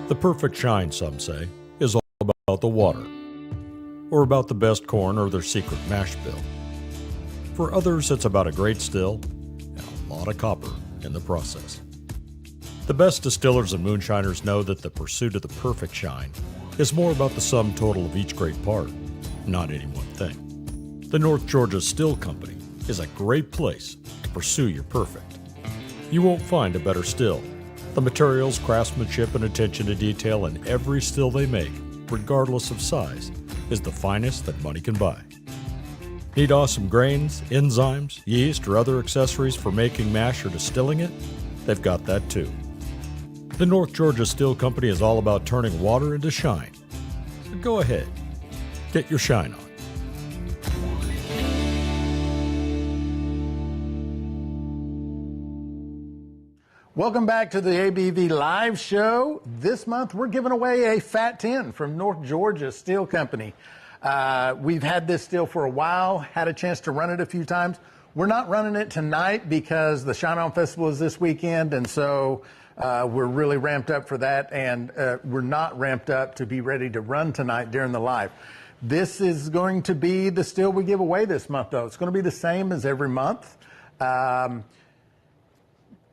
The perfect shine, some say, is all about the water, or about the best corn or their secret mash bill. For others, it's about a great still and a lot of copper in the process. The best distillers and moonshiners know that the pursuit of the perfect shine is more about the sum total of each great part, not any one thing. The North Georgia Still Company is a great place to pursue your perfect. You won't find a better still. The materials, craftsmanship, and attention to detail in every still they make, regardless of size, is the finest that money can buy. Need awesome grains, enzymes, yeast, or other accessories for making mash or distilling it? They've got that too. The North Georgia Still Company is all about turning water into shine. So go ahead, get your shine on. Welcome back to the ABV Live Show. This month we're giving away a Fat 10 from North Georgia Steel Company. We've had this still for a while, had a chance to run it a few times. We're not running it tonight because the Shine On Festival is this weekend, and so we're really ramped up for that, and we're not ramped up to be ready to run tonight during the live. This is going to be the still we give away this month, though. It's going to be the same as every month.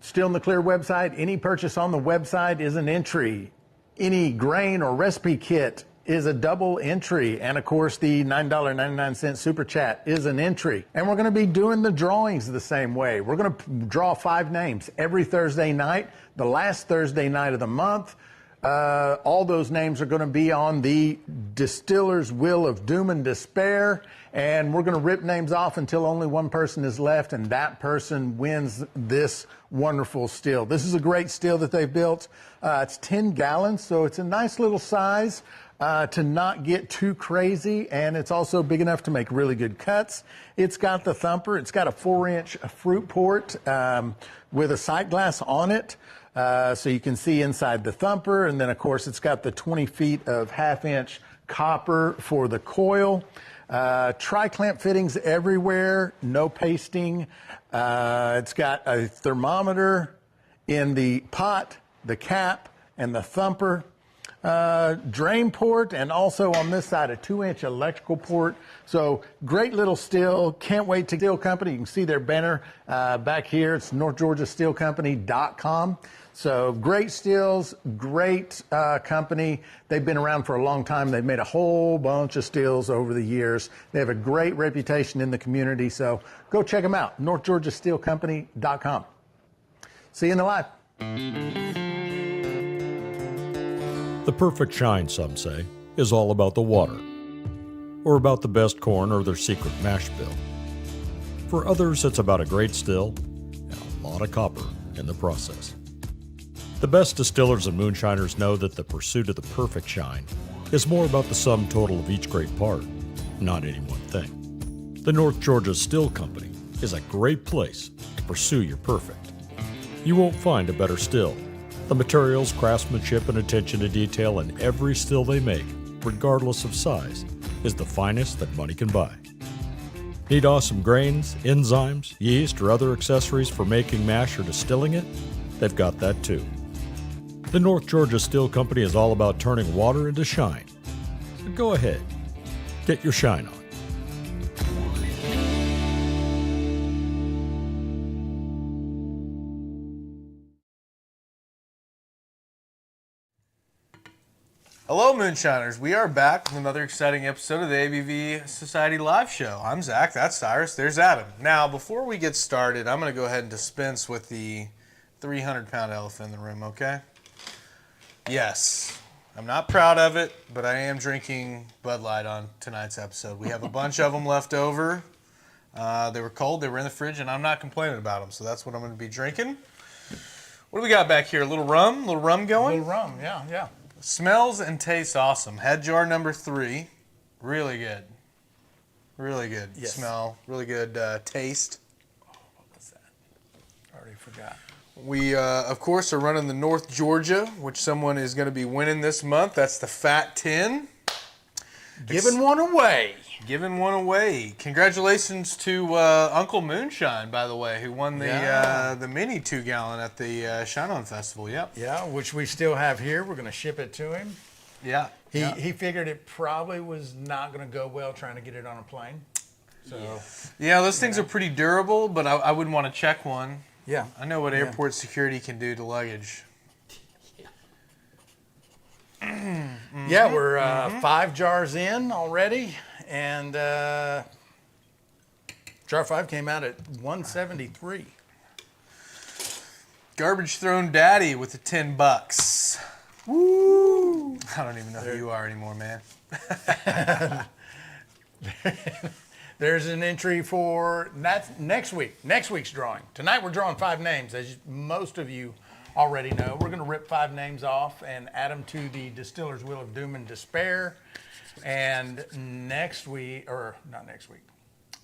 Still in the Clear website, any purchase on the website is an entry. Any grain or recipe kit is a double entry. And of course, the $9.99 Super Chat is an entry. And we're going to be doing the drawings the same way. We're going to draw 5 names every Thursday night, the last Thursday night of the month. All those names are going to be on the Distiller's Wheel of Doom and Despair. And we're going to rip names off until only one person is left, and that person wins this wonderful still. This is a great still that they built. It's 10 gallons, so it's a nice little size to not get too crazy, and it's also big enough to make really good cuts. It's got the thumper. It's got a 4-inch fruit port with a sight glass on it. So you can see inside the thumper, and then of course it's got the 20 feet of 1/2-inch copper for the coil. Tri-clamp fittings everywhere, no pasting. It's got a thermometer in the pot, the cap, and the thumper. Drain port, and also on this side a 2-inch electrical port. So great little still. Can't wait to Steel Company. You can see their banner back here. It's northgeorgiasteelcompany.com. So great stills, great company. They've been around for a long time. They've made a whole bunch of stills over the years. They have a great reputation in the community. So go check them out, northgeorgiasteelcompany.com. See you in the live. The perfect shine, some say, is all about the water, or about the best corn or their secret mash bill. For others, it's about a great still and a lot of copper in the process. The best distillers and moonshiners know that the pursuit of the perfect shine is more about the sum total of each great part, not any one thing. The North Georgia Still Company is a great place to pursue your perfect. You won't find a better still. The materials, craftsmanship, and attention to detail in every still they make, regardless of size, is the finest that money can buy. Need awesome grains, enzymes, yeast, or other accessories for making mash or distilling it? They've got that too. The North Georgia Steel Company is all about turning water into shine. So go ahead, get your shine on. Hello, Moonshiners. We are back with another exciting episode of the ABV Society Live Show. I'm Zach, that's Cyrus, there's Adam. Now, before we get started, I'm going to go ahead and dispense with the 300-pound elephant in the room, okay? Yes, I'm not proud of it, but I am drinking Bud Light on tonight's episode. We have a bunch of them left over. They were cold, they were in the fridge, and I'm not complaining about them, so that's what I'm going to be drinking. What do we got back here? A little rum going? A little rum, yeah. Smells and tastes awesome. Head jar number 3, really good. Really good smell, really good taste. Oh, what was that? I already forgot. We, of course, are running the North Georgia, which someone is going to be winning this month. That's the Fat 10. Giving one away. Giving one away. Congratulations to Uncle Moonshine, by the way, who won the mini 2-gallon at the Shine On Festival. Yep. Yeah, which we still have here. We're going to ship it to him. Yeah. He figured it probably was not going to go well trying to get it on a plane. So yeah, those things are pretty durable, but I wouldn't want to check one. yeah, I know what airport security can do to luggage. yeah, we're 5 jars in already, and jar 5 came out at $173. Garbage Thrown Daddy with the $10. Woo! I don't even know who you are anymore, man. There's an entry for next week. Next week's drawing. Tonight we're drawing 5 names, as most of you already know. We're going to rip 5 names off and add them to the Distiller's Wheel of Doom and Despair. And next week, or not next week,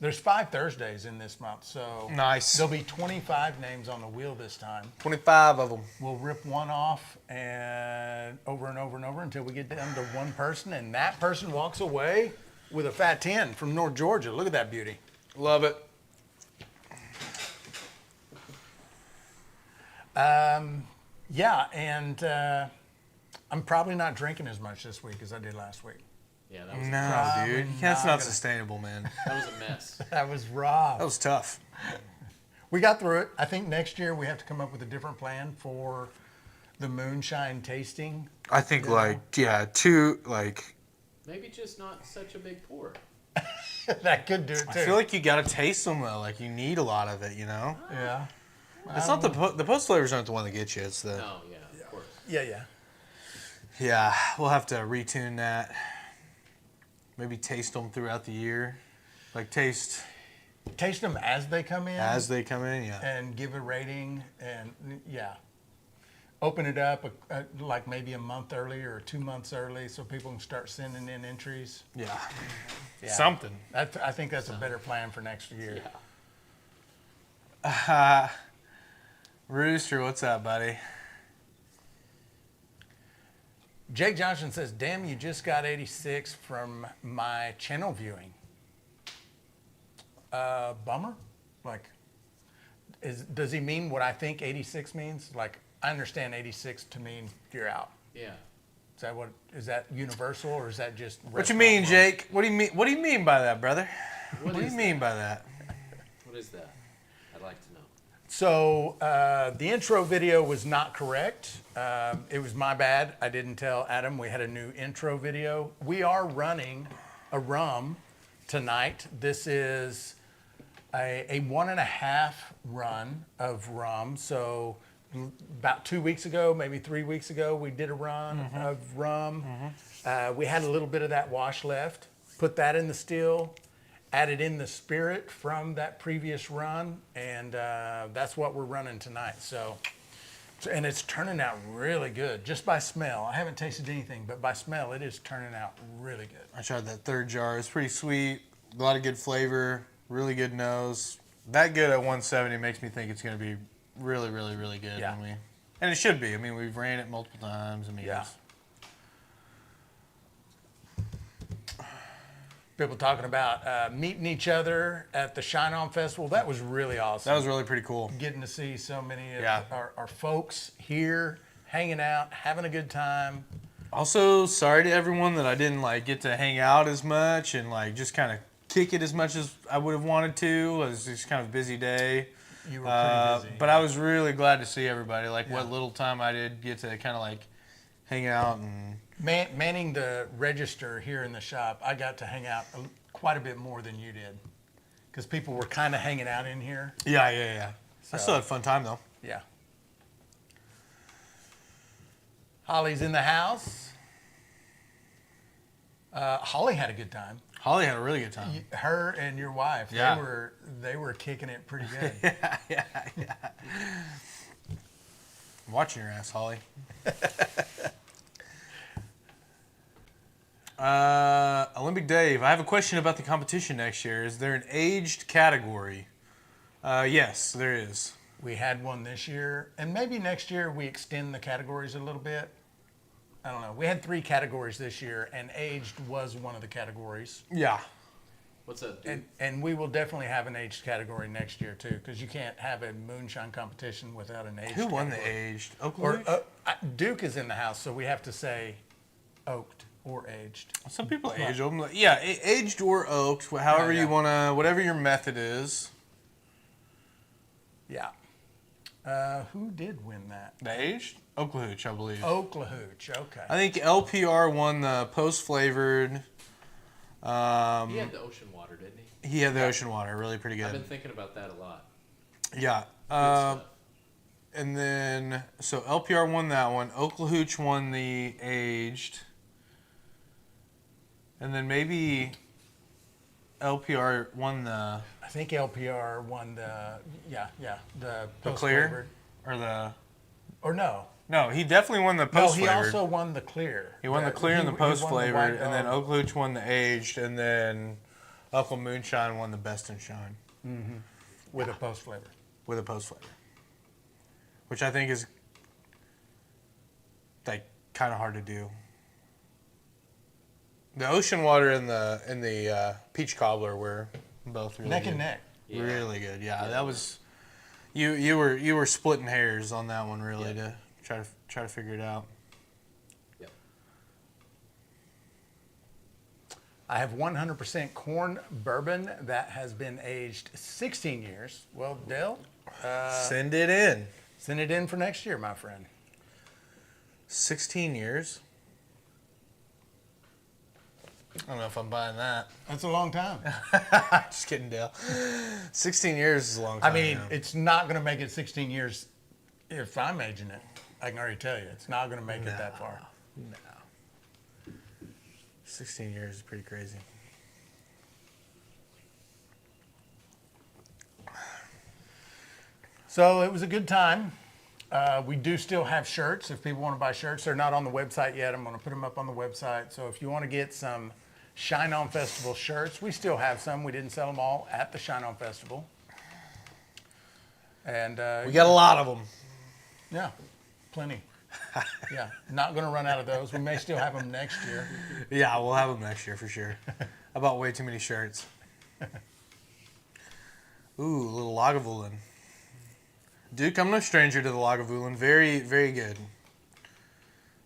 there's 5 Thursdays in this month, so Nice. there'll be 25 names on the wheel this time. 25 of them. We'll rip one off and over and over and over until we get down to one person, and that person walks away with a fat 10 from North Georgia. Look at that beauty. Love it. Yeah, and I'm probably not drinking as much this week as I did last week. Yeah, that was No, dude. That's not not gonna- sustainable, man. that was a mess. That was rough. That was tough. We got through it. I think next year we have to come up with a different plan for the Moonshine tasting. I think, Maybe just not such a big pour. That could do it too. I feel like you got to taste them, though. Like, you need a lot of it, you know? Yeah. It's not the post flavors aren't the one that gets you. It's the... No, yeah, of course. Yeah. Yeah, we'll have to retune that. Maybe taste them throughout the year. Like, taste Taste them as they come in. as they come in, yeah. And give a rating, and yeah. Open it up like maybe a month early or 2 months early so people can start sending in entries. Yeah. Yeah. Something. I think that's a better plan for next year. Yeah. Rooster, what's up, buddy? Jake Johnson says, damn, you just got 86 from my channel viewing. Bummer? Like, does he mean what I think 86 means? Like, I understand 86 to mean you're out. Yeah. Is that universal, or is that just What you mean, restaurant Jake? What do you mean? What do you mean by that, brother? What What do you is mean by that? What is that? I'd like to know. So the intro video was not correct. It was my bad. I didn't tell Adam we had a new intro video. We are running a rum tonight. This is a 1.5 run of rum. So about 2 weeks ago, maybe 3 weeks ago, we did a run of rum. We had a little bit of that wash left. Put that in the still. Added in the spirit from that previous run, and that's what we're running tonight. So, and it's turning out really good, just by smell. I haven't tasted anything, but by smell, it is turning out really good. I tried that third jar. It's pretty sweet. A lot of good flavor. Really good nose. That good at 170 makes me think it's going to be really, really, really good. Yeah. And it should be. I mean, we've ran it multiple times. I mean, Yeah. it's- People talking about meeting each other at the Shine On Festival. That was really awesome. that was really pretty cool. Getting to see so many of Yeah. our folks here, hanging out, having a good time. Also, sorry to everyone that I didn't get to hang out as much and just kind of kick it as much as I would have wanted to. It was just kind of a busy day. You were pretty busy. But I was really glad to see everybody. Yeah. What little time I did get to kind of hang out and Manning the register here in the shop, I got to hang out quite a bit more than you did, because people were kind of hanging out in here. yeah. I still had a fun time though. Yeah. Holly's in the house. Holly had a good time. Holly had a really good time. Her and your wife, Yeah. they were kicking it pretty good. Yeah. I'm watching your ass, Holly. Olympic Dave, I have a question about the competition next year. Is there an aged category? Yes, there is. We had one this year, and maybe next year we extend the categories a little bit. I don't know. We had 3 categories this year, and aged was one of the categories. Yeah. What's that? Dude? And we will definitely have an aged category next year too, because you can't have a moonshine competition without an aged. Who won the category. aged? Or Oakland? Duke is in the house, so we have to say oaked or aged. Some people age them. Yeah, aged or oaked, however Yeah. you want to, whatever your method is. Yeah. Who did win that? The aged? Oklahooch, I believe. Oklahooch. Okay. I think LPR won the post-flavored. He had the ocean water, didn't he? He had the ocean water, really pretty I've been good. thinking about that a lot. Yeah. Good stuff. And then, so LPR won that one. Oklahooch won the aged. And then maybe LPR won the I think LPR won the the clear? post-flavored. Or the... Or no. No, he definitely won the No, post-flavored. he also won the clear. He won the clear and the he won post flavored, white and then dog. Oakleach won the aged, and then Uncle Moonshine won the best in shine with a post flavor. with a post flavor, which I think is like kind of hard to do. The ocean water and the peach cobbler were both really Neck good. and neck. Yeah. Really good. Yeah, that was you were splitting hairs on that one really to try to figure it out. Yep. I have 100% corn bourbon that has been aged 16 years. Well, Dale, Send it in. send it in for next year, my friend. 16 years. I don't know if I'm buying that. That's a long time. Just kidding, Dale. 16 years is a long time. I mean, now. it's not going to make it 16 years if I'm aging it. I can already tell you, it's not going to make it that far. No. 16 years is pretty crazy. So it was a good time. We do still have shirts. If people want to buy shirts, they're not on the website yet. I'm going to put them up on the website. So if you want to get some Shine On Festival shirts, we still have some. We didn't sell them all at the Shine On Festival. And We got a lot of them. yeah, plenty. Yeah, not going to run out of those. We may still have them next year. Yeah, we'll have them next year for sure. I bought way too many shirts. Ooh, a little Lagavulin. Duke, I'm no stranger to the Lagavulin. Very, very good.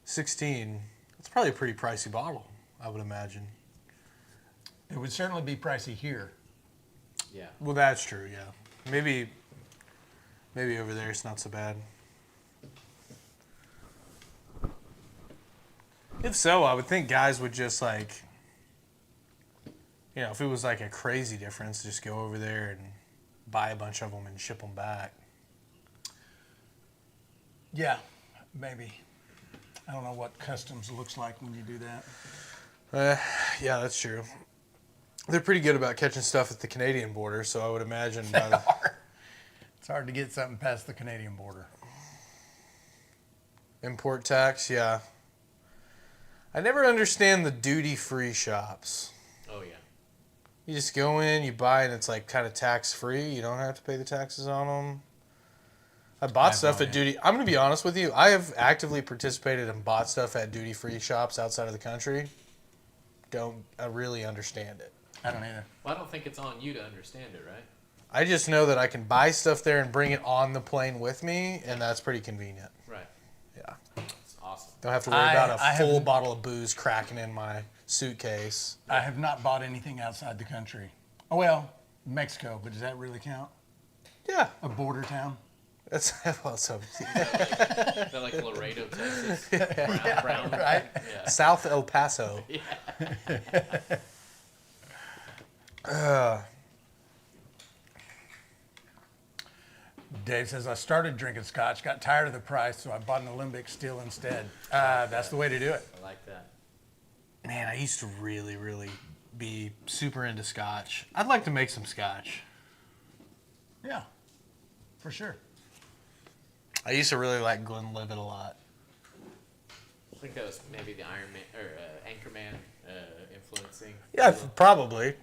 16. That's probably a pretty pricey bottle, I would imagine. It would certainly be pricey here. Yeah. Well, that's true, yeah. Maybe over there it's not so bad. If so, I would think guys would just like, you know, if it was like a crazy difference, just go over there and buy a bunch of them and ship them back. Yeah, maybe. I don't know what customs looks like when you do that. Yeah, that's true. They're pretty good about catching stuff at the Canadian border, so I would imagine by the, It's hard to get something past the Canadian border. import tax, yeah. I never understand the duty-free shops. Oh yeah. You just go in, you buy, and it's like kind of tax-free. You don't have to pay the taxes on them. I bought have stuff no at idea. duty. I'm going to be honest with you. I have actively participated and bought stuff at duty-free shops outside of the country. Don't really understand it. I don't either. Well, I don't think it's on you to understand it, right? I just know that I can buy stuff there and bring it on the plane with me, and that's pretty convenient. Right. Yeah. It's awesome. Don't have to worry I about a full haven't- bottle of booze cracking in my suitcase. I have not bought anything outside the country. Oh, well, Mexico, but does that really count? Yeah. A border town? That's well, so Is that like Laredo, Texas? Brown. Right? Yeah. South El Paso. Dave says, I started drinking scotch, got tired of the price, so I bought an Olympic still instead. That's the way to do it. I like that. Man, I used to really, really be super into scotch. I'd like to make some scotch. Yeah, for sure. I used to really like Glenlivet a lot. I think that was maybe the Iron Man or Anchorman influencing. Yeah, probably.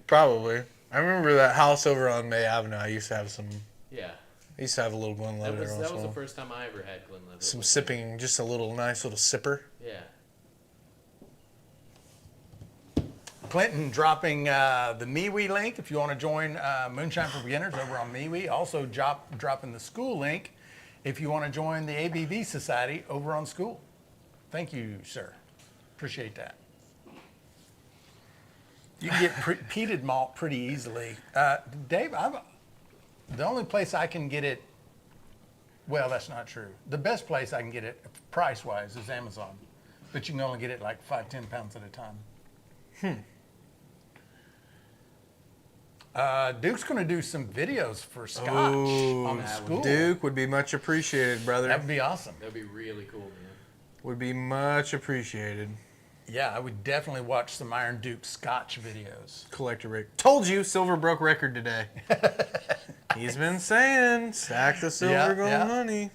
I remember that house over on May Avenue. I used to have some. Yeah. I used to have a little Glenlivet That was every once in a the while. first time I ever had Glenlivet. Some was- sipping, just a little nice little sipper. Yeah. Clinton dropping the MeWe link if you want to join Moonshine for Beginners over on MeWe. Also dropping the school link if you want to join the ABV Society over on school. Thank you, sir. Appreciate that. You can get peated malt pretty easily. Dave, the only place I can get it, well, that's not true. The best place I can get it price-wise is Amazon, but you can only get it like 5-10 pounds at a time. Duke's going to do some videos for Scotch on the school. Duke would be much appreciated, brother. That would be awesome. That'd be really cool, man. Would be much appreciated. Yeah, I would definitely watch some Iron Duke Scotch videos. Collector Rick. Told you, silver broke record today. He's been saying, stack the silver gold honey.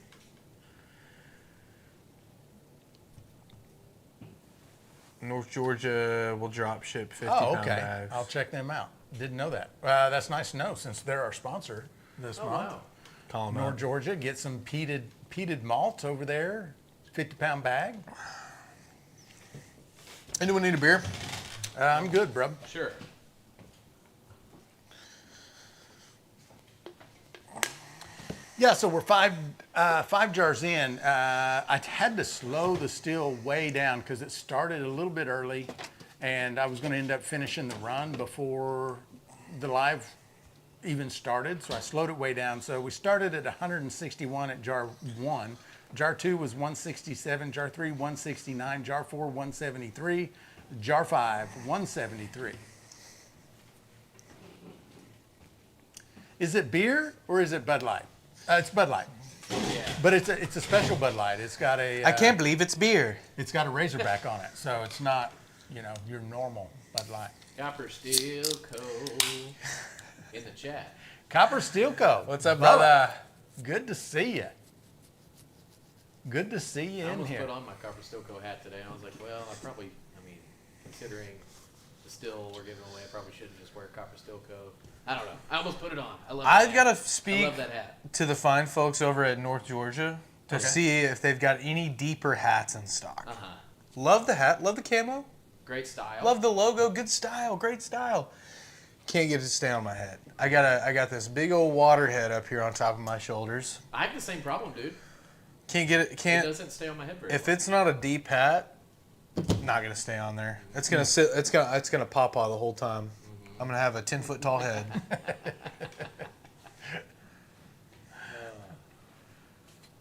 North Georgia will drop ship 50-pound bags. I'll check them out. Didn't know that. That's nice to know since they're our sponsor this month. Wow. Call 'em North out. Georgia, get some peated malt over there, 50-pound bag. Anyone need a beer? I'm good, bro. Sure. Yeah, so we're five jars in. I had to slow the still way down because it started a little bit early, and I was going to end up finishing the run before the live even started, so I slowed it way down. So we started at 161 at jar 1. Jar 2 was 167, jar 3 169, jar 4 173, jar 5 173. Is it beer or is it Bud Light? It's Bud Light. Yeah. But it's a special Bud Light. It's got a I can't believe it's beer. it's got a Razorback on it, so it's not, your normal Bud Light. Copper Steel Co. in the chat. Copper Steel Co. What's up, Brother? brother? Good to see you. Good to see you I in almost here. put on my Copper Steel Co. hat today. I was like, well, considering the still we're giving away, I probably shouldn't just wear Copper Steel Co. I don't know. I almost put it on. I love that I've hat. got to I speak love that hat. to the fine folks over at North Georgia to see if they've got any deeper hats in stock. Uh-huh. Love the hat. Love the camo. Great style. Love the logo. Good style. Great style. Can't get it to stay on my head. I got this big old water head up here on top of my shoulders. I have the same problem, dude. Can't get it. It Can't. doesn't stay on my head very If well. it's not a deep hat, not gonna stay on there. It's gonna sit. It's gonna pop the whole time. I'm gonna have a 10-foot tall head.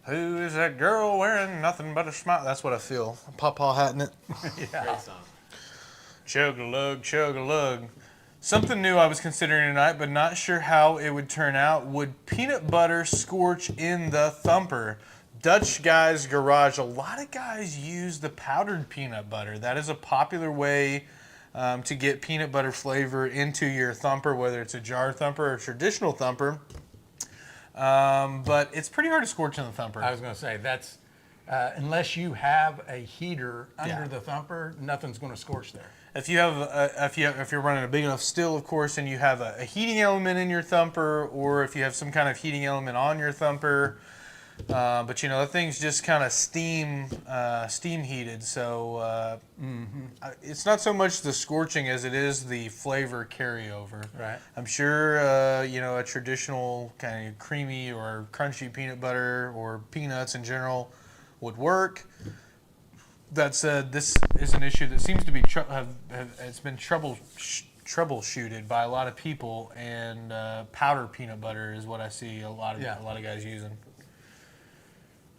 Who is that girl wearing nothing but a smile? That's what I feel. Pawpaw hat in it. Great song. Chug-a-lug, chug-a-lug. Something new I was considering tonight, but not sure how it would turn out. Would peanut butter scorch in the thumper? Dutch Guy's Garage. A lot of guys use the powdered peanut butter. That is a popular way to get peanut butter flavor into your thumper, whether it's a jar thumper or a traditional thumper. But it's pretty hard to scorch in the thumper. I was going to say, that's, unless you have a heater under Yeah. the thumper, nothing's going to scorch there. If you have, if you're running a big enough still, of course, and you have a heating element in your thumper, or if you have some kind of heating element on your thumper, but that thing's just kind of steam heated, so it's not so much the scorching as it is the flavor carryover. Right. I'm sure a traditional kind of creamy or crunchy peanut butter or peanuts in general would work. That said, this is an issue that seems to be it's been troubleshooted by a lot of people, and powdered peanut butter is what I see a lot of guys using.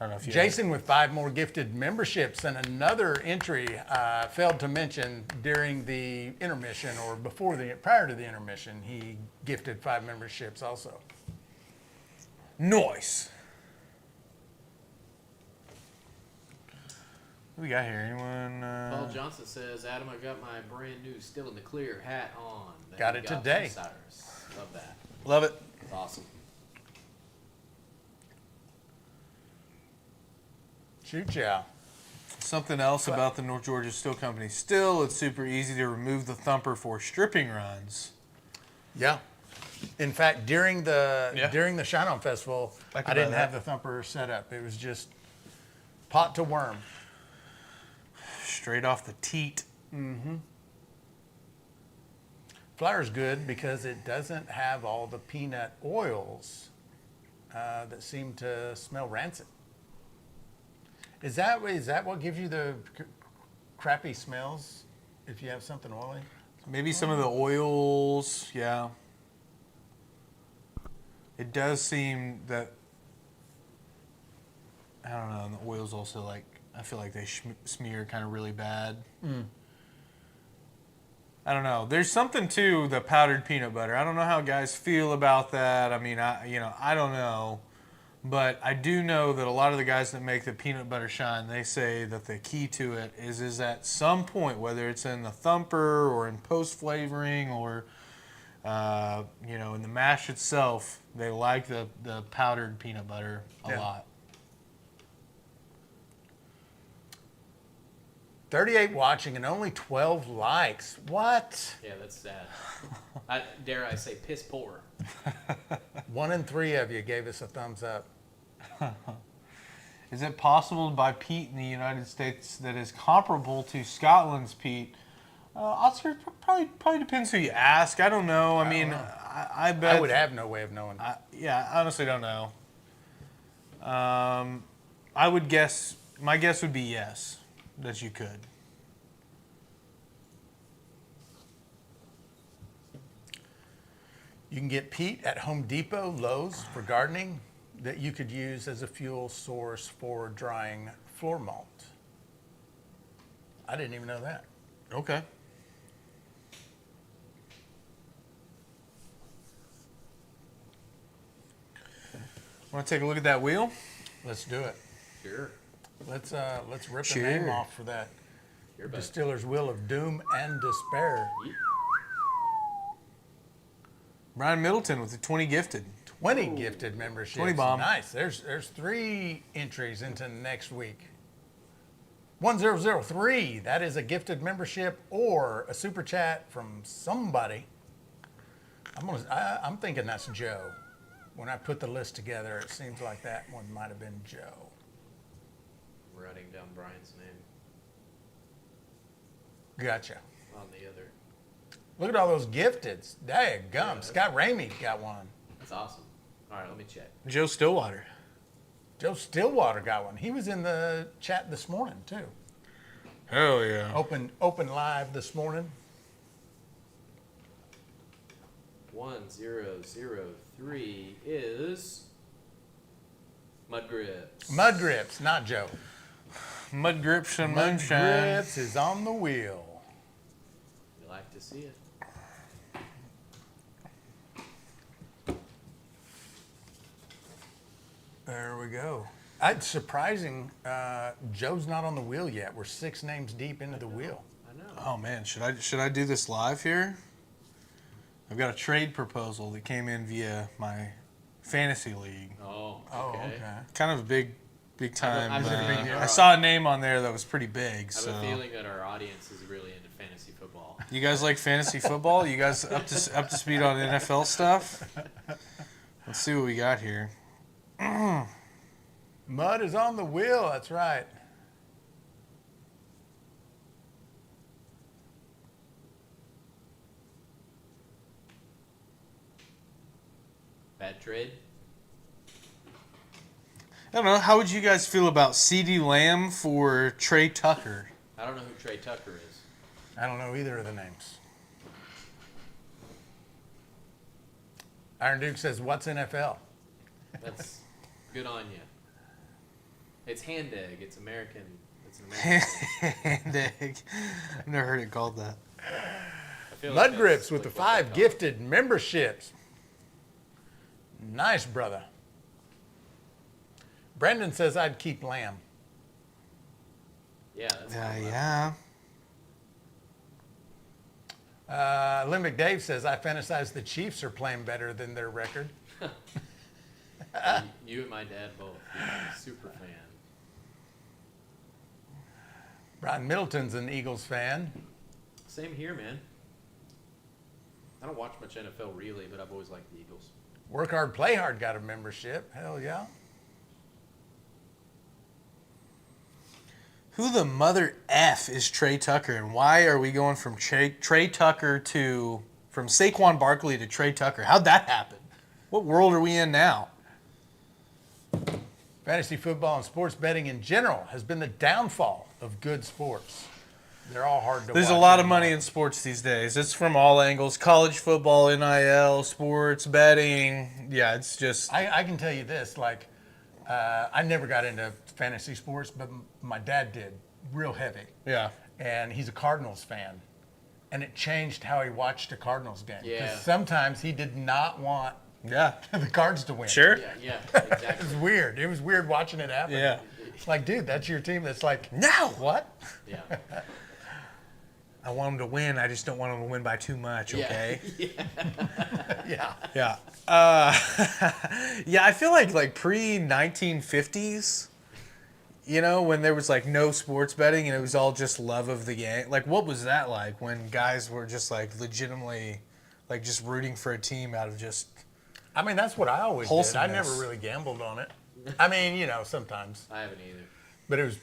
I don't know if you Jason with 5 more gifted memberships, and another entry failed to mention during the intermission or prior to the intermission, he gifted 5 memberships also. Nice. What we got here? Anyone? Paul Johnson says, Adam, I got my brand new Still in the Clear hat on. that Got we it from today. Cyrus. Love that. Love it. It's awesome. Shoot ya. Something else about the North Georgia Still Company. Still, it's super easy to remove the thumper for stripping runs. Yeah. In fact, during the Shine On Festival, I could I didn't buy have that. the thumper set up. It was just pot to worm. Straight off the teat. Flour's good because it doesn't have all the peanut oils that seem to smell rancid. Is that what gives you the crappy smells if you have something oily? Maybe some of the oils, yeah. It does seem that, I don't know, and the oils also, like, I feel like they smear kind of really bad. I don't know. There's something to the powdered peanut butter. I don't know how guys feel about that. I mean, I don't know. But I do know that a lot of the guys that make the peanut butter shine, they say that the key to it is at some point, whether it's in the thumper or in post flavoring or in the mash itself, they like the powdered peanut butter a lot. 38 watching and only 12 likes. What? Yeah, that's sad. Dare I say piss poor. 1 in 3 of you gave us a thumbs up. Is it possible to buy peat in the United States that is comparable to Scotland's peat? Oscar, probably depends who you ask. I don't know. I bet. I would have no way of knowing. I honestly don't know. I would guess, my guess would be yes, that you could. You can get peat at Home Depot, Lowe's for gardening that you could use as a fuel source for drying floor malt. I didn't even know that. Okay. Want to take a look at that wheel? Let's do it. Sure. Let's rip the name off for that. Distiller's Wheel of Doom and Despair. Brian Middleton with the 20 gifted. 20 gifted memberships. 20 bomb. Nice. There's 3 entries into next week. 1003, that is a gifted membership or a super chat from somebody. I'm thinking that's Joe. When I put the list together, it seems like that one might have been Joe. I'm writing down Brian's name Gotcha. on the other. Look at all those gifteds. Daggum. Yeah, Scott Ramey got one. That's awesome. All right, let me check. Joe Stillwater. Joe Stillwater got one. He was in the chat this morning, too. Hell yeah. Open live this morning. 1003 is Mud Grips. Mud Grips, not Joe. Mud Grips and Mud Moonshine. Grips is on the wheel. You like to see it. There we go. It's surprising. Joe's not on the wheel yet. We're 6 names deep into the wheel. I know. Oh man, should I do this live here? I've got a trade proposal that came in via my fantasy league. Oh, Oh, okay. okay. Kind of a big time. I have a feeling I saw a name on there that was pretty big. I So have a feeling that our audience is really into fantasy football. you guys like fantasy football? You guys up to speed on NFL stuff? Let's see what we got here. Mud is on the wheel. That's right. Bad trade? I don't know. How would you guys feel about CeeDee Lamb for Trey Tucker? I don't know who Trey Tucker is. I don't know either of the names. Iron Duke says, what's NFL? That's good on you. It's hand egg. It's American. It's an American. Hand egg. I've never heard it called that. I feel Mud like Grips that's with the like what they 5 call it. gifted memberships. Nice, brother. Brandon says I'd keep Lamb. Yeah, that's not Yeah. Limbic Dave says I fantasize the Chiefs are playing better than their record. You and my dad both. You're a super fan. Brian Middleton's an Eagles fan. Same here, man. I don't watch much NFL really, but I've always liked the Eagles. Work Hard, Play Hard got a membership. Hell yeah. Who the mother F is Trey Tucker, and why are we going from Trey Tucker to from Saquon Barkley to Trey Tucker. How'd that happen? What world are we in now? Fantasy football and sports betting in general has been the downfall of good sports. They're all hard to watch. There's a lot of anymore. money in sports these days. It's from all angles. College football, NIL, sports, betting. Yeah, it's just... I can tell you this, like, I never got into fantasy sports, but my dad did, real heavy. Yeah. And he's a Cardinals fan. And it changed how he watched a Cardinals game. Yeah. 'Cause sometimes he did not want Yeah. the Cards to win. Sure? Yeah, It exactly. was weird. It was weird watching it happen. Yeah. Like, dude, that's your team. That's like, No! what? Yeah. I want them to win. I just don't want them to win by too much, okay? Yeah. Yeah. Yeah, I feel like pre-1950s, you know, when there was like no sports betting and it was all just love of the game. Like, what was that like when guys were just like legitimately like just rooting for a team out of just... I mean, that's what I always did. I Wholesomeness. never really gambled on it. I mean, you know, sometimes. I haven't either. But it was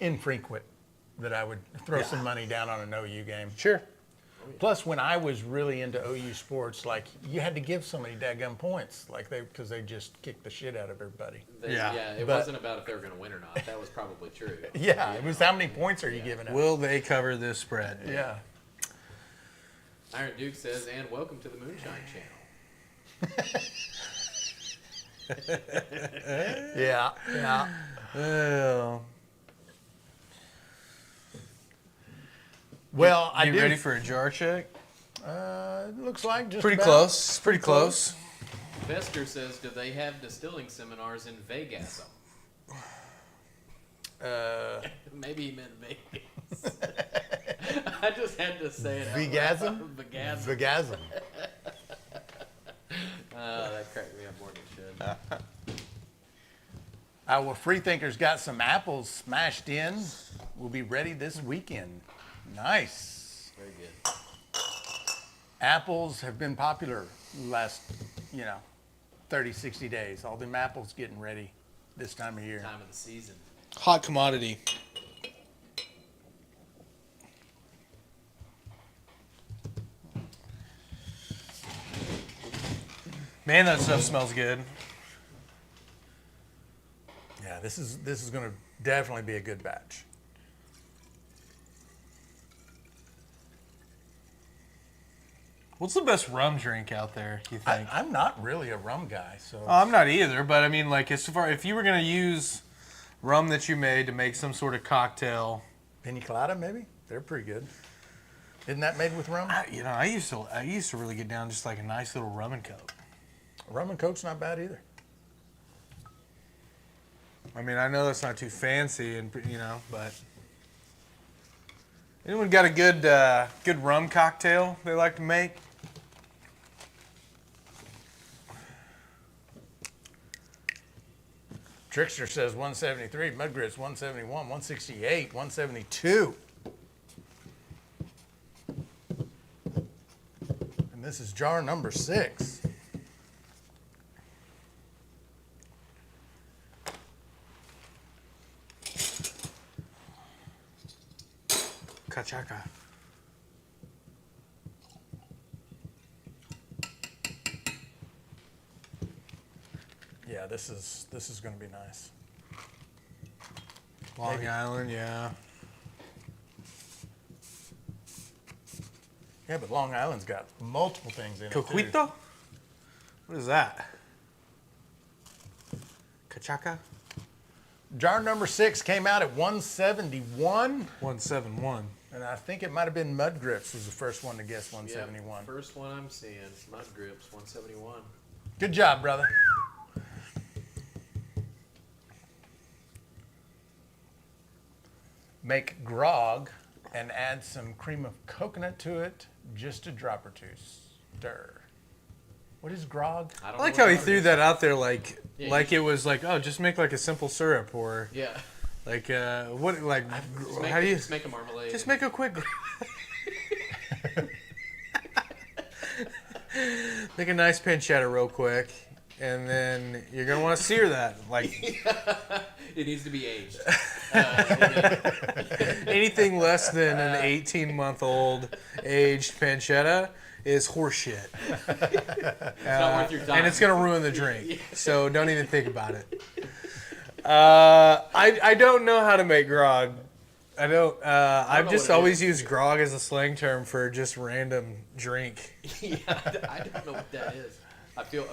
infrequent that I would throw some money down on an OU game. Sure. Plus, when I was really into OU sports, like, you had to give so many daggum points, like because they just kicked the shit out of everybody. Yeah. It But- wasn't about if they were going to win or not. That was probably true. Yeah, it was how many points are you giving out? Will they cover this spread? Yeah. Iron Duke says, and welcome to the Moonshine channel. Yeah. Yeah. Oh. Well, I You do. ready for a jar check? It looks like just Pretty about. close. Pretty close. Fester says, do they have distilling seminars in Vegas? Maybe he meant Vegas. I just had to say it. Vegasm? Vegasm. Vegasm. That cracked me up more than it should. Well, Freethinker's got some apples smashed in. We'll be ready this weekend. Nice. Very good. Apples have been popular last, 30, 60 days. All them apples getting ready this time of year. Time of the season. Hot commodity. Man, that stuff smells good. Yeah, this is going to definitely be a good batch. What's the best rum drink out there, you think? I'm not really a rum guy, so I'm not either, but I mean, like, as far if you were gonna use rum that you made to make some sort of cocktail, pina colada maybe. They're pretty good. Isn't that made with rum? I used to really get down just like a nice little rum and coke. Rum and coke's not bad either. I mean, I know that's not too fancy, and but anyone got a good rum cocktail they like to make? Trickster says 173, Mudgrits 171, 168, 172. And this is jar number 6. Kachaka. Yeah, this is going to be nice. Long Maybe. Island, yeah. Yeah, but Long Island's got multiple things in it. too. Coquito? What is that? Kachaka? Jar number 6 came out at 171, 171. and I think it might have been Mud Grips was the first one to guess 171. Yeah, first one I'm seeing. Mud Grips, 171. Good job, brother. Make grog and add some cream of coconut to it, just a drop or two. Stir. What is grog? I I don't like know how he what threw that out there like Yeah, like it was like, oh, just make like a simple syrup or Yeah. like what like Just make, how do you just make a marmalade. just make a quick make a nice pancetta real quick, and then you're gonna want to sear that like It needs to be aged. anything less than an 18-month-old aged pancetta. is horseshit. It's not worth your time. And it's going to ruin the drink. So don't even think about it. I don't know how to make grog. I don't. I've know just what it always is. used grog as a slang term for just random drink. Yeah, I don't know what that is. I feel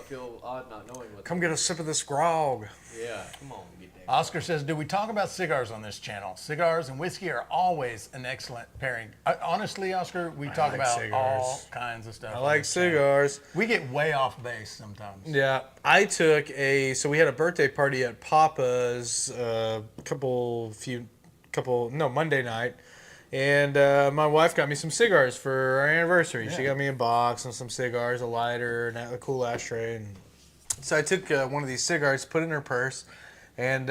odd not knowing what. Come get a sip of this grog. Yeah, come on, get that. Oscar says, do we talk about cigars on this channel? Cigars and whiskey are always an excellent pairing. Honestly, Oscar, we talk like about cigars. all kinds of stuff. I on like this channel. cigars. We get way off base sometimes. Yeah, I took so we had a birthday party at Papa's Monday night, and my wife got me some cigars for our anniversary. Yeah. She got me a box and some cigars, a lighter, and a cool ashtray. And so I took one of these cigars, put it in her purse, and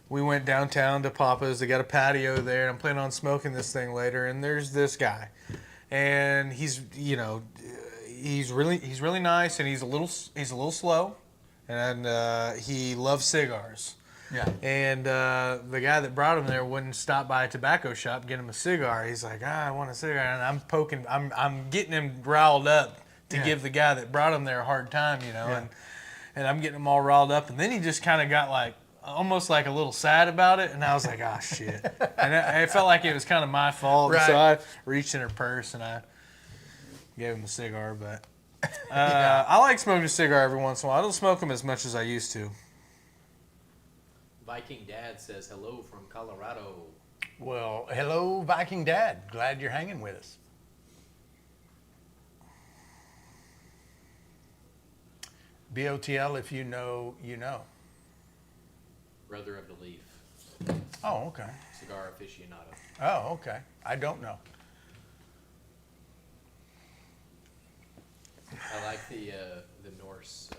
we went downtown to Papa's. They got a patio there, and I'm planning on smoking this thing later. And there's this guy, and he's really nice, and he's a little slow, and he loves cigars. Yeah. And the guy that brought him there wouldn't stop by a tobacco shop, get him a cigar. He's like, I want a cigar, and I'm getting him riled up to give the guy that brought him there a hard time, and I'm getting him all riled up, and then he just kind of got like almost like a little sad about it, and I was like, oh shit, and I felt like it was kind of my fault, Right. so I reached in her purse and I gave him a cigar, but I like smoking a cigar every once in a while. I don't smoke them as much as I used to. Viking Dad says hello from Colorado. Well, hello, Viking Dad. Glad you're hanging with us. BOTL, if you know, you know. Brother of the Leaf. Oh, okay. Cigar aficionado. Oh, okay. I don't know. I like the Norse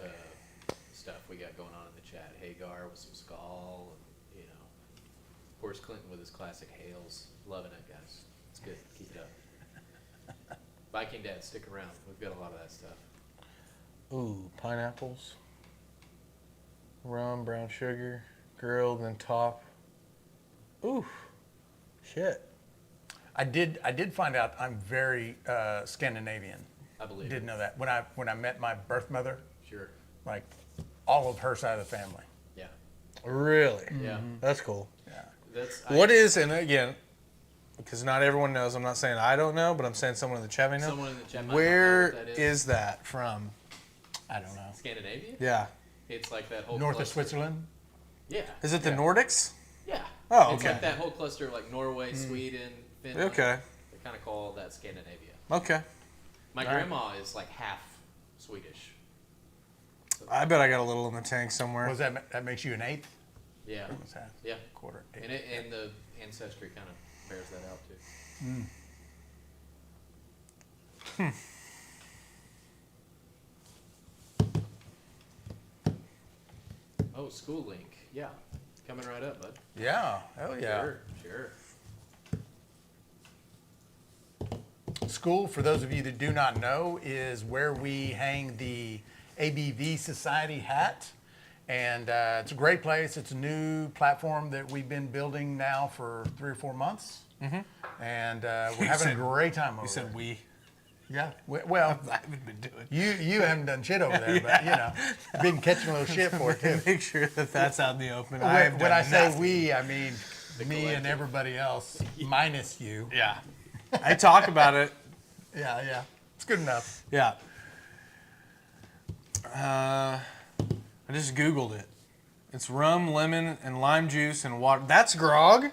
stuff we got going on in the chat. Hagar with some Skull, and of course Clinton with his classic hails. Loving it, guys. It's good. Keep it up. Viking Dad, stick around. We've got a lot of that stuff. Ooh, pineapples, rum, brown sugar, grilled and top. Ooh, shit. I did find out I'm very Scandinavian. I believe Didn't it. know that. When I met my birth mother, Sure. like all of her side of the family. Yeah. Really? Yeah. That's cool. Yeah. What is, and again, because not everyone knows, I'm not saying I don't know, but I'm saying someone in the chat may know. Someone in the chat might Where not know what that is that from? I don't know. Scandinavia? Yeah. It's like that whole North of cluster. Switzerland? Yeah. Is it the Yeah. Nordics? Yeah. Oh, It's okay. like that whole cluster, like Norway, Sweden, Finland. Okay. They kind of call that Scandinavia. Okay. My All right. grandma is like half Swedish. I bet I got a little in the tank somewhere. Was that makes you an eighth? Yeah. What's that? Yeah. Quarter. Eighth. And the ancestry kind of bears that out too. Oh, School Link. Yeah. Coming right up, bud. Yeah. Hell yeah. Sure. School, for those of you that do not know, is where we hang the ABV Society hat. And it's a great place. It's a new platform that we've been building now for 3 or 4 months. Mm-hmm. And we're having a great time over You there. said we. Yeah. Well, I haven't been doing. you haven't done shit over there, but you know, been catching a little shit for it too. Make sure that that's out in the open. When I say nothing. we, I mean me collective. and everybody else, minus you. Yeah. I talk about it. Yeah. It's good enough. Yeah. I just Googled it. It's rum, lemon, and lime juice and water. That's grog?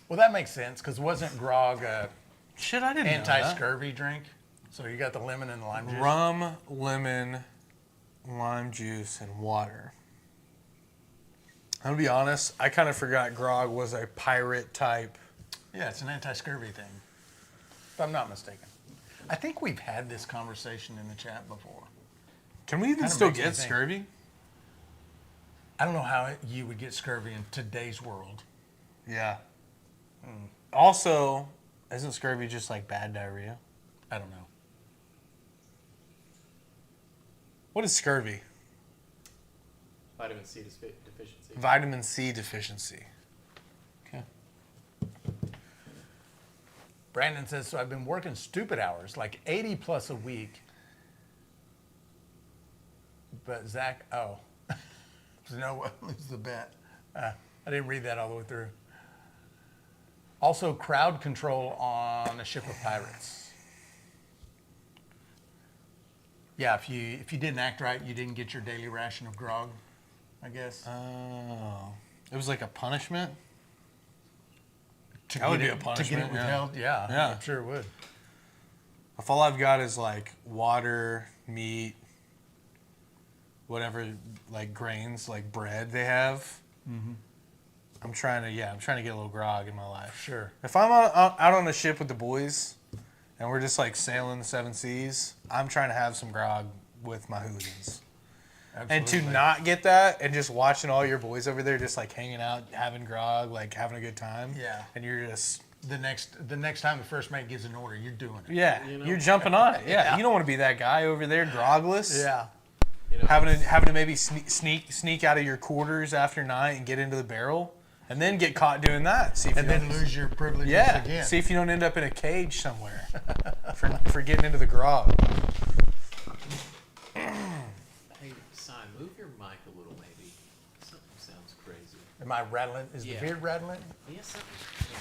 Well, that makes sense because wasn't grog a Shit, I didn't know that. anti-scurvy drink? So you got the lemon and the lime juice. Rum, lemon, lime juice, and water. I'm gonna be honest, I kind of forgot grog was a pirate type. Yeah, it's an anti-scurvy thing, if I'm not mistaken. I think we've had this conversation in the chat before. Can we even Kinda still makes me get think. scurvy? I don't know how you would get scurvy in today's world. Yeah. Also, isn't scurvy just like bad diarrhea? I don't know. What is scurvy? Vitamin C deficiency. Vitamin C deficiency. Okay. Brandon says, so I've been working stupid hours, like 80 plus a week. But Zach, so no one loses the bet. I didn't read that all the way through. Also, crowd control on a ship of pirates. Yeah, if you didn't act right, you didn't get your daily ration of grog, I guess. Oh. It was like a punishment? To That would get be a it- punishment, To get it withheld, yeah. I'm sure it would. If all I've got is like water, meat, whatever, like grains, like bread they have, I'm trying to get a little grog in my life. Sure. If I'm out on a ship with the boys and we're just like sailing the seven seas, I'm trying to have some grog with my hooligans. Absolutely. And to not get that and just watching all your boys over there just like hanging out, having grog, like having a good time. Yeah. And you're just... The next time the first mate gives an order, you're doing it. Yeah, You know? you're jumping on it. Yeah. Yeah. You don't want to be that guy over there grogless. Yeah. You know, Having to maybe sneak out of your quarters after night and get into the barrel, and then get caught doing that. See if And you then don't- lose your privileges yeah. again. See if you don't end up in a cage somewhere for getting into the grog. hey, Si, move your mic a little, maybe. Something sounds crazy. Am I rattling? Is Yeah. the beard rattling? Yeah, something. Yeah.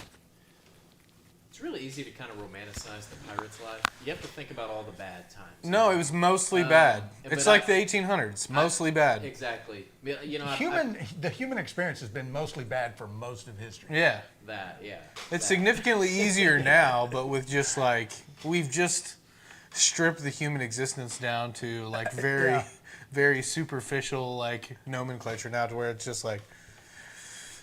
It's really easy to kind of romanticize the pirate's life. You have to think about all the bad times. No, it was mostly bad. but It's like I- the 1800s, mostly bad. Exactly. You know, The human experience has been mostly bad for most of history. Yeah. yeah. It's that. significantly easier now, but with just like, we've just stripped the human existence down to like very, Yeah. very superficial like nomenclature now, to where it's just like,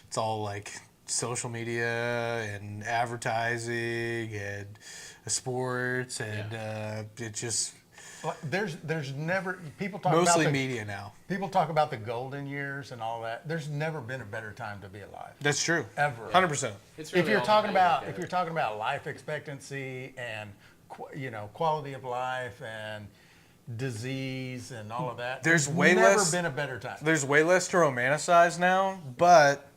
it's all like social media and advertising and sports and it just Like, there's never people talk mostly about media now. people talk about the golden years and all that. There's never been a better time to be alive. That's true. Ever. 100%. It's If really you're all talking how you about look at if you're it. talking about life expectancy and quality of life and disease and all of that, There's way never less- been a better time. There's way less to romanticize now, but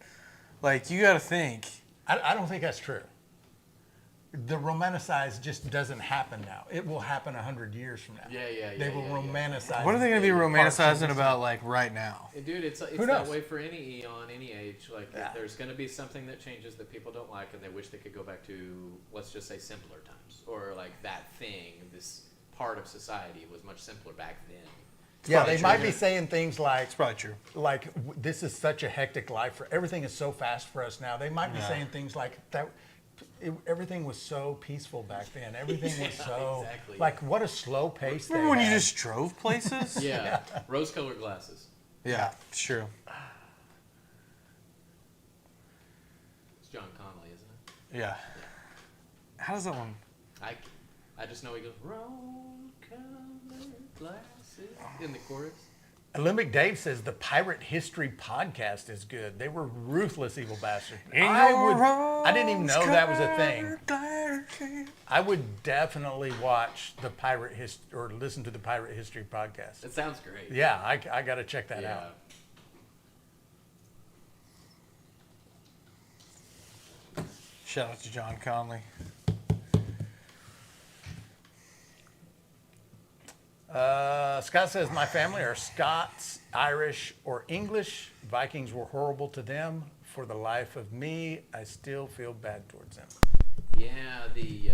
like you got to think. I don't think that's true. The romanticize just doesn't happen now. It will happen 100 years from now. They will romanticize. What are they going to be parts of romanticizing this. about like right now? Dude, it's Who that knows? way for any eon, any age. Like, Yeah. if there's going to be something that changes that people don't like, and they wish they could go back to, let's just say, simpler times, or like that thing, this part of society was much simpler back then. Yeah, probably they might true. be saying things like, It's probably true. this is such a hectic life for everything is so fast for us now. They might be Yeah. saying things like that. Everything was so peaceful back then. Everything was so exactly. like what a slow pace. Remember they when you had. just drove places? Yeah, rose-colored glasses. Yeah, it's true. It's John Connolly, isn't it? Yeah. How does that one? I just know he goes rose-colored glasses in the chorus. Olympic Dave says the Pirate History podcast is good. They were ruthless evil bastards. In I your didn't even know that was a thing. rose-colored glasses. I would definitely watch the Pirate History or listen to the Pirate History podcast. It sounds great. Yeah, I got to check that Yeah. out. Shout out to John Conley. Scott says, my family are Scots, Irish, or English. Vikings were horrible to them. For the life of me, I still feel bad towards them. Yeah, the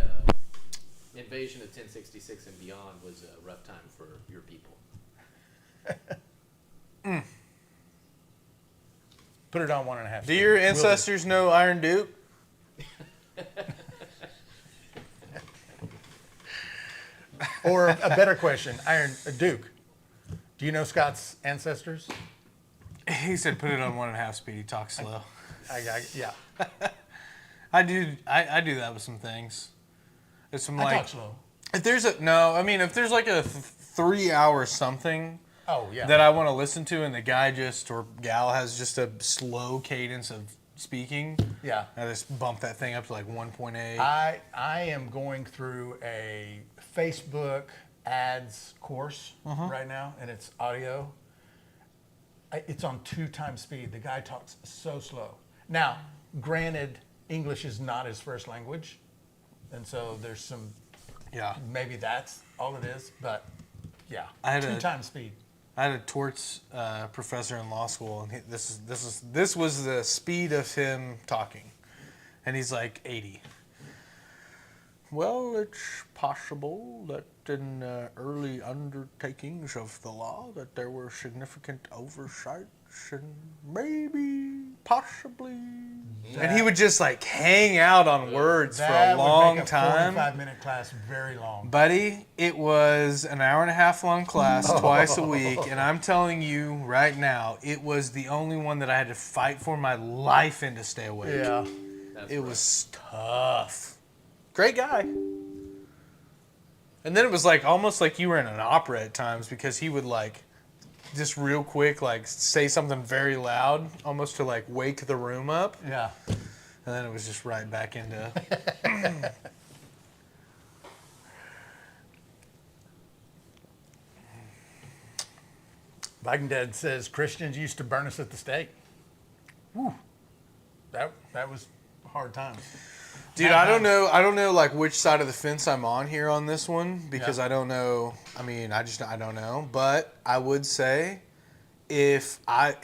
invasion of 1066 and beyond was a rough time for your people. Put it on 1.5. Do your ancestors know Iron Duke? Or a better question, Duke. Do you know Scott's ancestors? He said put it on 1.5 speed. He talks slow. Yeah. I do that with some things. It's some I like talk slow. if there's if there's like a 3-hour something Oh, yeah. that I want to listen to, and the guy or gal has just a slow cadence of speaking, Yeah. I just bump that thing up to like 1.8. I am going through a Facebook ads course right now, and it's audio. It's on 2 times speed. The guy talks so slow. Now, granted, English is not his first language, And so there's some, Yeah. maybe that's all it is, but yeah, I had 2 a- times speed. I had a torts professor in law school, and this was the speed of him talking, and he's like 80. Well, it's possible that in early undertakings of the law that there were significant oversights and maybe, possibly. And he would just like hang out on words for a long would make time. a 45-minute class very long. Buddy, it was an hour and a half long class twice a week, and I'm telling you right now, it was the only one that I had to fight for my life in to stay awake. Yeah. That's It rough. was tough. Great guy. And then it was like almost like you were in an opera at times because he would like just real quick like say something very loud almost to like wake the room up, Yeah. and then it was just right back into Viking Dad says Christians used to burn us at the stake. Woo. That was hard times. Dude, I don't know like which side of the fence I'm on here on this one because Yeah. I don't know. I mean, I don't know, but I would say if I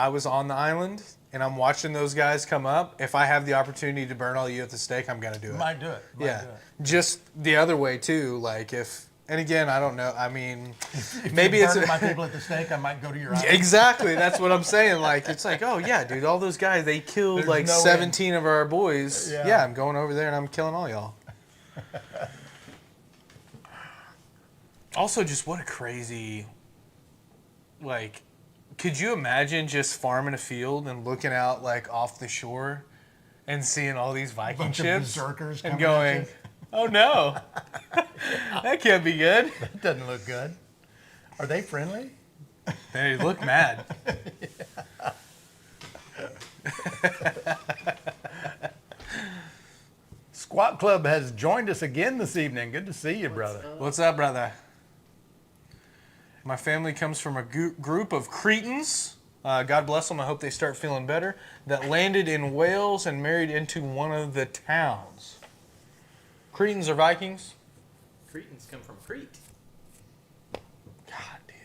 was on the island and I'm watching those guys come up, if I have the opportunity to burn all you at the stake, I'm going to do it. Might do it. Might Yeah. do it. Just the other way too, like and again, I don't know. I mean, If maybe you it's burn my people at the stake, I might go to your island. exactly. That's what I'm saying. Like, it's like, oh yeah, dude, all those guys, they killed There's like no 17 of our boys. Yeah. Yeah, I'm going over there and I'm killing all y'all. Also, just what a crazy, like, could you imagine just farming a field and looking out like off the shore and seeing all these Viking Bunch of ships berserkers and coming at going, you. oh no, that can't be good. That doesn't look good. Are they friendly? They look mad. Squat Club has joined us again this evening. Good to see you, brother. What's up, brother? My family comes from a group of Cretans. God bless them. I hope they start feeling better. That landed in Wales and married into one of the towns. Cretans are Vikings? Cretans come from Crete. God, dude.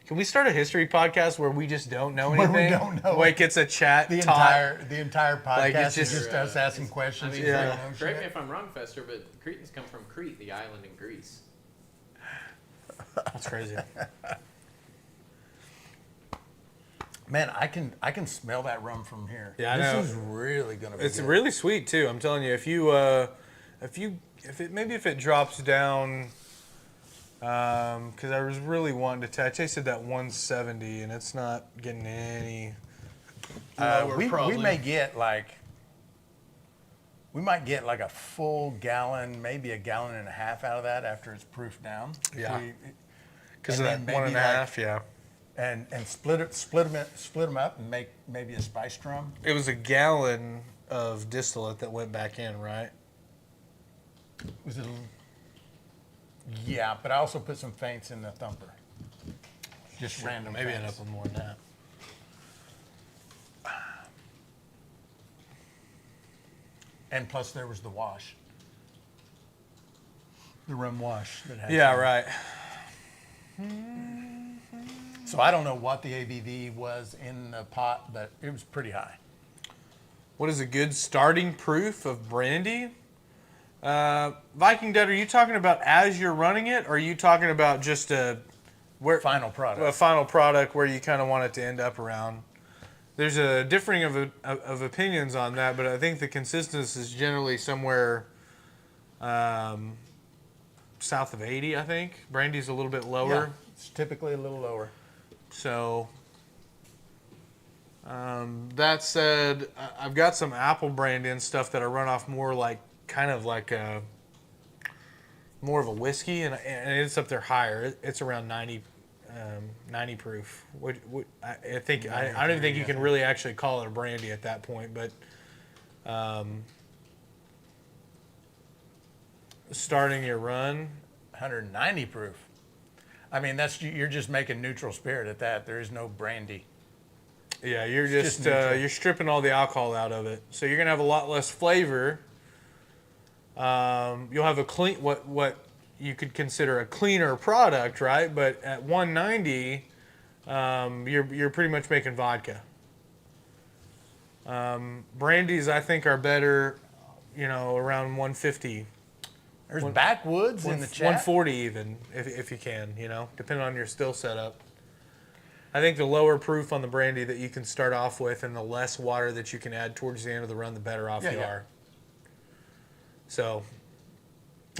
Can we start a history podcast where we just don't know Where we anything? don't know Like it's a chat The talk. entire podcast Like, it's is just- just us asking questions. I mean, and Yeah. saying, "Oh, correct me shit." if I'm wrong, Fester, but Cretans come from Crete, the island in Greece. That's crazy. Man, I can smell that rum from here. Yeah, I this know. is really gonna be It's good. really sweet too. I'm telling you, if it drops down, because I was really wanting to I tasted that 170 and it's not getting any lower. we probably. might get like a full gallon, maybe a gallon and a half out of that after it's proofed down. Yeah. Because of and that then one and maybe a like- half. Yeah, And split them up and make maybe a spiced rum. it was a gallon of distillate that went back in, right? Was it? Yeah, but I also put some feints in the thumper. Just random. Maybe end feints. up with more than that. And plus there was the wash. The rum wash that had. Yeah, some- right. So I don't know what the ABV was in the pot, but it was pretty high. What is a good starting proof of brandy? Viking Dead, are you talking about as you're running it, or are you talking about just a Final product. final product where you kind of want it to end up around? There's a differing of opinions on that, but I think the consistency is generally somewhere south of 80, I think. Brandy's a little bit lower. Yeah, it's typically a little lower. So, that said, I've got some apple brandy and stuff that I run off more like, kind of like more of a whiskey, and it's up there higher. It's around 90 proof. I think I don't even think you can really actually call it a brandy at that point, but starting your run. 190 proof. I mean, you're just making neutral spirit at that. There is no brandy. Yeah, you're just just neutral. you're stripping all the alcohol out of it, so you're gonna have a lot less flavor. You'll have a clean what you could consider a cleaner product, right? But at 190, you're pretty much making vodka. Brandies, I think, are better, around 150. There's backwoods in the chat. 140 even, if you can, depending on your still setup. I think the lower proof on the brandy that you can start off with and the less water that you can add towards the end of the run, the better off you are. So,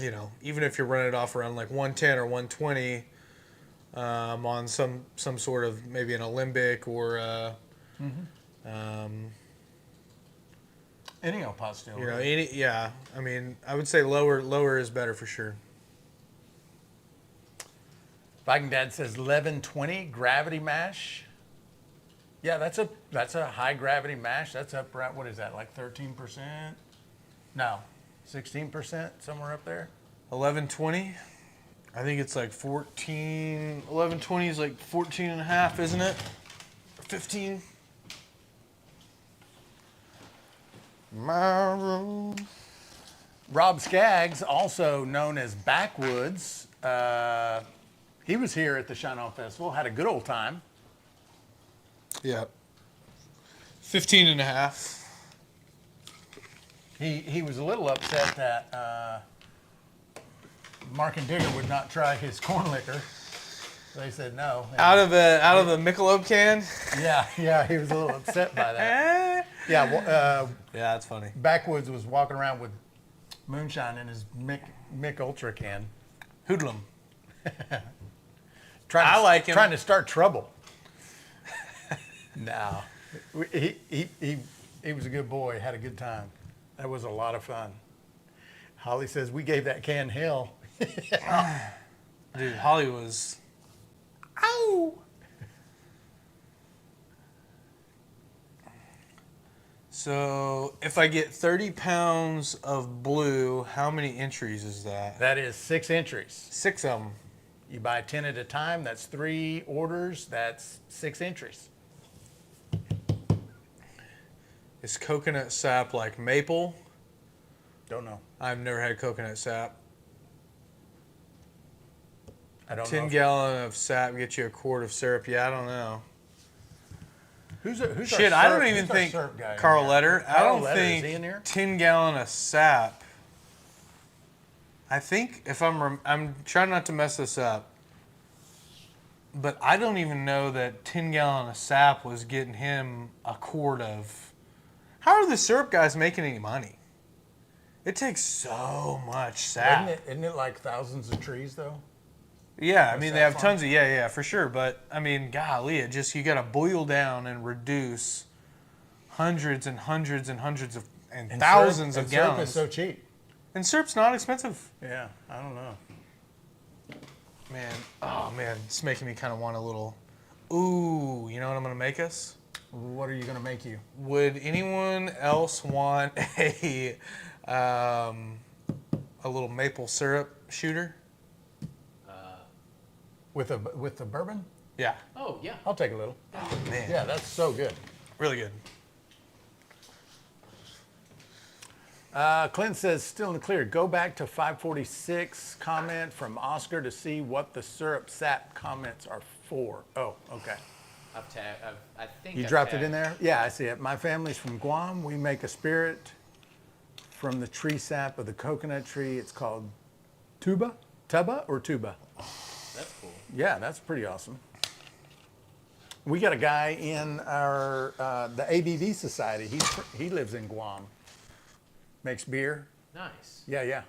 even if you're running it off around like 110 or 120 on some sort of maybe an alembic or any El Pastel. I mean, I would say lower is better for sure. Viking Dad says 1120 gravity mash. Yeah, that's a high gravity mash. That's up around, what is that, like 13%? No, 16%, somewhere up there. 1120. I think it's like 14. 1120 is like 14 and a half, isn't it? 15. My room. Rob Skaggs, also known as Backwoods, he was here at the Shine On Festival, had a good old time. Yeah. 15 and a half. He was a little upset that Mark and Digger would not try his corn liquor. They said no. Out of a Michelob can? Yeah, he was a little upset by that. Yeah, that's funny. Backwoods was walking around with Moonshine in his Mick Ultra can. Hoodlum. Trying to start trouble. No, he was a good boy. Had a good time. That was a lot of fun. Holly says we gave that can hell. Dude, Holly was. Ow! So if I get 30 pounds of blue, how many entries is that? That is 6 entries. 6 of them. You buy 10 at a time. That's 3 orders. That's 6 entries. Is coconut sap like maple? Don't know. I've never had coconut sap. I don't know. 10 gallon of sap get you a quart of syrup. Yeah, I don't know. Who's Shit, I don't even think Carl Letter. I don't think 10 gallon of sap. I think if I'm trying not to mess this up, but I don't even know that 10 gallon of sap was getting him a quart of. How are the syrup guys making any money? It takes so much sap. Isn't it like thousands of trees though? Yeah, I mean, they have tons of, for sure. But, I mean, golly, you got to boil down and reduce hundreds and hundreds and hundreds of, and thousands of gallons. Syrup is so cheap. And syrup's not expensive. Yeah, I don't know. Man, it's making me kind of want a little, ooh, you know what I'm going to make us? What are you going to make you? Would anyone else want a little maple syrup shooter? With the bourbon? Yeah. Oh, yeah. I'll take a little. Oh, man. Yeah, that's so good. Really good. Clint says, still in the clear. Go back to 546 comment from Oscar to see what the syrup sap comments are for. Oh, okay. I think You I've dropped it tagged. in there? Yeah, I see it. My family's from Guam. We make a spirit from the tree sap of the coconut tree. It's called tuba? Tuba or tuba? That's cool. Yeah, that's pretty awesome. We got a guy in our the ABV Society. He lives in Guam. Makes beer. Nice. Yeah.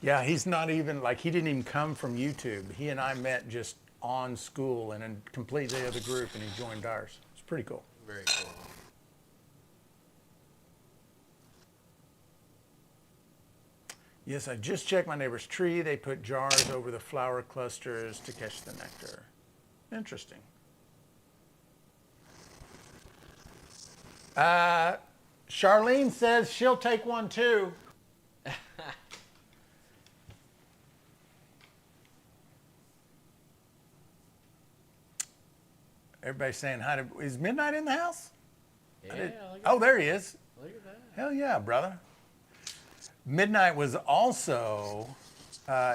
Yeah, he's not even, he didn't even come from YouTube. He and I met just on school in a completely other group, and he joined ours. It's pretty cool. Very cool. Yes, I just checked my neighbor's tree. They put jars over the flower clusters to catch the nectar. Interesting. Charlene says she'll take one too. Everybody's saying hi to. Is Midnight in the house? Yeah. Oh, there he is. Look at that. Hell yeah, brother. Midnight was also,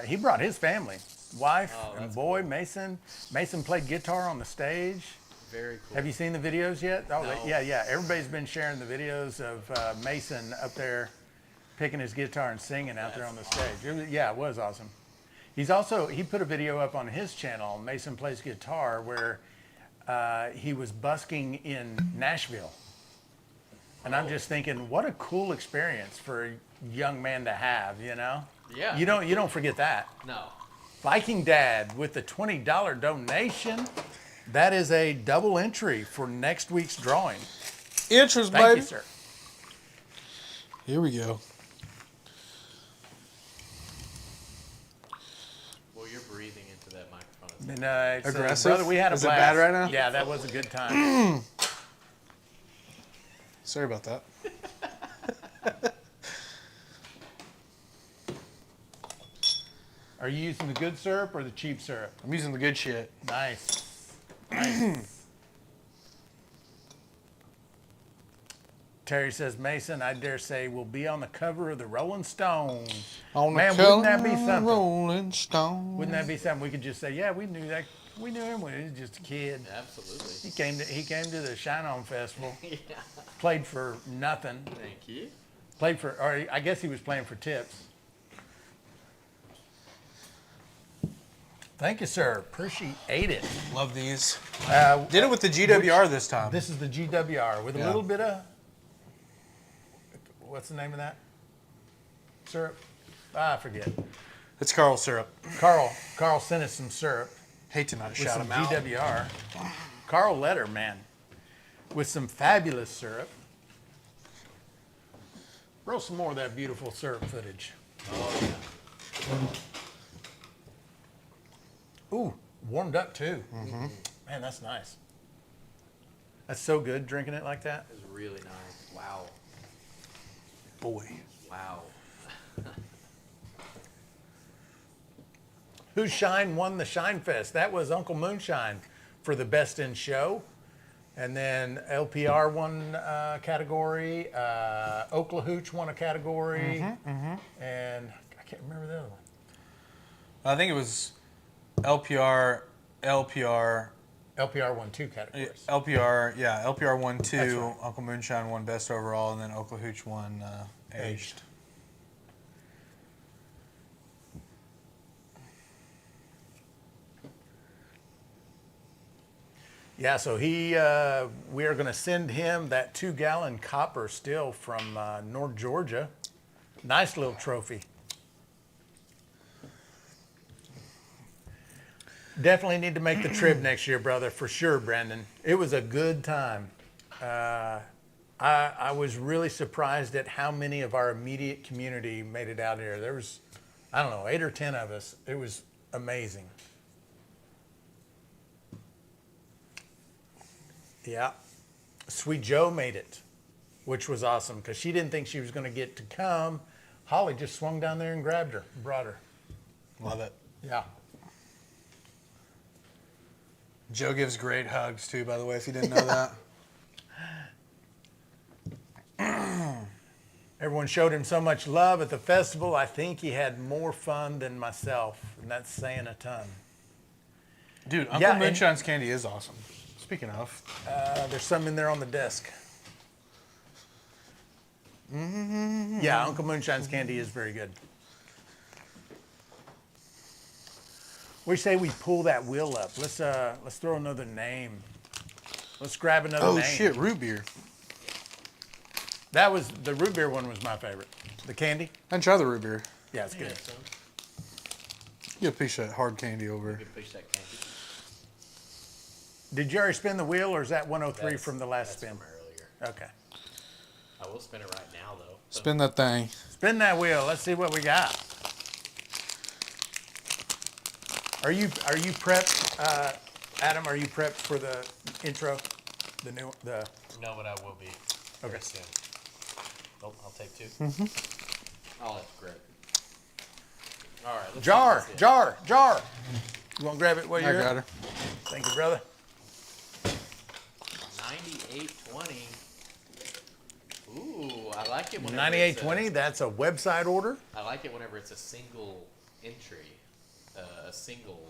he brought his family, wife and boy, cool. Mason. Mason played guitar on the stage. Very cool. Have you seen the videos yet? Oh, No. yeah. Everybody's been sharing the videos of Mason up there picking his guitar and singing out there on the stage. It was awesome. He put a video up on his channel, Mason Plays Guitar, where he was busking in Nashville. And I'm just thinking, what a cool experience for a young man to have, you know? Yeah. You don't forget that. No. Viking Dad with the $20 donation. That is a double entry for next week's drawing. Interest, Thank baby. you, sir. Here we go. Well, you're breathing into that microphone. Midnight. Aggressive? Brother, we had a Is it blast. bad right now? Yeah, that was a good time. Sorry about that. Are you using the good syrup or the cheap syrup? I'm using the good shit. Nice. Terry says, Mason, I dare say, will be on the cover of the Rolling Stone. Man, wouldn't that be something? Rolling Stone. Wouldn't that be something? We could just say, yeah, we knew that. We knew him when he was just a kid. Absolutely. He came to the Shine On Festival. Yeah. Played for nothing. Thank you. Or I guess he was playing for tips. Thank you, sir. Appreciate it. Love these. Did it with the GWR this time. This is the GWR with a little bit of, what's the name of that syrup? I forget. It's Carl syrup. Carl sent us some syrup Hate to not with shout some him out. GWR. Carl Letter, man, with some fabulous syrup. Roll some more of that beautiful syrup footage. Oh, yeah. Ooh, warmed up too. Mm-hmm. Man, that's nice. That's so good drinking it like that. It was really nice. Wow. Boy. Wow. Whose Shine won the Shine Fest? That was Uncle Moonshine for the Best in Show. And then LPR won a category. Oklahooch won a category. And I can't remember the other one. I think it was LPR LPR won 2 categories. LPR won 2. That's right. Uncle Moonshine won Best Overall, and then Oklahooch won Aged. Yeah, so we are going to send him that 2-gallon copper still from North Georgia. Nice little trophy. Definitely need to make the trip next year, brother, for sure, Brandon. It was a good time. I was really surprised at how many of our immediate community made it out here. There was, 8 or 10 of us. It was amazing. Yeah. Sweet Joe made it, which was awesome because she didn't think she was going to get to come. Holly just swung down there and grabbed her, brought her. Love it. Yeah. Joe gives great hugs too, by the way, if you didn't know that. Everyone showed him so much love at the festival. I think he had more fun than myself, and that's saying a ton. Dude, Uncle Yeah, Moonshine's candy is awesome. Speaking of. There's some in there on the desk. Yeah, Uncle Moonshine's candy is very good. We say we pull that wheel up. Let's throw another name. Let's grab another name. Oh shit, root beer. That was the root beer one was my favorite. The candy? I didn't try the root beer. Yeah, it's good. So You gotta push that hard candy over. you can push that candy. Did you already spin the wheel, or is that 103 That's- from the last that's spin? from earlier. Okay. I will spin it right now, though. So Spin that thing. Spin that wheel. Let's see what we got. Are you prepped, Adam? Are you prepped for the intro? No, but I will be. Okay. Very soon. Oh, I'll take 2. Oh, that's great. All right. Let's Jar. see this Jar. You want to grab it while I you're got her. Thank you, brother. 98.20. Ooh. I like it whenever 9820, that's a website order. I like it whenever it's a single entry, a single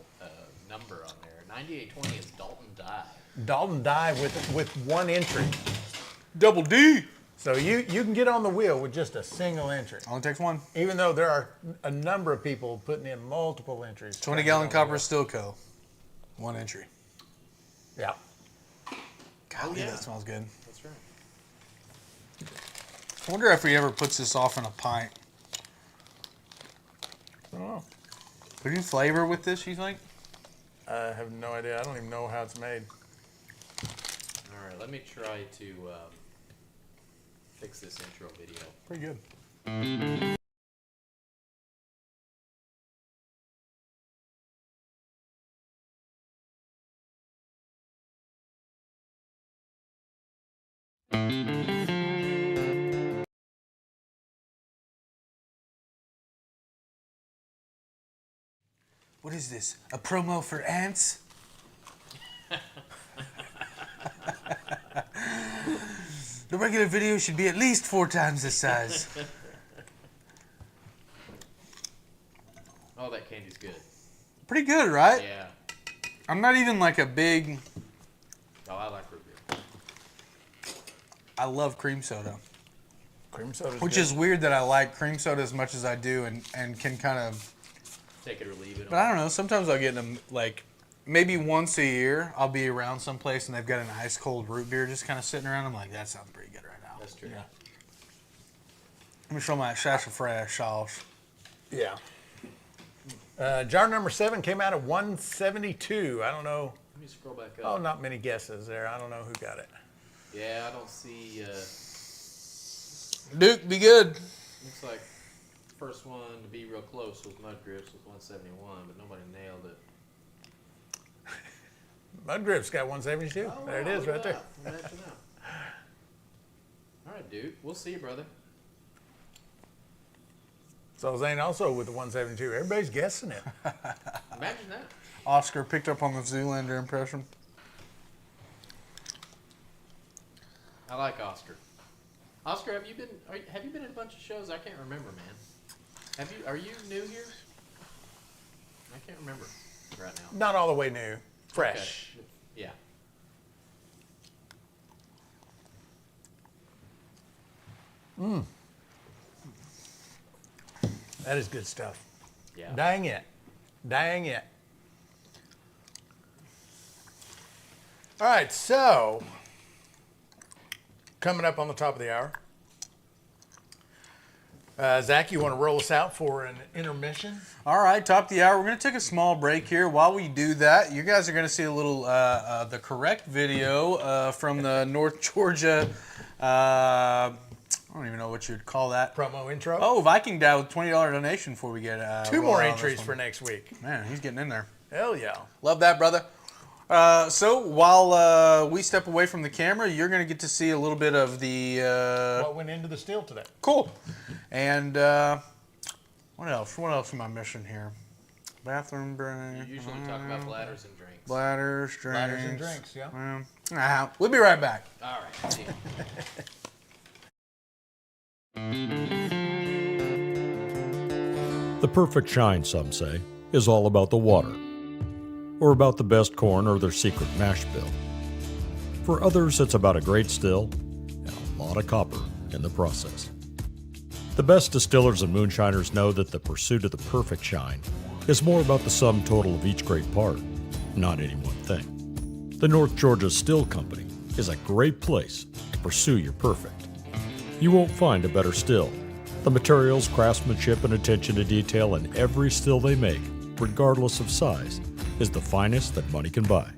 number on there. 9820 is Dalton Dye. Dalton Dye with one entry. Double D. So you can get on the wheel with just a single entry. Only takes one. Even though there are a number of people putting in multiple entries. 20-gallon copper still co. One entry. Yeah. Golly, yeah. that smells good. That's right. I wonder if he ever puts this off in a pint. I don't know. Could you flavor with this, you think? I have no idea. I don't even know how it's made. All right, let me try to fix this intro video. Pretty good. What is this? A promo for ants? The regular video should be at least 4 times this size. Oh, that candy's good. Pretty good, right? Yeah. I'm not even like a big... Oh, I like root beer. I love cream soda. Cream soda. Which is weird that I like cream soda as much as I do and can kind of... Take it or leave it. But I don't know. Sometimes I'll get them, like, maybe once a year, I'll be around someplace and they've got an ice cold root beer just kind of sitting around. I'm like, that sounds pretty good right now. That's true. Yeah. Let me show my sassafras sauce. Yeah. Jar number 7 came out at 172. I don't know. Let me scroll back Oh, up. not many guesses there. I don't know who got it. Yeah, I don't see. Duke, be good. Looks like the first one to be real close was Mud Grips with 171, but nobody nailed it. Mud Grip's got 172. Oh, there it wow, is look right at there. that. Imagine that. All right, Duke. We'll see you, brother. So Zane also with the 172. Everybody's guessing it. Imagine that. Oscar picked up on the Zoolander impression. I like Oscar. Oscar, have you been in a bunch of shows? I can't remember, man. Are you new here? I can't remember right now. Not all the way new. Fresh. Okay. Yeah. That is good stuff. Yeah. Dang it. Dang it. All right, so coming up on the top of the hour. Zach, you want to roll us out for an intermission? All right, top of the hour. We're going to take a small break here. While we do that, you guys are going to see a little, the correct video from the North Georgia, I don't even know what you'd call that. Promo intro. Oh, Viking Dad with $20 donation before we get 2 more roll out on entries this for one. next week. Man, he's getting in there. Hell yeah. Love that, brother. So while we step away from the camera, you're going to get to see a little bit of the... What went into the still today? Cool. And what else? What else am I missing here? Bathroom break. You usually talk about bladders and drinks. Bladders, drinks. Bladders and drinks, yeah. We'll be right back. All right. See ya. The perfect shine, some say, is all about the water, or about the best corn or their secret mash bill. For others, it's about a great still and a lot of copper in the process. The best distillers and moonshiners know that the pursuit of the perfect shine is more about the sum total of each great part, not any one thing. The North Georgia Still Company is a great place to pursue your perfect. You won't find a better still. The materials, craftsmanship, and attention to detail in every still they make, regardless of size, is the finest that money can buy.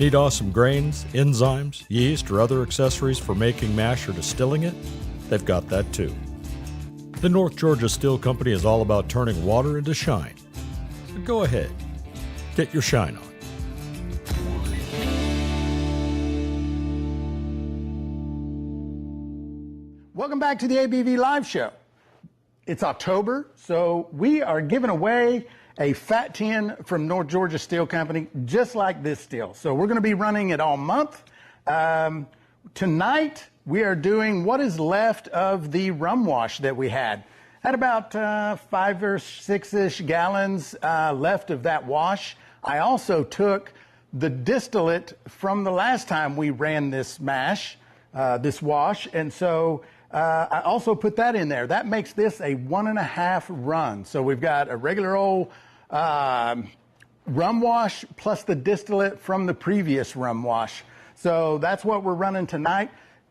Need awesome grains, enzymes, yeast, or other accessories for making mash or distilling it? They've got that too. The North Georgia Still Company is all about turning water into shine. So go ahead, get your shine on. Welcome back to the ABV Live Show. It's October, so we are giving away a fat tin from North Georgia Steel Company, just like this still. So we're going to be running it all month. Tonight, we are doing what is left of the rum wash that we had. Had about 5 or 6-ish gallons left of that wash. I also took the distillate from the last time we ran this mash, this wash, and so I also put that in there. That makes this a 1.5 run. So we've got a regular old rum wash plus the distillate from the previous rum wash. So that's what we're running tonight.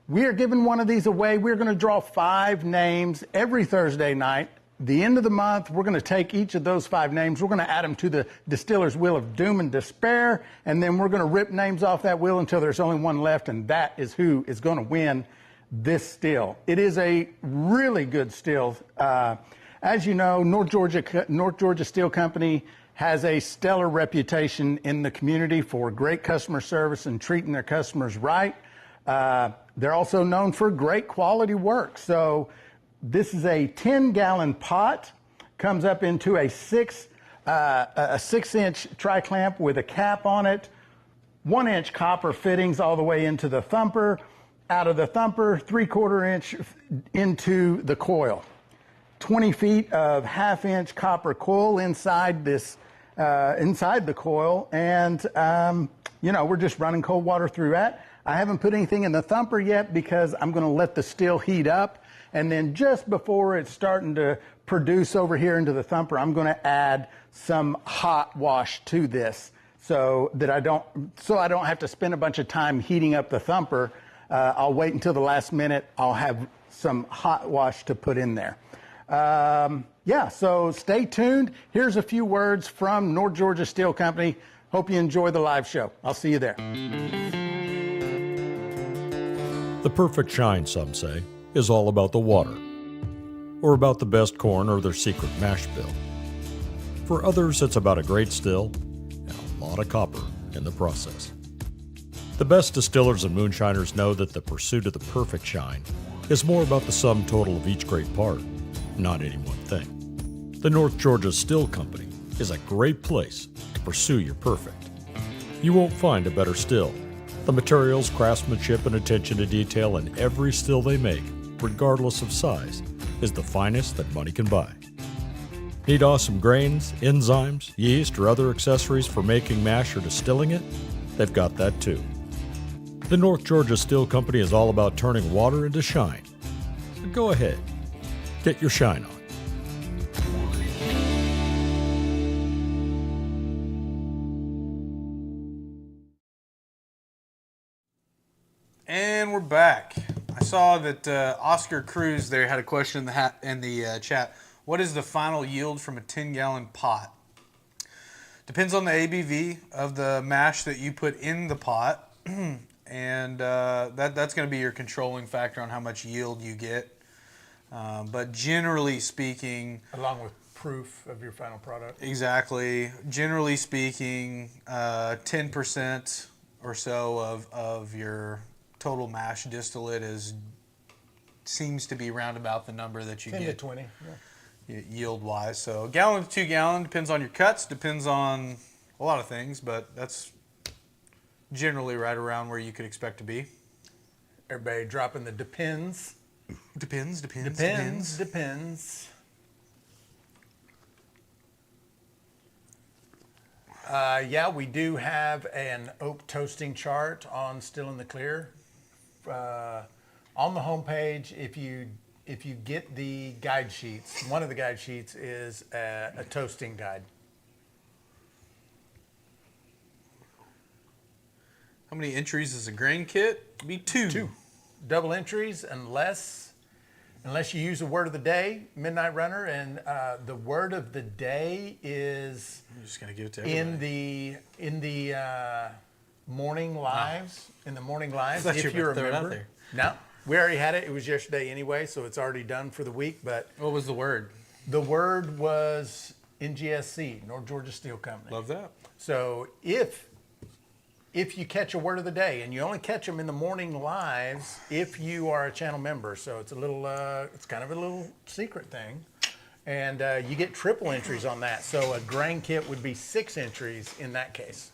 We are giving one of these away. We're going to draw 5 names every Thursday night. The end of the month, we're going to take each of those 5 names. We're going to add them to the distiller's wheel of doom and despair, and then we're going to rip names off that wheel until there's only one left, and that is who is going to win this still. It is a really good still. As you know, North Georgia Steel Company has a stellar reputation in the community for great customer service and treating their customers right. They're also known for great quality work. So this is a 10-gallon pot, comes up into a 6-inch tri-clamp with a cap on it, 1-inch copper fittings all the way into the thumper, out of the thumper, 3/4 inch into the coil. 20 feet of 1/2-inch copper coil inside this, inside the coil, and you know, we're just running cold water through that. I haven't put anything in the thumper yet because I'm going to let the still heat up, and then just before it's starting to produce over here into the thumper, I'm going to add some hot wash to this so that I don't have to spend a bunch of time heating up the thumper. I'll wait until the last minute. I'll have some hot wash to put in there. Yeah, so stay tuned. Here's a few words from North Georgia Steel Company. Hope you enjoy the live show. I'll see you there. The perfect shine, some say, is all about the water, or about the best corn or their secret mash bill. For others, it's about a great still and a lot of copper in the process. The best distillers and moonshiners know that the pursuit of the perfect shine is more about the sum total of each great part, not any one thing. The North Georgia Still Company is a great place to pursue your perfect. You won't find a better still. The materials, craftsmanship, and attention to detail in every still they make, regardless of size, is the finest that money can buy. Need awesome grains, enzymes, yeast, or other accessories for making mash or distilling it? They've got that too. The North Georgia Steel Company is all about turning water into shine. So go ahead, get your shine on. And we're back. I saw that Oscar Cruz there had a question in the chat. What is the final yield from a 10-gallon pot? Depends on the ABV of the mash that you put in the pot, and that's going to be your controlling factor on how much yield you get. But generally speaking, Along with proof of your final product. exactly. Generally speaking, 10% or so of your total mash distillate seems to be round about the number that you 10 get to 20. Yeah. yield wise. So a gallon to 2 gallon depends on your cuts, depends on a lot of things, but that's generally right around where you could expect to be. Everybody dropping the depends. Depends. Yeah, we do have an oak toasting chart on Still in the Clear. On the homepage, if you get the guide sheets, one of the guide sheets is a toasting guide. How many entries is a grain kit? Be 2. 2 double entries unless you use a word of the day, Midnight Runner, and the word of the day is I'm just gonna give it to everybody. in the morning lives. In the morning lives, I thought if you were you gonna throw it out remember. there. No, we already had it. It was yesterday anyway, so it's already done for the week. But What was the word? the word was NGSC, North Georgia Steel Company. Love that. So if you catch a word of the day, and you only catch them in the morning lives if you are a channel member, so it's a little, it's kind of a little secret thing, and you get triple entries on that. So a grain kit would be 6 entries in that case.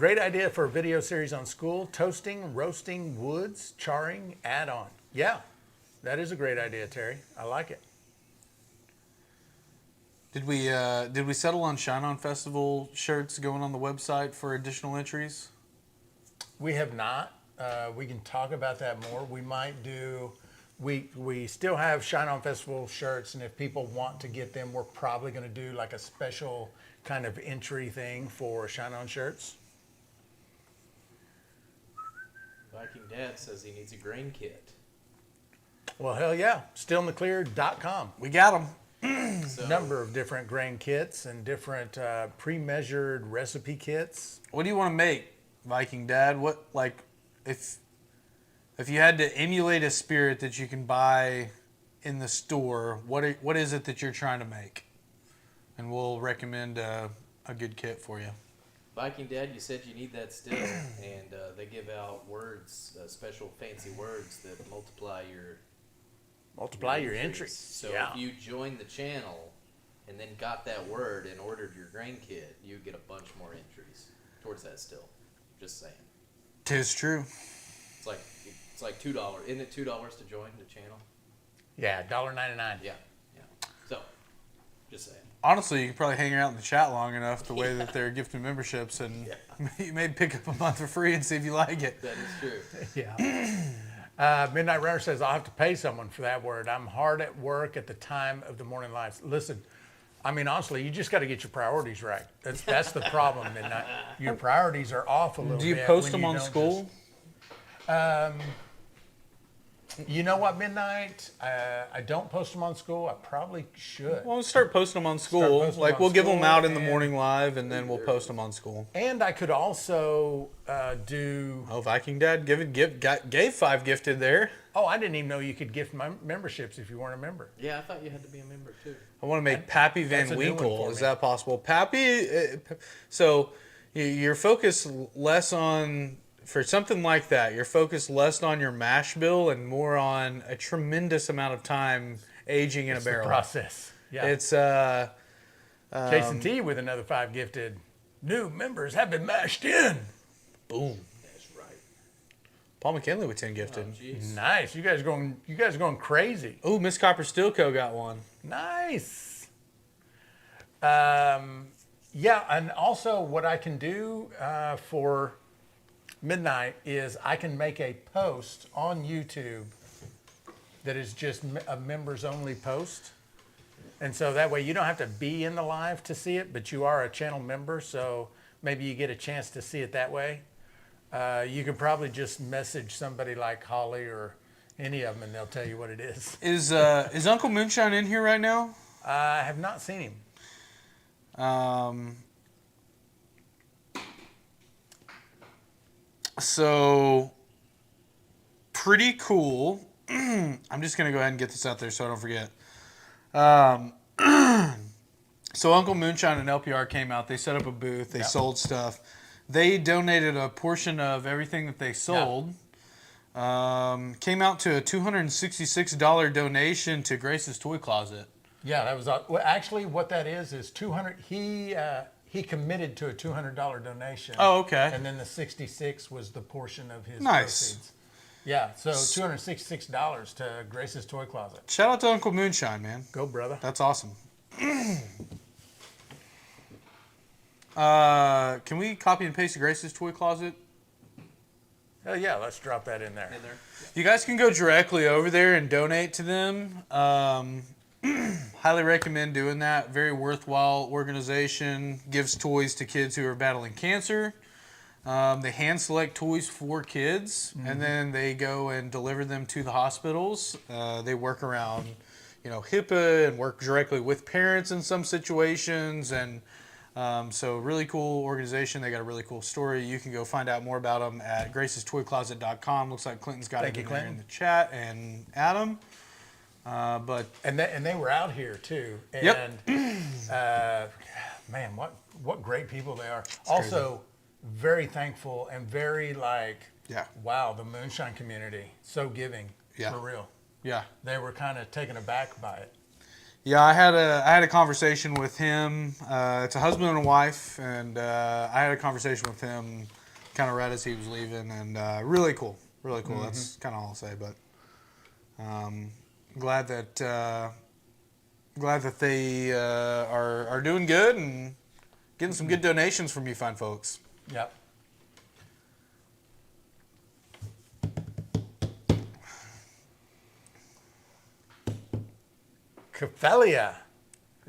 Great idea for a video series on school, toasting, roasting, woods, charring, add-on. Yeah, that is a great idea, Terry. I like it. Did we settle on Shine On Festival shirts going on the website for additional entries? We have not. We can talk about that more. We might do. We still have Shine On Festival shirts, and if people want to get them, we're probably going to do like a special kind of entry thing for Shine On shirts. Viking Dad says he needs a grain kit. Well, hell yeah. Stillinttheclear.com. We got them. So, Number of different grain kits and different pre-measured recipe kits. What do you want to make, Viking Dad? What, like, if you had to emulate a spirit that you can buy in the store, what is it that you're trying to make? And we'll recommend a good kit for you. Viking Dad, you said you need that still, and they give out words, special fancy words that multiply your entries. So yeah. if you join the channel and then got that word and ordered your grain kit, you get a bunch more entries towards that still. Just saying. 'Tis true. It's like $2. Isn't it $2 to join the channel? Yeah, $1.99. Yeah. So, just saying. Honestly, you could probably hang out in the chat long enough the way that they're gifting memberships, and you may pick up a month for free and see if you like it. That is true. Yeah. Midnight Runner says, I'll have to pay someone for that word. I'm hard at work at the time of the morning lives. Listen, I mean, honestly, you just got to get your priorities right. That's the problem, Midnight. Your priorities are off a little bit. Do you post when them you on don't school? You know what, Midnight? I don't post them on school. I probably should. Well, we'll start posting them on school. posting them Like, on we'll give them school out in the and- morning live, and then we'll post them on school. And I could also do. Oh, Viking Dad, gave 5 gifted there. Oh, I didn't even know you could gift memberships if you weren't a member. Yeah, I thought you had to be a member too. I want to make Pappy Van that's a new one Winkle. for Is me. that possible? Pappy, so you're focused less on, for something like that, you're focused less on your mash bill and more on a tremendous amount of time aging in a barrel. Process. Yeah. It's Jason T with another 5 gifted. New members have been mashed in. boom. That's right. Paul McKinley with 10 Oh, gifted. jeez. Nice. You guys are going crazy. Oh, Miss Copper Steel Co. got one. Nice. Yeah, and also what I can do for Midnight is I can make a post on YouTube that is just a members only post. And so that way you don't have to be in the live to see it, but you are a channel member, so maybe you get a chance to see it that way. You can probably just message somebody like Holly or any of them and they'll tell you what it is. Is Uncle Moonshine in here right now? I have not seen him. So pretty cool. I'm just gonna go ahead and get this out there so I don't forget. So Uncle Moonshine and LPR came out. They set up a booth. They sold stuff. They donated a portion of everything that they sold. Came out to a $266 donation to Grace's Toy Closet. Yeah, that was well, actually what that is 200. He committed to a $200 donation. Oh, okay. And then the 66 was the portion of his Nice. proceeds. Yeah, so $266 to Grace's Toy Closet. Shout out to Uncle Moonshine, man. Go, brother. That's awesome. Can we copy and paste Grace's Toy Closet? Hell yeah, let's drop that in there. In there? You guys can go directly over there and donate to them. Highly recommend doing that. Very worthwhile organization. Gives toys to kids who are battling cancer. They hand select toys for kids, and then they go and deliver them to the hospitals. They work around, HIPAA and work directly with parents in some situations. And so really cool organization. They got a really cool story. You can go find out more about them at gracestoycloset.com. Looks like Clinton's got Thank it you, in there Clinton. in the chat, and Adam. But And they were out here too. And Yep. Man, what great people they are. Also, very thankful and very wow, the Moonshine community, so giving, Yeah. for real. yeah, They were kind of taken aback by it. Yeah, I had a conversation with him. It's a husband and a wife, and I had a conversation with him kind of right as he was leaving, and really cool. Really cool. That's kind of all I'll say, but glad that they are doing good and getting some good donations from you fine folks. Yep. Capellia.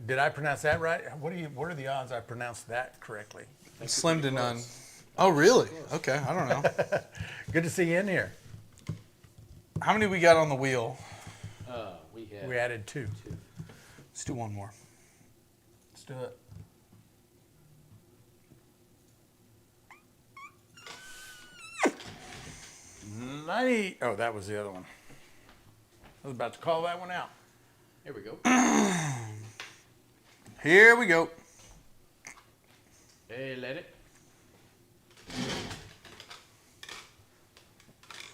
Did I pronounce that right? What are the odds I pronounced that correctly? Slim to none. Oh, really? Okay, I don't know. Good to see you in here. How many we got on the wheel? We added two. Let's do one more. Let's do it. Oh, that was the other one. I was about to call that one out. Here we go. Here we go. Hey, let it.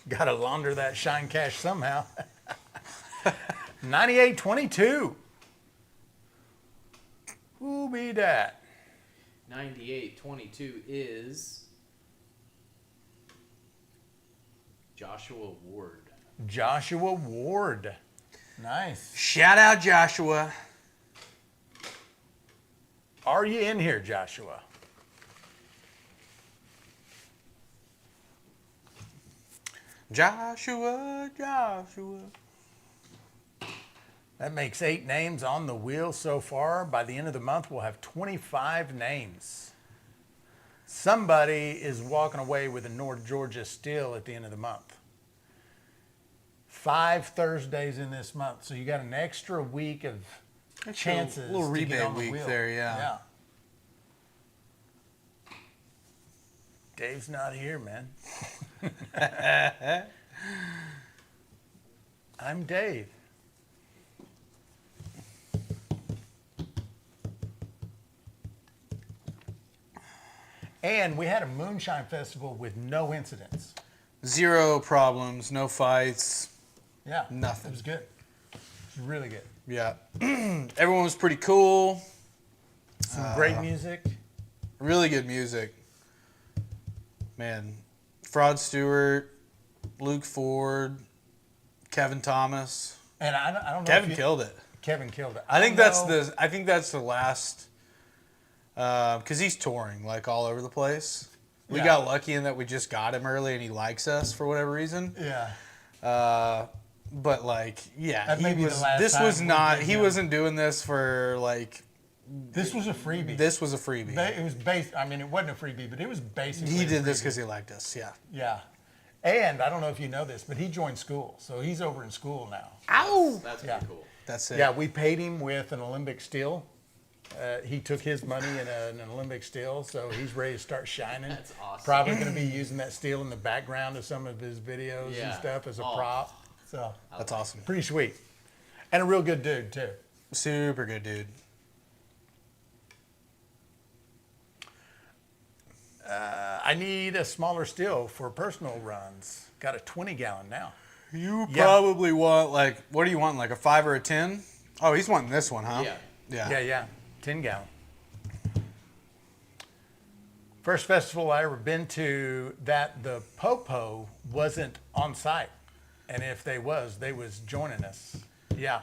Got to launder that Shine Cash somehow. 98.22. Who be that? 98.22 is Joshua Ward. Joshua Ward. Nice. Shout out, Joshua. Are you in here, Joshua? Joshua. That makes 8 names on the wheel so far. By the end of the month, we'll have 25 names. Somebody is walking away with a North Georgia still at the end of the month. 5 Thursdays in this month, so you got an extra week of chances. A little to get rebate on the week wheel. there, yeah. Dave's not here, man. I'm Dave. And we had a Moonshine Festival with no incidents. 0 problems, no fights. Yeah. Nothing. It was good. It was really good. Yeah. Everyone was pretty cool. Some great music. Really good music. Man, Fraud Stewart, Luke Ford, Kevin Thomas. And I don't know. Kevin killed it. Kevin killed it. I think that's the last, because he's touring like all over the place. We got lucky in that we just got him early and he likes us for whatever reason. Yeah. But like, yeah, That may be the last this time was we not. did He him. wasn't doing this for like. This was a freebie. This was a freebie. It was based. I mean, it wasn't a freebie, but it was basically. He a did this freebie. because he liked us. Yeah. Yeah. And I don't know if you know this, but he joined school, so he's over in school now. Ow! That's Yeah. pretty cool. That's it. Yeah, we paid him with an Olympic steel. He took his money in an Olympic steel, so he's ready to start shining. That's awesome. Probably going to be using that steel in the background of some of his videos and Yeah. stuff as a Oh. prop. So That's awesome. pretty sweet, and a real good dude too. Super good dude. I need a smaller steel for personal runs. Got a 20-gallon now. You Yeah. probably want like, what do you want? Like a 5 or a 10? Oh, he's wanting this one, huh? Yeah. Yeah, 10-gallon. First festival I ever been to that the Popo wasn't on site, and if they was joining us. Yeah.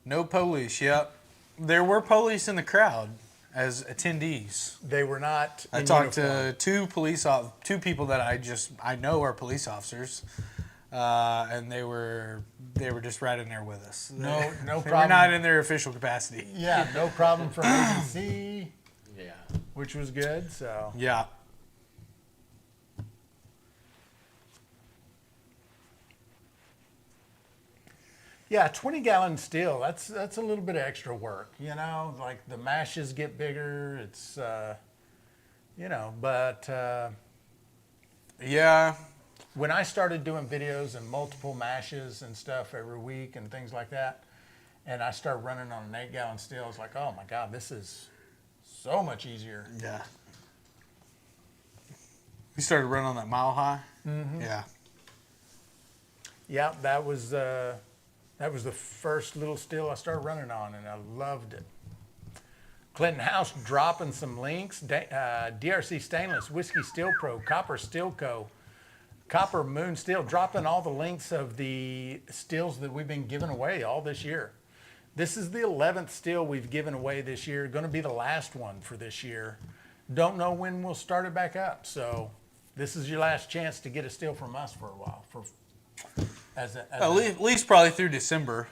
No police. Yep. There were police in the crowd as attendees. They were not. I in talked uniform. to two people that I know are police officers, and they were just right in there with us. No They were problem. not in their official capacity. Yeah, no problem from agency, Yeah. which was good. So Yeah. yeah, 20-gallon steel. That's a little bit of extra work. You know, like the mashes get bigger. It's but. Yeah. When I started doing videos and multiple mashes and stuff every week and things like that, and I started running on an 8-gallon steel, I was like, oh my God, this is so much easier. Yeah. We started running on that Mile High. Mm-hmm. Yeah. Yeah, that was That was the first little still I started running on, and I loved it. Clinton House dropping some links. DRC Stainless, Whiskey Steel Pro, Copper Steel Co., Copper Moon Steel, dropping all the links of the stills that we've been giving away all this year. This is the 11th still we've given away this year. Going to be the last one for this year. Don't know when we'll start it back up. So this is your last chance to get a still from us for a while. At least probably through December,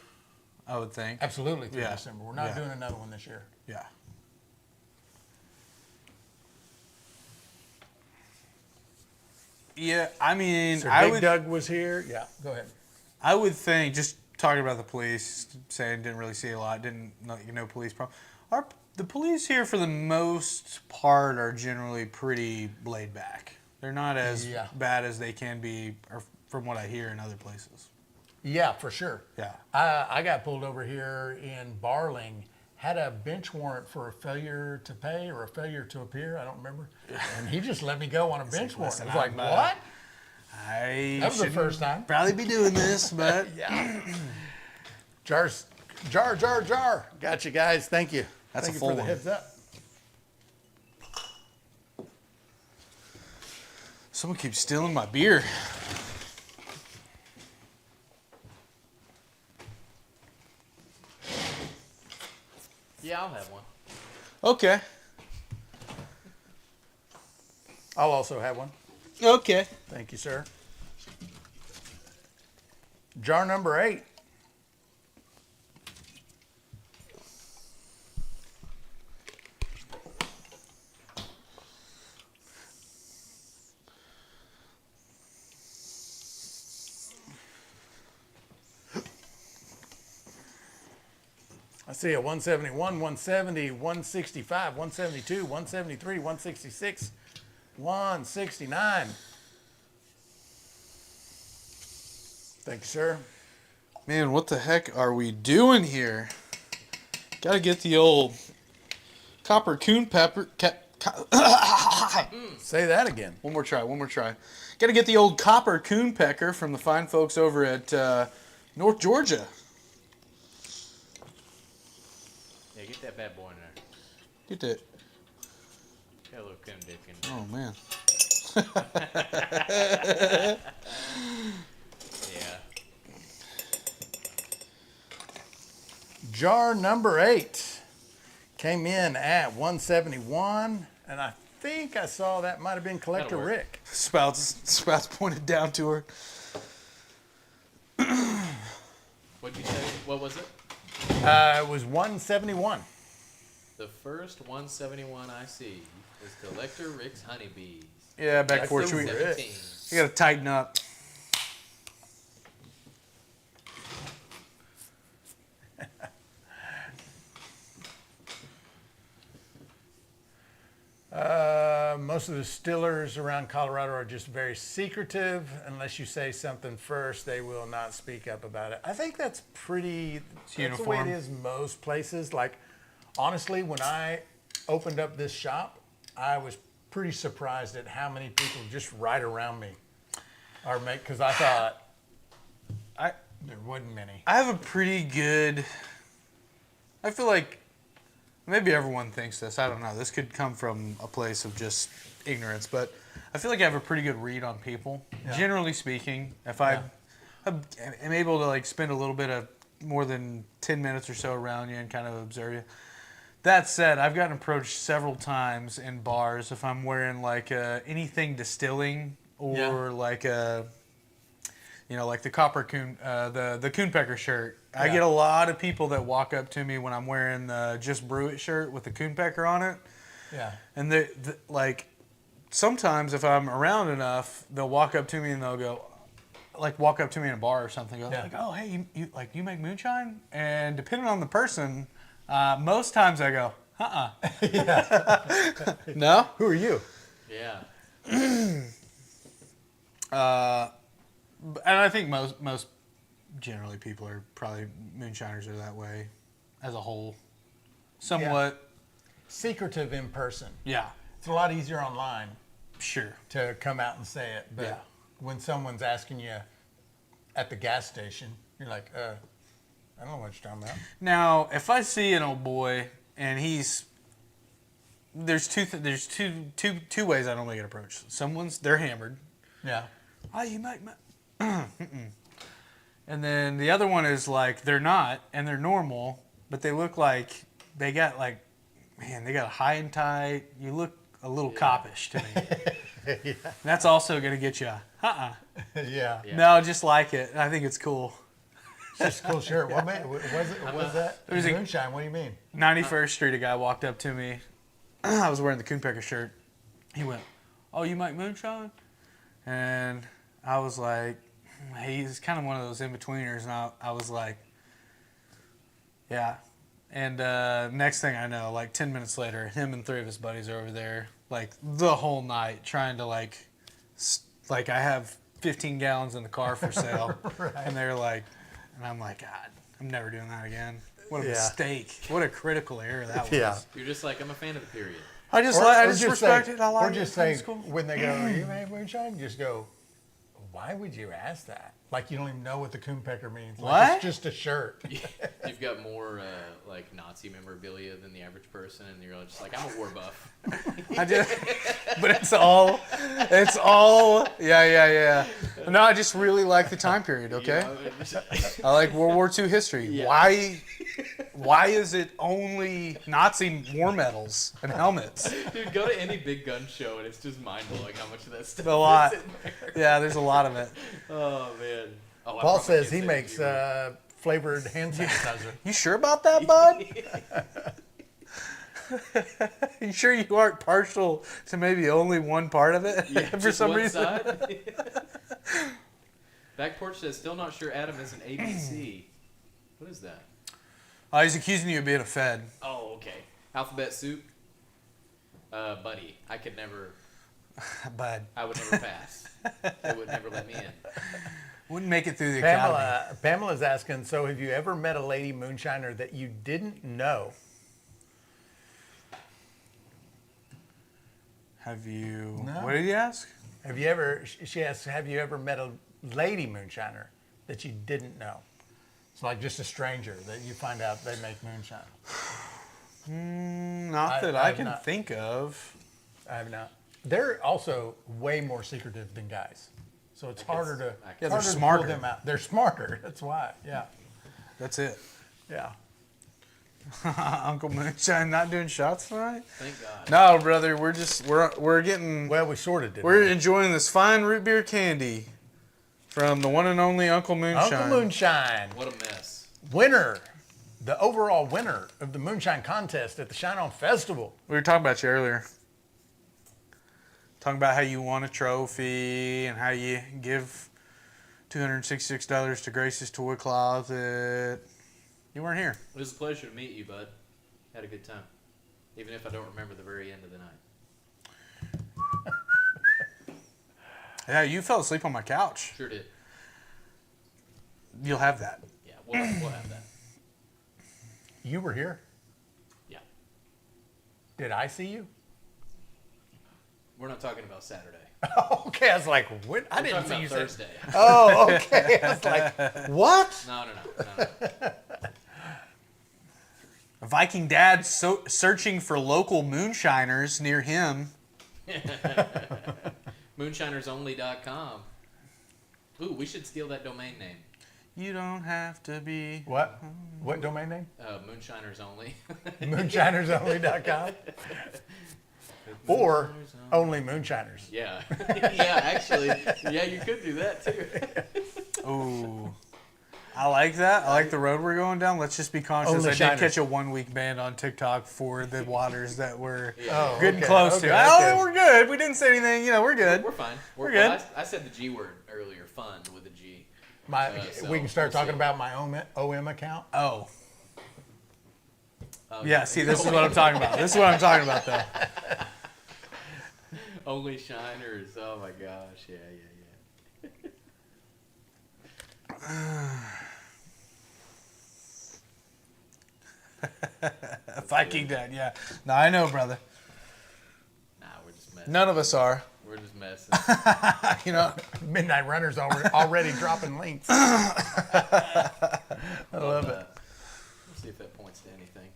I would think. Absolutely through Yeah. December. We're not doing another one this year. Yeah. Yeah, I mean, Sir Big Doug was here. Yeah, go ahead. I would think, just talking about the police, saying didn't really see a lot, police problem. The police here, for the most part, are generally pretty laid back. They're not as bad as they can be, or from what I hear in other places. Yeah, for sure. Yeah. I got pulled over here in Barling, had a bench warrant for a failure to pay or a failure to appear. I don't remember. And he just let me go on a bench warrant. I was like, what? That was the first time. Probably be doing this, but Yeah. Jar. Got you guys. Thank you. That's Thank a you full for the one. heads up. Someone keeps stealing my beer. Yeah, I'll have one. Okay. I'll also have one. Okay. Thank you, sir. Jar number 8. I see a 171, 170, 165, 172, 173, 166, 169. Thank you, sir. Man, what the heck are we doing here? Gotta get the old copper coon pepper. Say that again. One more try. Gotta get the old copper coon pecker from the fine folks over at North Georgia. Yeah, get that bad boy in there. Get that. Got a little coon dick in there. Oh, man. Yeah. Jar number 8 came in at 171, and I think I saw that might have been Collector That'll work. Rick. Spouts pointed down to her. What'd you say? What was it? It was 171. The first 171 I see is Collector Rick's Honeybees. Yeah, back porch. the We Rick. 17. gotta tighten up. Most of the distillers around Colorado are just very secretive. Unless you say something first, they will not speak up about it. I think that's that's the way uniform. it is most places. Like, honestly, when I opened up this shop, I was pretty surprised at how many people just right around me are because I thought there wasn't many. I have a pretty good. I feel like maybe everyone thinks this. I don't know. This could come from a place of just ignorance, but I feel like I have a pretty good read on people. Yeah. Generally speaking, if I am able to like spend a little bit of more than 10 minutes or so around you and kind of observe you. That said, I've gotten approached several times in bars if I'm wearing like anything distilling or like a. You know, like the copper coon, the coonpecker shirt. I get a lot of people that walk up to me when I'm wearing the Just Brew It shirt with the coonpecker on it. Yeah. And they like, sometimes if I'm around enough, they'll walk up to me and they'll go, like walk up to me in a bar or something. Go like, oh hey, you make moonshine? And depending on the person, most times I go, no. Who are you? Yeah. And I think most generally people are probably moonshiners are that way as a whole. Somewhat. Secretive in person. Yeah. It's a lot easier online Sure. to come out and say it. But when someone's asking you at the gas station, you're like, I don't know what you're talking about. Now, if I see an old boy and there's two ways I normally get approached. They're hammered. Yeah. Oh, you make and then the other one is like they're not and they're normal, but they look like they got they got a high and tight. You look a little coppish to me. Yeah. That's also gonna get you. Yeah. Yeah. No, just like it. I think it's cool. Just a cool shirt. What was that? It was a- Moonshine. What do you mean? 91st Street, a guy walked up to me. I was wearing the Coonpecker shirt. He went, "Oh, you make moonshine?" And I was like, he's kind of one of those in-betweeners. And I was like, yeah. And next thing I know, like 10 minutes later, him and 3 of his buddies are over there, like the whole night trying to like I have 15 gallons in the car for sale. Right. And they're like, and I'm like, God, I'm never doing that again. What a Yeah. mistake. What a critical error that was. Yeah. You're just like, I'm a fan of the period. I just respect it. I like or it. just say It's cool. when they go, "You make moonshine," just go, "Why would you ask that? Like you don't even know what the Coonpecker means. Like, What? It's just a shirt." You've got more like Nazi memorabilia than the average person, and you're just like, I'm a war buff. I just, but it's all, yeah. No, I just really like the time period. Okay, I like World War II history. Yeah. Why is it only Nazi war medals and helmets? Dude, go to any big gun show, and it's just mind blowing how much of that stuff A lot. is in there. Yeah, there's a lot of it. Oh man. Oh, I Paul probably says can't he say makes it. flavored hand sanitizer. You sure about that, bud? You sure you aren't partial to maybe only one part of it Yeah, for just some one reason? side. Back porch says, still not sure Adam is an ABC. What is that? He's accusing you of being a Fed. Oh, okay. Alphabet soup. Buddy, I could never. Bud. I would never pass. They would never let me in. Wouldn't make it through the academy. Pamela's asking, so have you ever met a lady moonshiner that you didn't know? Have you? No. What did he ask? Have you ever? She asks, have you ever met a lady moonshiner that you didn't know? It's like just a stranger that you find out they make moonshine. Not that I I've can not. think of. I have not. They're also way more secretive than guys, so it's harder to. Yeah, they're harder to smarter. pull them out. They're smarter. That's why. Yeah. That's it. Yeah. Uncle Moonshine not doing shots tonight? Thank God. No, brother. We're getting. Well, we sort of did. We're enjoying this fine root beer candy from the one and only Uncle Moonshine. Uncle Moonshine, What a mess. winner, the overall winner of the Moonshine contest at the Shine On Festival. We were talking about you earlier. Talking about how you won a trophy and how you give $266 to Grace's Toy Closet. You weren't here. It was a pleasure to meet you, bud. Had a good time. Even if I don't remember the very end of the night. Yeah, you fell asleep on my couch. Sure did. You'll have that. Yeah, we'll have that. You were here. Yeah. Did I see you? We're not talking about Saturday. Okay, I was like, what? I We're didn't talking see about you. Thursday. Oh, okay. I was like, what? No. A Viking dad searching for local moonshiners near him. Moonshinersonly.com. Ooh, we should steal that domain name. You don't have to be. What? What domain name? Moonshiners Only. Moonshinersonly.com or only moonshiners. Yeah. Yeah, actually. Yeah, you could do that too. Ooh. I like that. I like the road we're going down. Let's just be conscious. Only I shiners. did catch a 1 week ban on TikTok for the waters that we're Oh, getting okay, close okay, to. Oh, okay. we're good. We didn't say anything. We're good. We're fine. We're good. Well, I said the G word earlier, fun with a G. So We can start we'll talking see. about my OM account. Oh. Oh, Yeah, see, this is what I'm talking about. This is what I'm talking about, though. Only Shiners. Oh my gosh. Yeah. Viking dad, yeah. No, I know, brother. Nah, we're just messing. None of us are. We're just messing. Midnight Runners already dropping links. I love it. Let's see if that points to anything.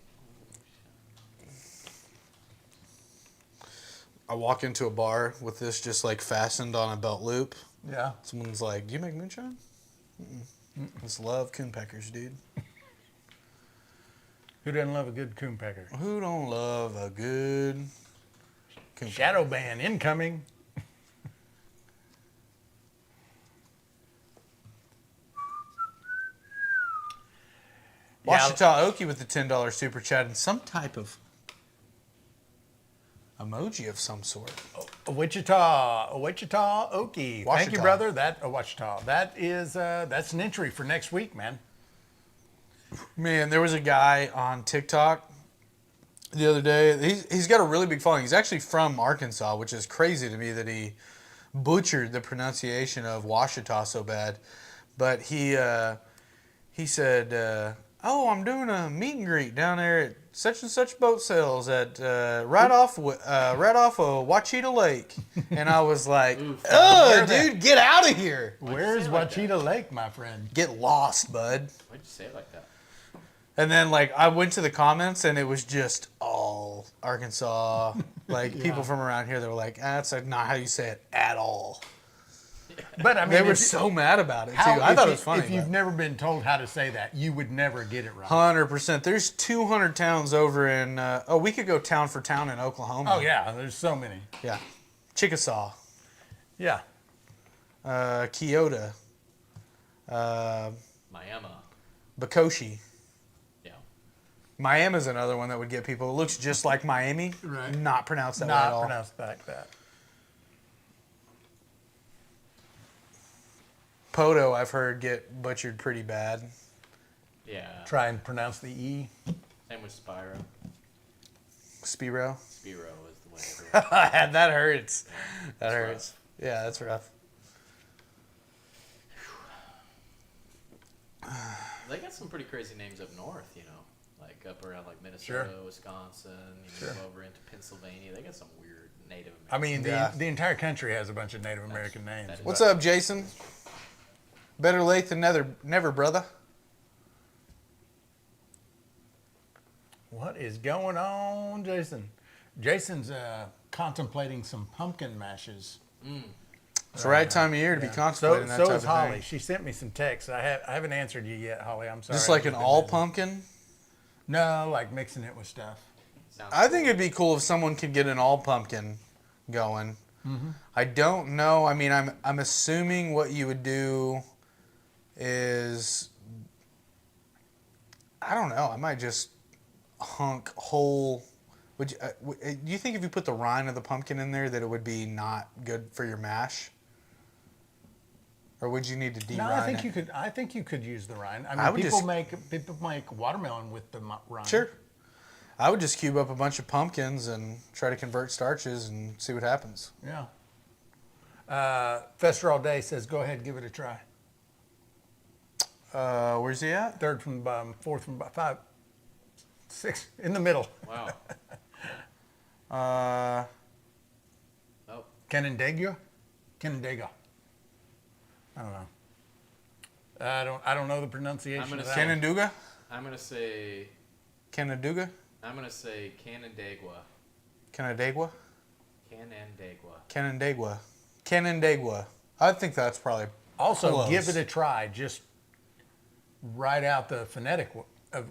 I walk into a bar with this just like fastened on a belt loop. Yeah. Someone's like, "Do you make moonshine?" Just love coon peckers, dude. Who doesn't love a good coon pecker? Who don't love a good coon Shadow ban incoming. Washita Oki with the $10 super chat and some type of emoji of some sort. Wichita Okie. Thank you, Washita. brother. Wichita. That is that's an entry for next week, man. Man, there was a guy on TikTok the other day. He's got a really big following. He's actually from Arkansas, which is crazy to me that he butchered the pronunciation of Washita so bad. But he said, "Oh, I'm doing a meet and greet down there at such and such boat sales at right off of Wachita Lake," and I was like, "Oh, dude, get out of here! Where's Wachita Lake, my friend? Get lost, bud." Why'd you say it like that? And then like I went to the comments and it was just all Arkansas, like people from around here. They were like, "That's not how you say it at all." But I mean, They were so mad about it too. I thought it was funny. If you've never been told how to say that, you would never get it right. 100%. There's 200 towns over in. We could go town for town in Oklahoma. Oh yeah, there's so many. Yeah. Chickasaw, Yeah. Keota, Miami. Bakoshi. Yeah. Miami's another one that would get people. It looks just like Miami. Right. Not pronounced that way at all. Not pronounced like that. Poto, I've heard, get butchered pretty bad. Yeah. Try and pronounce the E. Same with Spyro. Spiro. Spiro is the way everyone. That hurts. That That's hurts. Yeah, that's rough. They got some pretty crazy names up north, you know, like up around like Minnesota, Wisconsin, you know, over into Pennsylvania. They got some weird Native American. I mean, Yeah. the entire country has a bunch of Native American names. that is- What's up, Jason? Better late than never, brother. What is going on, Jason? Jason's contemplating some pumpkin mashes. It's the right time of year to be contemplating that So type is of Holly. thing. She sent me some texts. I haven't answered you yet, Holly. I'm sorry. Just like I've an been all busy. pumpkin. No, like mixing it with stuff. Sounds I think cool. it'd be cool if someone could get an all pumpkin going. I don't know. I mean, I'm assuming what you would do is, I don't know. I might just hunk whole. Would you, do you think if you put the rind of the pumpkin in there that it would be not good for your mash? Or would you need to de-rind No, I think it? you could. I think you could use the rind. I mean, I would people just- make watermelon with the rind. Sure. I would just cube up a bunch of pumpkins and try to convert starches and see what happens. Yeah. Fester All Day says, "Go ahead, give it a try." Where's he at? Third from the bottom, fourth from the bottom, 5, 6 in the middle. Wow. Oh, Canandaigua. I don't know. I don't know the pronunciation I'm gonna of that. say- one. Canandaigua? I'm gonna say Canandaigua? Canandaigua. Canandaigua? Canandaigua. Canandaigua. Canandaigua. I think that's probably Also, close. give it a try. Just write out the phonetic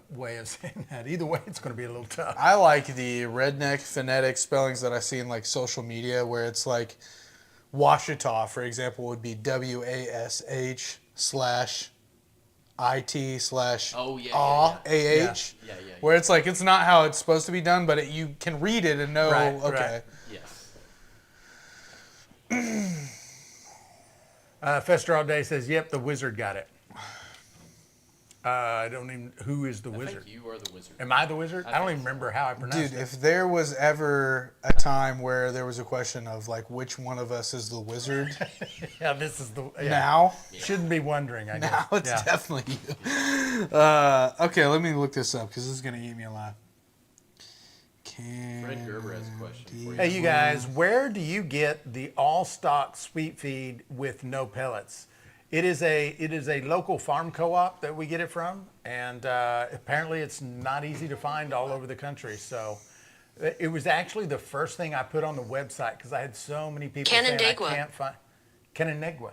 way of saying that. Either way, it's going to be a little tough. I like the redneck phonetic spellings that I see in like social media where it's like Washita, for example, would be WASH/IT/ Oh, yeah, AH. Yeah, Where it's like it's not how it's supposed to be done, but you can read it and know, Right, okay. Yes. Fester All Day says, "Yep, the wizard got it." I don't even. Who is the I wizard? think you are the wizard. Am I the wizard? I don't think even remember how I pronounced Dude, it. if there was ever a time where there was a question of like which one of us is the wizard, Yeah, this is the. Yeah. now Shouldn't be wondering, I guess. Now it's Yeah. definitely you. Okay, let me look this up because this is going to eat me alive. Fred Gerber has a question for you. Hey, you guys, where do you get the all-stock sweet feed with no pellets? It is a local farm co-op that we get it from, and apparently it's not easy to find all over the country. So it was actually the first thing I put on the website because I had so many people saying I can't find Canandaigua.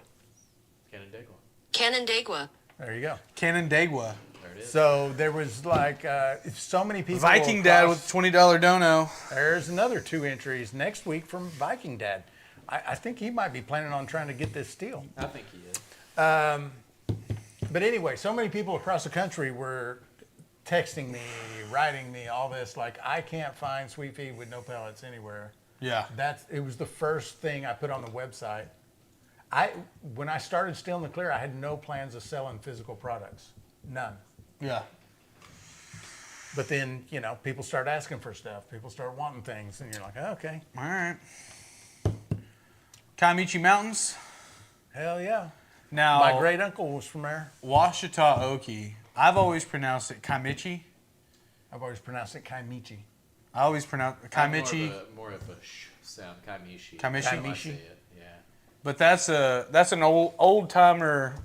Canandaigua. There you go. Canandaigua. There it is. So there was like so many people. Viking Dad with $20 dono. There's another 2 entries next week from Viking Dad. I think he might be planning on trying to get this steel. I think he is. But anyway, so many people across the country were texting me, writing me, all this, like, I can't find sweet feed with no pellets anywhere. Yeah. It was the first thing I put on the website. When I started Still in the Clear, I had no plans of selling physical products. None. Yeah. But then, people start asking for stuff. People start wanting things, and you're like, oh, okay. All right. Kaimichi Mountains. Hell yeah. Now, My great uncle was from there. Washita Oki. I've always pronounced it Kaimichi. I've always pronounced it Kaimichi. I always pronounce Kaimichi. More of a sh sound. Kaimichi. Kaimichi? That's how I Kaimichi? say it, yeah. But that's an old timer,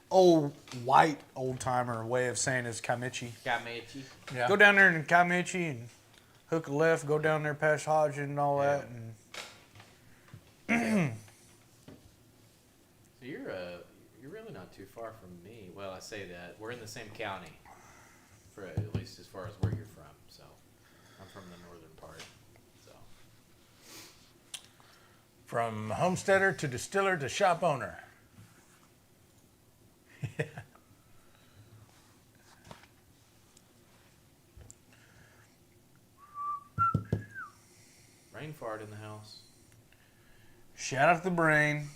white old timer way of saying it's Kaimichi. Kaimichi. Yeah. Go down there in Kaimichi and hook a left. Go down there past Hodge and all that. And So you're really not too far from me. Well, I say that we're in the same county, for at least as far as where you're from. So I'm from the northern part. So From homesteader to distiller to shop owner. brain fart in the house. shout out to the brain.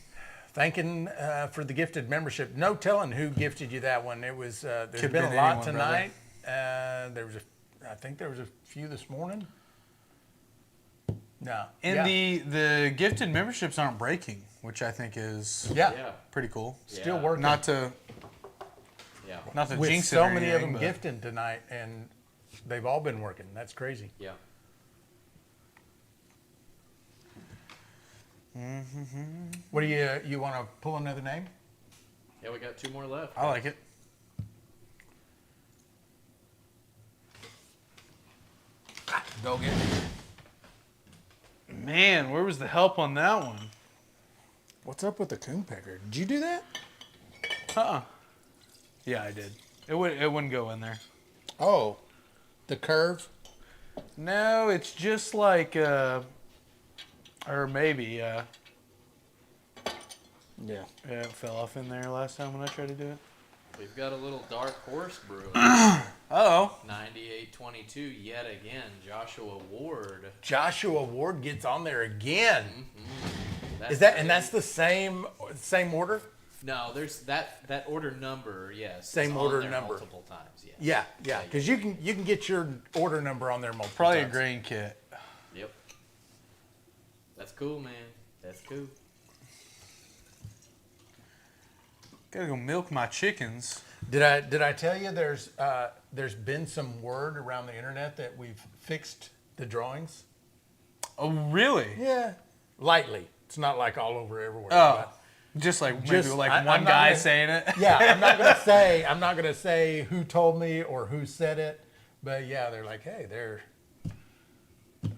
Thanking for the gifted membership. No telling who gifted you that one. It was there's Could've been a been lot anyone, tonight. I think there was a few this morning. No. And yeah. the gifted memberships aren't breaking, which I think is Yeah. Yeah. pretty cool. Still Yeah. working. Not to Yeah. with jinx it so or many of anything, them but- gifting tonight, and they've all been working. That's crazy. Yeah. What do you want to pull another name? Yeah, we got 2 more left. I like it. Go get it. Man, where was the help on that one? What's up with the coon pecker? Did you do that? Yeah, I did. It wouldn't go in there. Oh, the curve. No, it's just like or maybe Yeah. yeah, it fell off in there last time when I tried to do it. We've got a little dark horse brewing. Oh, 9822 yet again. Joshua Ward. Joshua Ward gets on there again. That's That's the same order? No, there's that order number. Yes, Same it's on order there number. multiple times. Yes. Yeah. Because you can get your order number on there multiple probably a times. grain kit. Yep. That's cool, man. That's cool. Gotta go milk my chickens. Did I tell you there's been some word around the internet that we've fixed the drawings? Oh, really? Yeah. Lightly. It's not like all over everywhere. Oh, just like maybe Just- like I'm one not guy gonna- saying it. But yeah, I'm not gonna say who told me or who said it, but yeah, they're like, hey,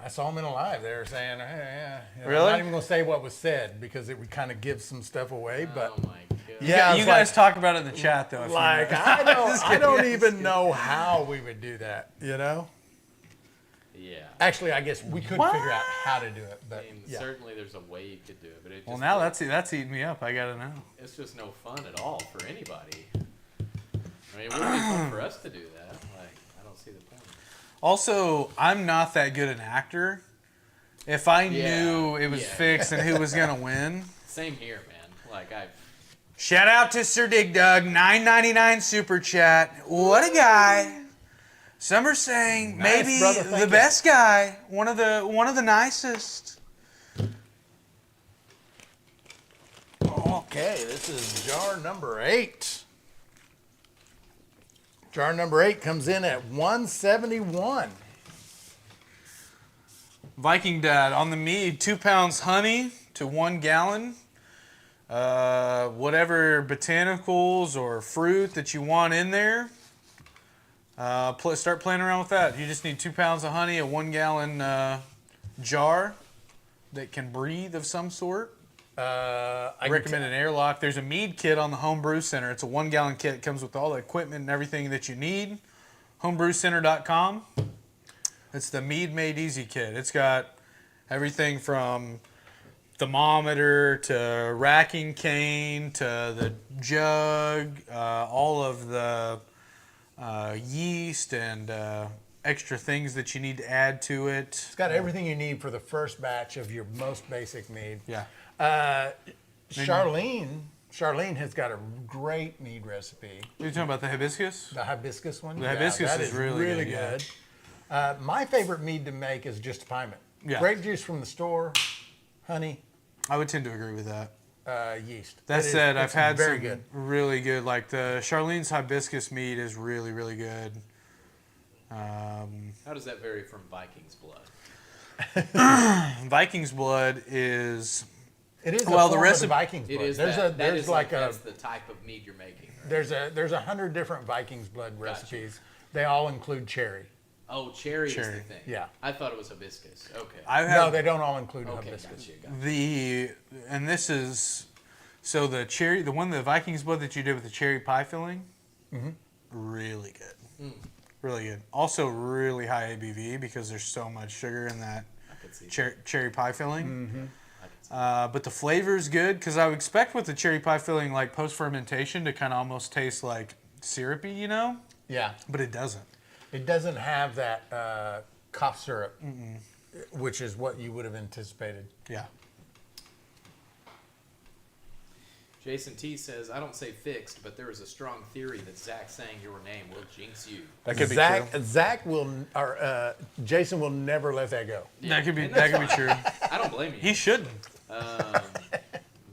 I saw them in a live. They were saying, hey, yeah. Really? I'm not even gonna say what was said because it would kind of give some stuff away. But Oh my god. yeah, You it's guys like, talk about it in the chat though. if you like know. I don't even know how we would do that. You know? Yeah. Actually, I guess we could figure out how to do it, I but mean, yeah. certainly there's a way you could do it, but it just Well, now that's eating me up. I gotta know. it's just no fun at all for anybody. I mean, it wouldn't be fun for us to do that. Like, I don't see the point. Also, I'm not that good an actor. If I knew it was Yeah. fixed and who was gonna win. Same here, man. Like Shout out to Sir Dig Dug, $9.99 super chat. What a guy. Some are saying Nice, maybe brother, thank the you. best guy, one of the nicest. Okay, this is jar number 8. Jar number 8 comes in at 171. Viking Dad on the mead, 2 pounds honey to 1 gallon. whatever botanicals or fruit that you want in there. Start playing around with that. You just need 2 pounds of honey, a 1 gallon jar that can breathe of some sort. I recommend an airlock. There's a mead kit on the Homebrew Center. It's a 1 gallon kit. It comes with all the equipment and everything that you need. Homebrewcenter.com. It's the Mead Made Easy kit. It's got everything from thermometer to racking cane to the jug, all of the yeast and extra things that you need to add to it. It's got everything you need for the first batch of your most basic mead. Yeah. Charlene has got a great mead recipe. Are you talking about the hibiscus? The hibiscus one? The hibiscus that is really good. My favorite mead to make is just piment. Yeah. Grape juice from the store, honey, I would tend to agree with that. yeast. That said, I've had very some good. really good, like the Charlene's hibiscus mead is really, really good. How does that vary from Viking's blood? Viking's blood is... It is well, the recipe. Viking's blood. It is that's the type of mead you're making. Right? There's 100 different Viking's blood recipes. They all include cherry. Oh, cherry is the thing. Yeah. I thought it was hibiscus. Okay. No, they don't all include hibiscus. Gotcha. And this is, so the cherry, the Viking's blood that you did with the cherry pie filling, really good. Really good. Also really high ABV because there's so much sugar in that cherry pie filling. But the flavor is good because I would expect with the cherry pie filling, like post-fermentation, to kind of almost taste like syrupy, you know? Yeah. But it doesn't. It doesn't have that cough syrup, which is what you would have anticipated. Yeah. Jason T says, I don't say fixed, but there is a strong theory that Zach saying your name will jinx you. That could be true. Zach will, or Jason will never let that go. Yeah, That could be fine. true. I don't blame you. He shouldn't.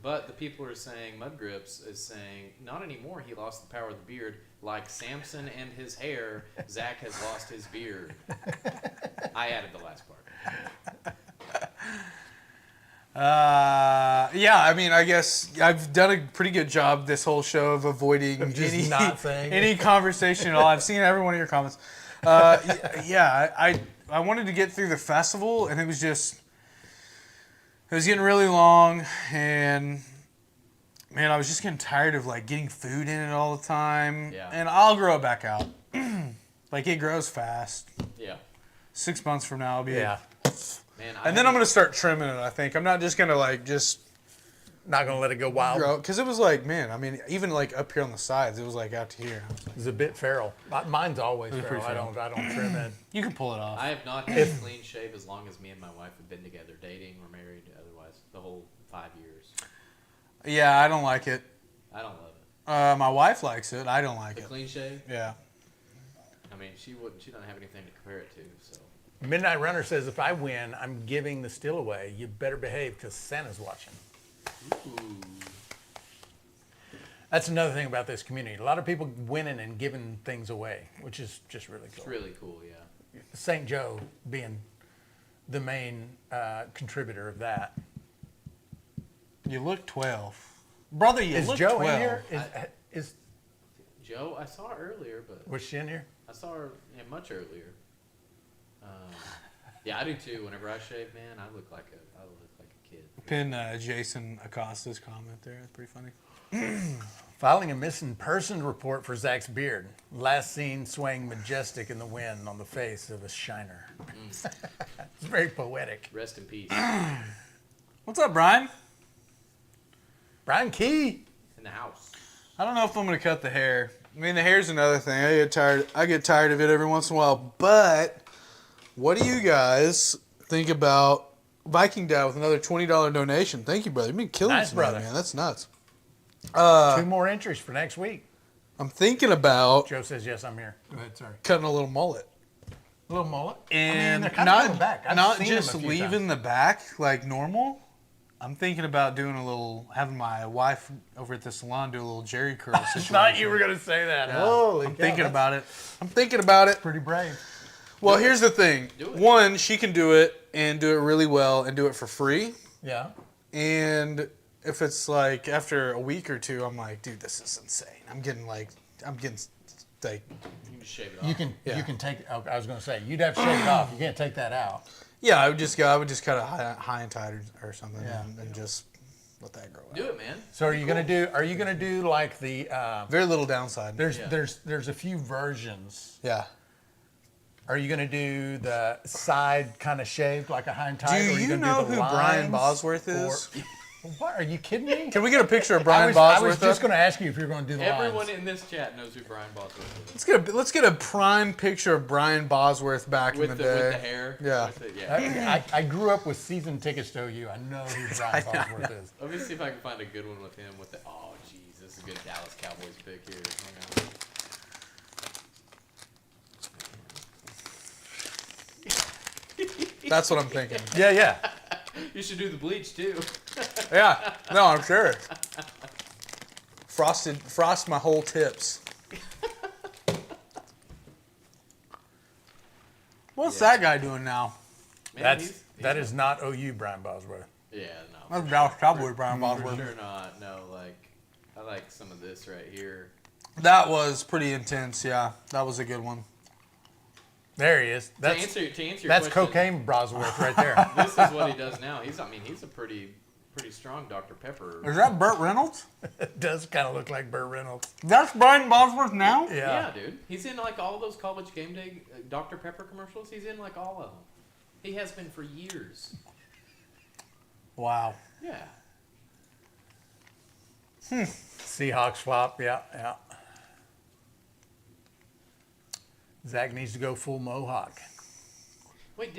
But the people are saying, Mudgrips is saying, not anymore. He lost the power of the beard. Like Samson and his hair, Zach has lost his beard. I added the last part. Yeah, I mean, I guess I've done a pretty good job this whole show of avoiding not saying any conversation at all. I've seen every one of your comments. I wanted to get through the festival, and it was getting really long, and man, I was just getting tired of like getting food in it all the time. Yeah. And I'll grow it back out. Like it grows fast. Yeah. 6 months from now, I'll be Man, and then I'm gonna start trimming it. I think I'm not just gonna like just Not going to let it go wild. grow because it was like, man, I mean, even like up here on the sides, it was like out to here. It's a bit feral. Mine's always feral. pretty I feral. don't trim it. You can pull it off. I have not had a clean shave as long as me and my wife have been together, dating or married, otherwise, the whole 5 years. Yeah, I don't like it. I don't love it. My wife likes it. I don't like The it. clean shave? Yeah. I mean, she doesn't have anything to compare it to, so. Midnight Runner says, if I win, I'm giving the still away. You better behave because Santa's watching. Ooh. That's another thing about this community. A lot of people winning and giving things away, which is just really cool. It's really cool, yeah. St. Joe being the main contributor of that. You look 12, brother. You Is look Joe 12. in here? Is Joe, I saw her earlier, but was she in here? I saw her much earlier. Yeah, I do too. Whenever I shave, man, I look like a kid. Pin Jason Acosta's comment there. That's pretty funny. Filing a missing person report for Zach's beard. Last seen swaying majestic in the wind on the face of a shiner. It's very poetic. Rest in peace. What's up, Brian? Brian Key. In the house. I don't know if I'm gonna cut the hair. I mean, the hair's another thing. I get tired of it every once in a while. But what do you guys think about Viking Dad with another $20 donation? Thank you, brother. You've been killing Nice, us, brother. man. That's nuts. 2 more entries for next week. I'm thinking about Joe says, yes, I'm here. Go ahead, sorry. cutting a little mullet. A little mullet. And they're kinda coming back. I've not seen them just a few leaving times. the back like normal. I'm thinking about having my wife over at the salon do a little Jerry curl situation. Thought you were going to say that. Yeah. Holy I'm cow, thinking that's about it. I'm thinking about it. pretty brave. Well, here's the thing. Do it. One, she can do it and do it really well and do it for free. Yeah. And if it's like after a week or two, I'm like, dude, this is insane. I'm getting like. You can just shave it off. You can take. Oh, I was going to say you'd have to shave it off. You can't take that out. Yeah, I would just cut it high and tight or something, and just let that grow out. Do it, man. So are you going to do like the? Very little downside. There's a few versions. Yeah. Are you going to do the side kind of shaved like a high and tight? Do or are you gonna know do the who Brian lines, Bosworth is? What? Are you kidding me? Can we get a picture of Brian I Bosworth? was just going to ask you if you're going to do the Everyone lines. in this chat knows who Brian Bosworth is. Let's get a prime picture of Brian Bosworth back in the day. With the hair. Yeah. I grew up with season tickets to OU. I know who Brian Bosworth is. Let me see if I can find a good one with him. With the jeez, this is a good Dallas Cowboys pick here. Hang on. That's what I'm thinking. Yeah. You should do the bleach too. Yeah. No, I'm sure. Frost my whole tips. What's that guy doing now? Man, That is not OU Brian Bosworth. Yeah, no. That's Dallas Cowboy Brian For Bosworth. sure not. No, I like some of this right here. That was pretty intense. Yeah, that was a good one. There he is. To answer your That's question, cocaine Bosworth right there. This is what he does now. He's a pretty strong Dr. Pepper. Is that Burt Reynolds? It does kind of look like Burt Reynolds. That's Brian Bosworth now? Yeah, dude. He's in like all those college game day Dr. Pepper commercials. He's in like all of them. He has been for years. Wow. Yeah. Seahawks flop. Yeah. Zach needs to go full mohawk. Wait,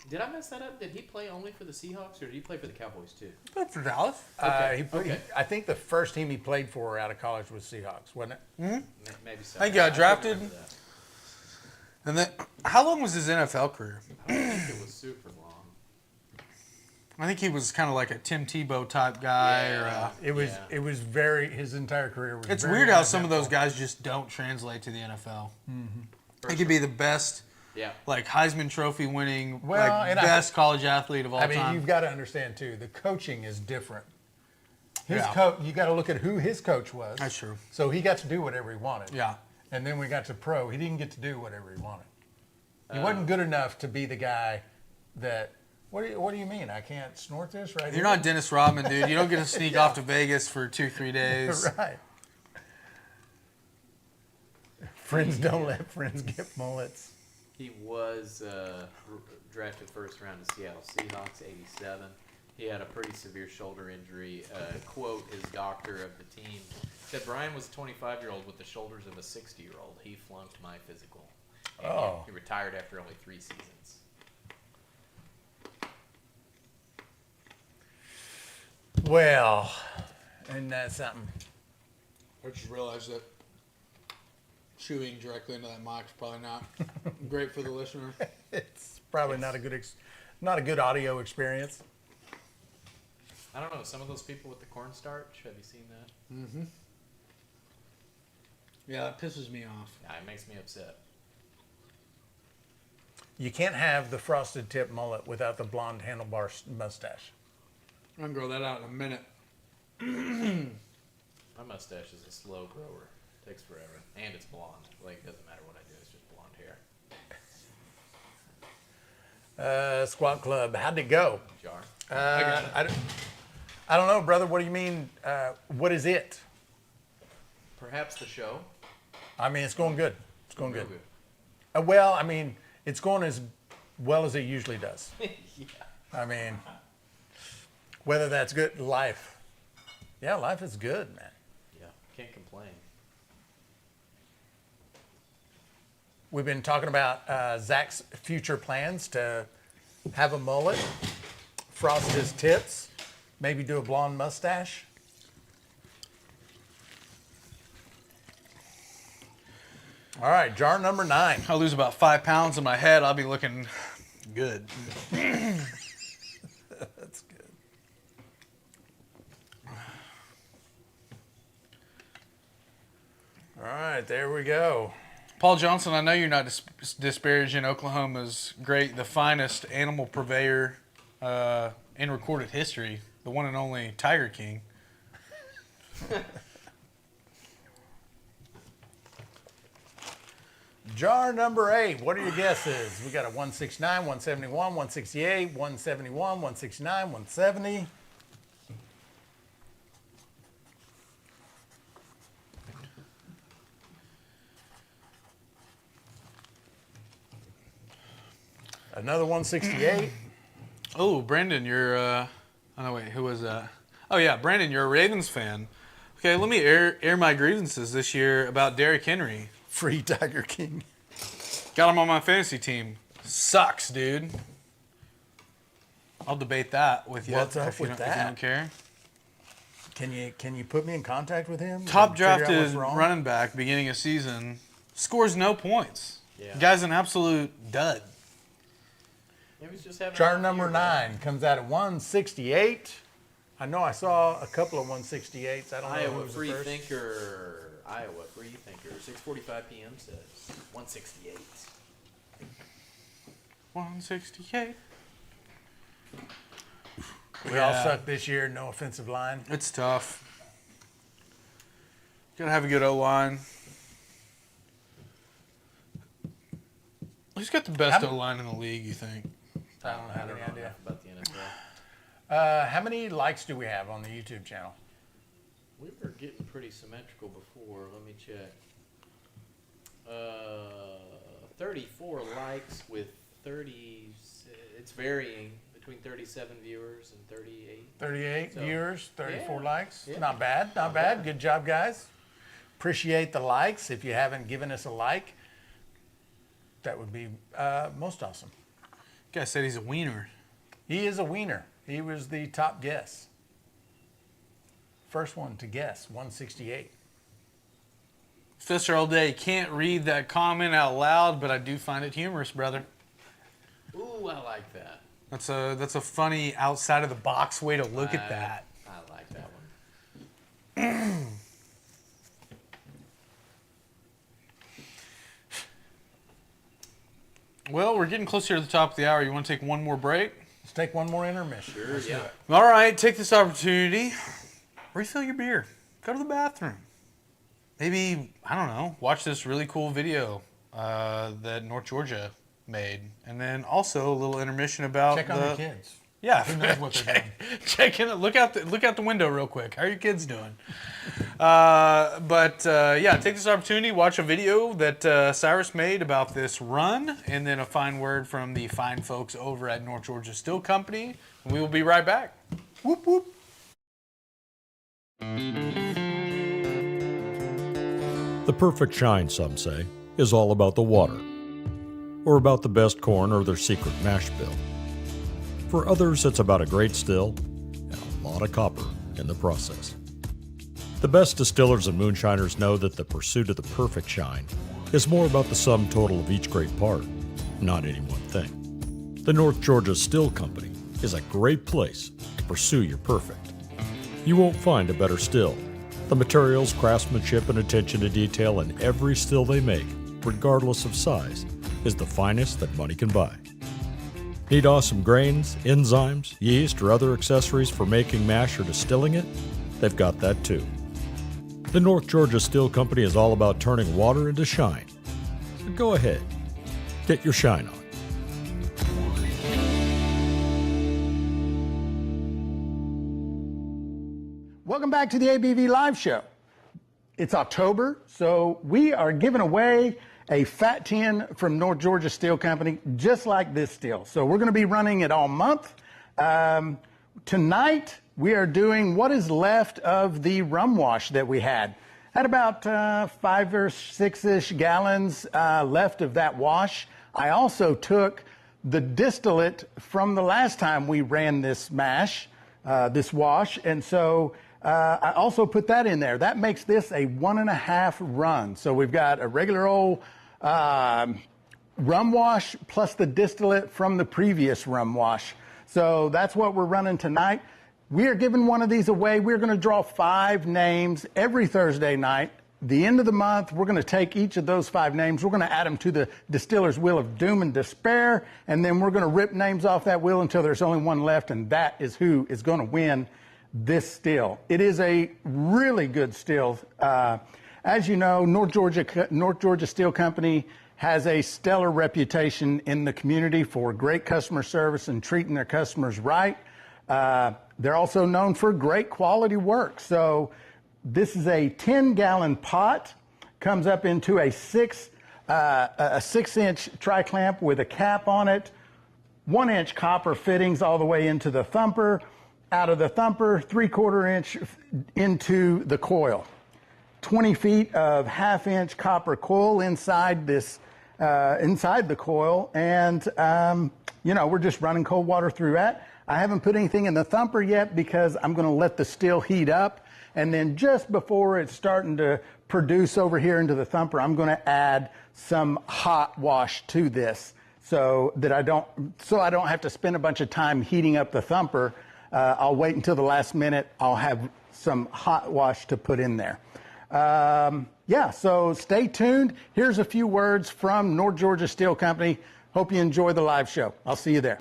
did I mess that up? Did he play only for the Seahawks or did he play for the Cowboys too? That's for Dallas. Okay. I think the first team he played for out of college was Seahawks, wasn't it? Maybe so. I think he got drafted. couldn't remember that. And then, how long was his NFL career? I don't think it was super long. I think he was kind of like a Tim Tebow type guy. Yeah. It was his entire career was It's very weird how some of those uneventful. guys just don't translate to the NFL. He could be the best, Yeah. like Heisman Trophy winning, Well, like and I best college athlete of all I mean, time. you've got to understand too, the coaching is different. His Yeah. you got to look at who his coach was. That's true. So he got to do whatever he wanted. Yeah. And then we got to pro, he didn't get to do whatever he wanted. He wasn't good enough to be the guy that. What do you mean? I can't snort this right You're here? not Dennis Rodman, dude. You don't get to sneak off to Vegas for 2-3 days. Right. Friends don't let friends get mullets. He was drafted first round to Seattle Seahawks, 87. He had a pretty severe shoulder injury. Quote, his doctor of the team said, Brian was a 25-year-old with the shoulders of a 60-year-old. He flunked my physical. And he retired after only 3 seasons. Well, and that's something. I just realized that chewing directly into that mic is probably not great for the listener. It's probably not a good audio experience. I don't know, some of those people with the cornstarch, have you seen that? Mm-hmm. Yeah, that pisses me off. Yeah, it makes me upset. You can't have the frosted tip mullet without the blonde handlebar mustache. I'm going to grow that out in a minute. My mustache is a slow grower. It takes forever. And it's blonde. Like, it doesn't matter what I do, it's just blonde hair. Squat Club, how'd it go? Jar. I don't know, brother. What do you mean? What is it? Perhaps the show. I mean, it's going good. It's going Real good. Well, I mean, it's going as well as it usually does. Yeah. I mean, whether that's good, life. Yeah, life is good, man. Yeah. Can't complain. We've been talking about Zach's future plans to have a mullet, frost his tips, maybe do a blonde mustache. All right, jar number 9. I'll lose about 5 pounds in my head. I'll be looking good. That's good. All right, there we go. Paul Johnson, I know you're not disparaging Oklahoma's the finest animal purveyor in recorded history, the one and only Tiger King. Jar number 8. What are your guesses? We got a 169, 171, 168, 171, 169, 170. Another 168. Oh, Brandon, you're. Oh no, wait, who was that? Oh yeah, Brandon, you're a Ravens fan. Okay, let me air my grievances this year about Derrick Henry. Free Tiger King. Got him on my fantasy team. Sucks, dude. I'll debate that with you. What's up if with If that? you don't care. Can you put me in contact with him? Top and figure out what's drafted wrong? running back beginning of season scores no points. Yeah. Guy's an absolute dud. He was just having Chart a number year, 9 comes out at 168. I know I saw a couple of 168s. I don't know who Iowa was Free the first. Thinker. Iowa Free Thinker. 6:45 p.m. says 168. 168. We all suck this year. No offensive line. It's tough. Gotta have a good O-line. Who's got the best O-line in the league, you think? I don't have I don't any know idea. enough about the NFL. How many likes do we have on the YouTube channel? We were getting pretty symmetrical before. Let me check. 34 likes with 30. It's varying between 37 viewers and 38. 38 So, viewers, 34 yeah. likes. Yeah. Not bad, not bad. Good job, guys. Appreciate the likes. If you haven't given us a like, that would be most awesome. Guy said he's a wiener. He is a wiener. He was the top guess. First one to guess, 168. Fisher all day can't read that comment out loud, but I do find it humorous, brother. Ooh, I like that. That's a funny outside of the box way to look at that. I like that one. Well, we're getting closer to the top of the hour. You want to take one more break? Let's take one more intermission. Sure, Let's do yeah. it. All right, take this opportunity. Refill your beer. Go to the bathroom. Maybe, I don't know, watch this really cool video that North Georgia made. And then also a little intermission about Check on your kids. Yeah, Who knows what they're doing? check in. Look out the window real quick. How are your kids doing? Yeah, take this opportunity. Watch a video that Cyrus made about this run, and then a fine word from the fine folks over at North Georgia Still Company. And we will be right back. Whoop whoop. The perfect shine, some say, is all about the water, or about the best corn or their secret mash bill. For others, it's about a great still and a lot of copper in the process. The best distillers and moonshiners know that the pursuit of the perfect shine is more about the sum total of each great part, not any one thing. The North Georgia Still Company is a great place to pursue your perfect. You won't find a better still. The materials, craftsmanship, and attention to detail in every still they make, regardless of size, is the finest that money can buy. Need awesome grains, enzymes, yeast, or other accessories for making mash or distilling it? They've got that too. The North Georgia Still Company is all about turning water into shine. So go ahead, get your shine on. Welcome back to the ABV Live Show. It's October, so we are giving away a fat tin from North Georgia Still Company, just like this still. So we're going to be running it all month. Tonight, we are doing what is left of the rum wash that we had. Had about 5 or 6-ish gallons left of that wash. I also took the distillate from the last time we ran this mash, this wash, and so I also put that in there. That makes this a 1.5 run. So we've got a regular old rum wash plus the distillate from the previous rum wash. So that's what we're running tonight. We are giving one of these away. We're going to draw 5 names every Thursday night the end of the month, we're going to take each of those 5 names. We're going to add them to the distiller's wheel of doom and despair, and then we're going to rip names off that wheel until there's only one left, and that is who is going to win this still. It is a really good still. As you know, North Georgia Steel Company has a stellar reputation in the community for great customer service and treating their customers right. They're also known for great quality work. So this is a 10-gallon pot, comes up into a 6-inch tri-clamp with a cap on it, 1-inch copper fittings all the way into the thumper, out of the thumper, 3/4 inch into the coil. 20 feet of 1/2-inch copper coil inside this, inside the coil, and we're just running cold water through that. I haven't put anything in the thumper yet because I'm going to let the still heat up. And then just before it's starting to produce over here into the thumper, I'm going to add some hot wash to this so I don't have to spend a bunch of time heating up the thumper. I'll wait until the last minute. I'll have some hot wash to put in there. So stay tuned. Here's a few words from North Georgia Steel Company. Hope you enjoy the live show. I'll see you there.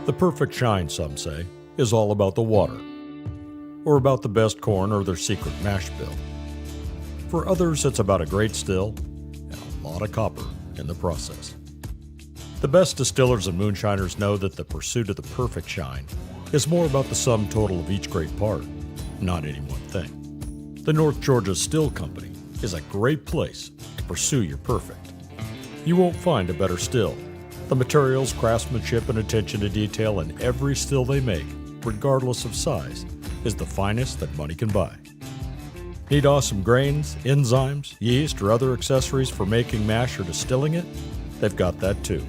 The perfect shine, some say, is all about the water, or about the best corn or their secret mash bill. For others, it's about a great still and a lot of copper in the process. The best distillers and moonshiners know that the pursuit of the perfect shine is more about the sum total of each great part, not any one thing. The North Georgia Still Company is a great place to pursue your perfect. You won't find a better still. The materials, craftsmanship, and attention to detail in every still they make, regardless of size, is the finest that money can buy. Need awesome grains, enzymes, yeast, or other accessories for making mash or distilling it? They've got that too.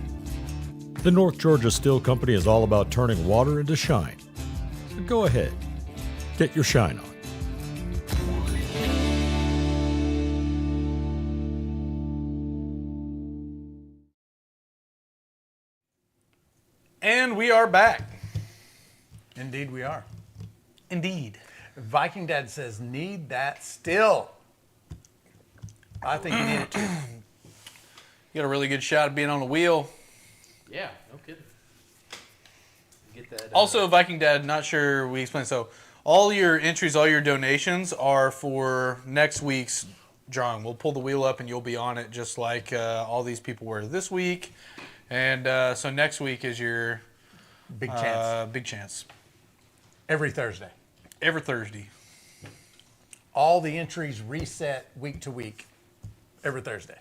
The North Georgia Steel Company is all about turning water into shine. So go ahead, get your shine on. And we are back. Indeed we are. Indeed. Viking Dad says, need that still. I think you need it too. You got a really good shot of being on the wheel. Yeah, no kidding. Get that. Also, Viking Dad, not sure we explained. So, all your entries, all your donations are for next week's drawing. We'll pull the wheel up and you'll be on it just like all these people were this week. And so next week is your Big chance. Big chance. Every Thursday. Every Thursday. All the entries reset week to week. Every Thursday.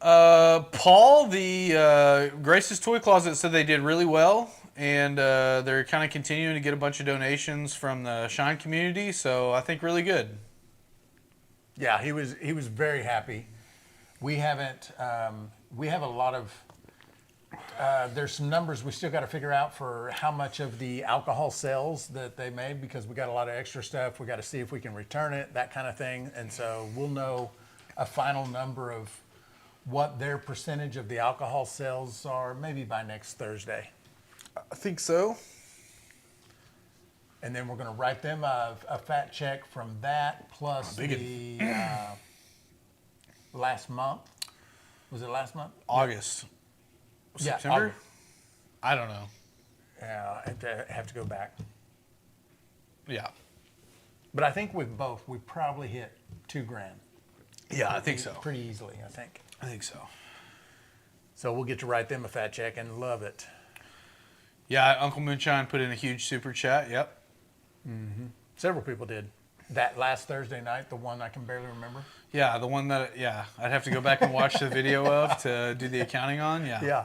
Paul, the Grace's Toy Closet, said they did really well, and they're kind of continuing to get a bunch of donations from the Shine community, so I think really good. Yeah, he was very happy. We haven't. We have a lot of. There's some numbers we still got to figure out for how much of the alcohol sales that they made, because we got a lot of extra stuff. We got to see if we can return it, that kind of thing, and so we'll know a final number of what their percentage of the alcohol sales are maybe by next Thursday. I think so. And then we're going to write them a fat check from that plus the last month. Was it last month? August. Yeah, September? August. I don't know. Yeah, I have to go back. Yeah. But I think with both, we probably hit $2,000. Yeah, I think so. Pretty easily, I think. I think so. So we'll get to write them a fat check and love it. Yeah, Uncle Moonshine put in a huge super chat. Yep. Mm-hmm. Several people did. That last Thursday night, the one I can barely remember. Yeah, the one that, I'd have to go back and watch the video of to do the accounting on. Yeah. Yeah.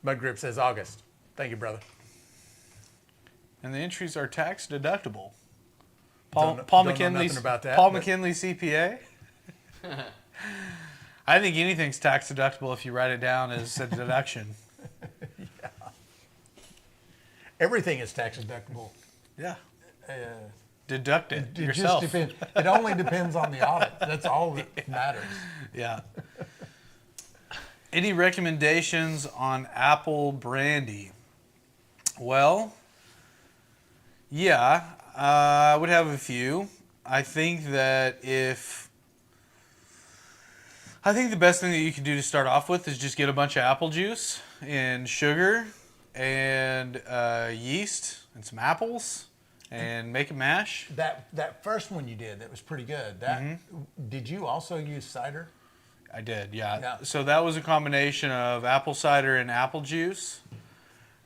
Mud Grip says August. Thank you, brother. And the entries are tax deductible. Don't know nothing about that, Paul but- McKinley CPA. I think anything's tax deductible if you write it down as a deduction. Yeah. Everything is tax deductible. Yeah. Deduct it It yourself. just depends. It only depends on the audit. That's all that matters. Yeah. Any recommendations on apple brandy? Well, Yeah, I would have a few. I think the best thing that you can do to start off with is just get a bunch of apple juice and sugar and yeast and some apples and make a mash. That first one you did, that was pretty good. That Did you also use cider? I did, yeah. Yeah. So that was a combination of apple cider and apple juice.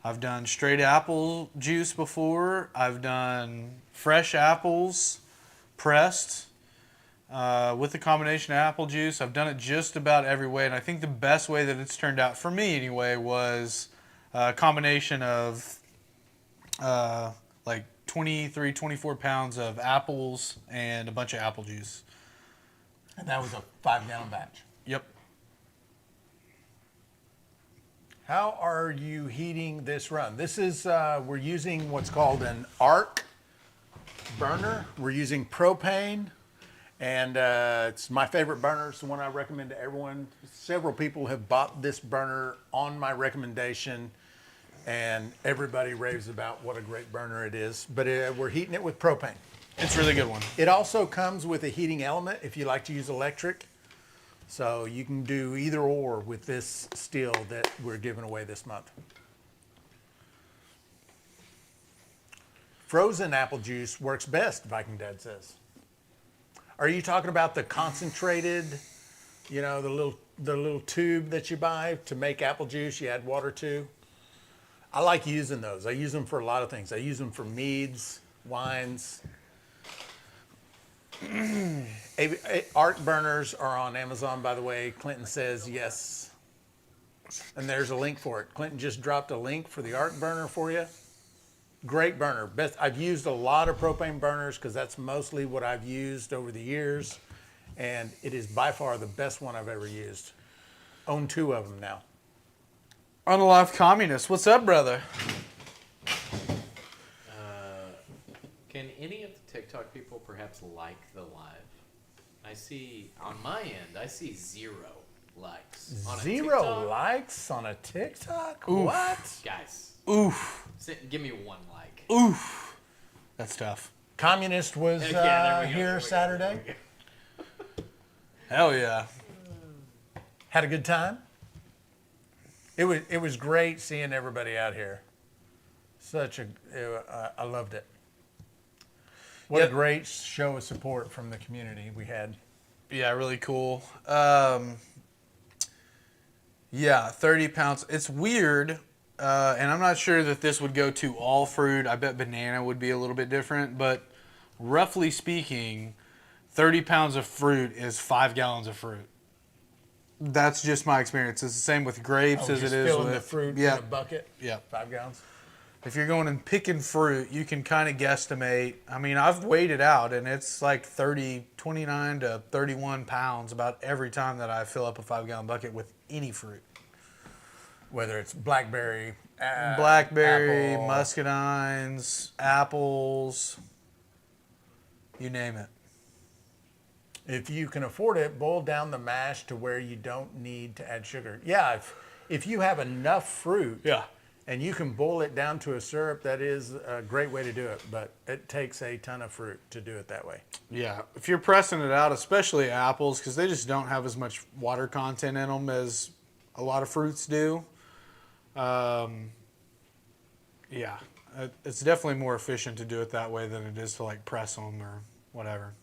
I've done straight apple juice before. I've done fresh apples pressed with a combination of apple juice. I've done it just about every way, and I think the best way that it's turned out for me anyway was a combination of like 23, 24 pounds of apples and a bunch of apple juice. And that was a 5-gallon batch. Yep. How are you heating this run? This is, we're using what's called an arc burner. We're using propane, and it's my favorite burner. It's the one I recommend to everyone. Several people have bought this burner on my recommendation, and everybody raves about what a great burner it is. But we're heating it with propane. It's a really good one. It also comes with a heating element if you like to use electric. So you can do either or with this still that we're giving away this month. Frozen apple juice works best, Viking Dad says. Are you talking about the concentrated, you know, the little tube that you buy to make apple juice you add water to? I like using those. I use them for a lot of things. I use them for meads, wines. Arc burners are on Amazon, by the way. Clinton says yes. And there's a link for it. Clinton just dropped a link for the arc burner for you. Great burner. Best. I've used a lot of propane burners because that's mostly what I've used over the years. And it is by far the best one I've ever used. Own 2 of them now. Unalive Communist, what's up, brother? Can any of the TikTok people perhaps like the live? I see, on my end, I see 0 likes. On a 0 TikTok. likes on a TikTok? Oof. What? Guys, Oof. give me 1 like. Oof. That's tough. Communist was Yeah, there we go, there here we go, Saturday. there we go. Hell yeah. Had a good time. It was great seeing everybody out here. I loved it. What Yep. a great show of support from the community we had. Yeah, really cool. Yeah, 30 pounds. It's weird, and I'm not sure that this would go to all fruit. I bet banana would be a little bit different, but roughly speaking, 30 pounds of fruit is 5 gallons of fruit. That's just my experience. It's the same with grapes as Just it is filling with the fruit yeah, in a bucket. yeah. 5 gallons. If you're going and picking fruit, you can kind of guesstimate. I mean, I've weighed it out, and it's like 29 to 31 pounds about every time that I fill up a 5-gallon bucket with any fruit. Whether it's blackberry, Blackberry, apple. muscadines, apples, you name it. If you can afford it, boil down the mash to where you don't need to add sugar. Yeah, if you have enough fruit. Yeah. And you can boil it down to a syrup, that is a great way to do it, but it takes a ton of fruit to do it that way. Yeah, if you're pressing it out, especially apples, because they just don't have as much water content in them as a lot of fruits do. Yeah, it's definitely more efficient to do it that way than it is to like press them or whatever.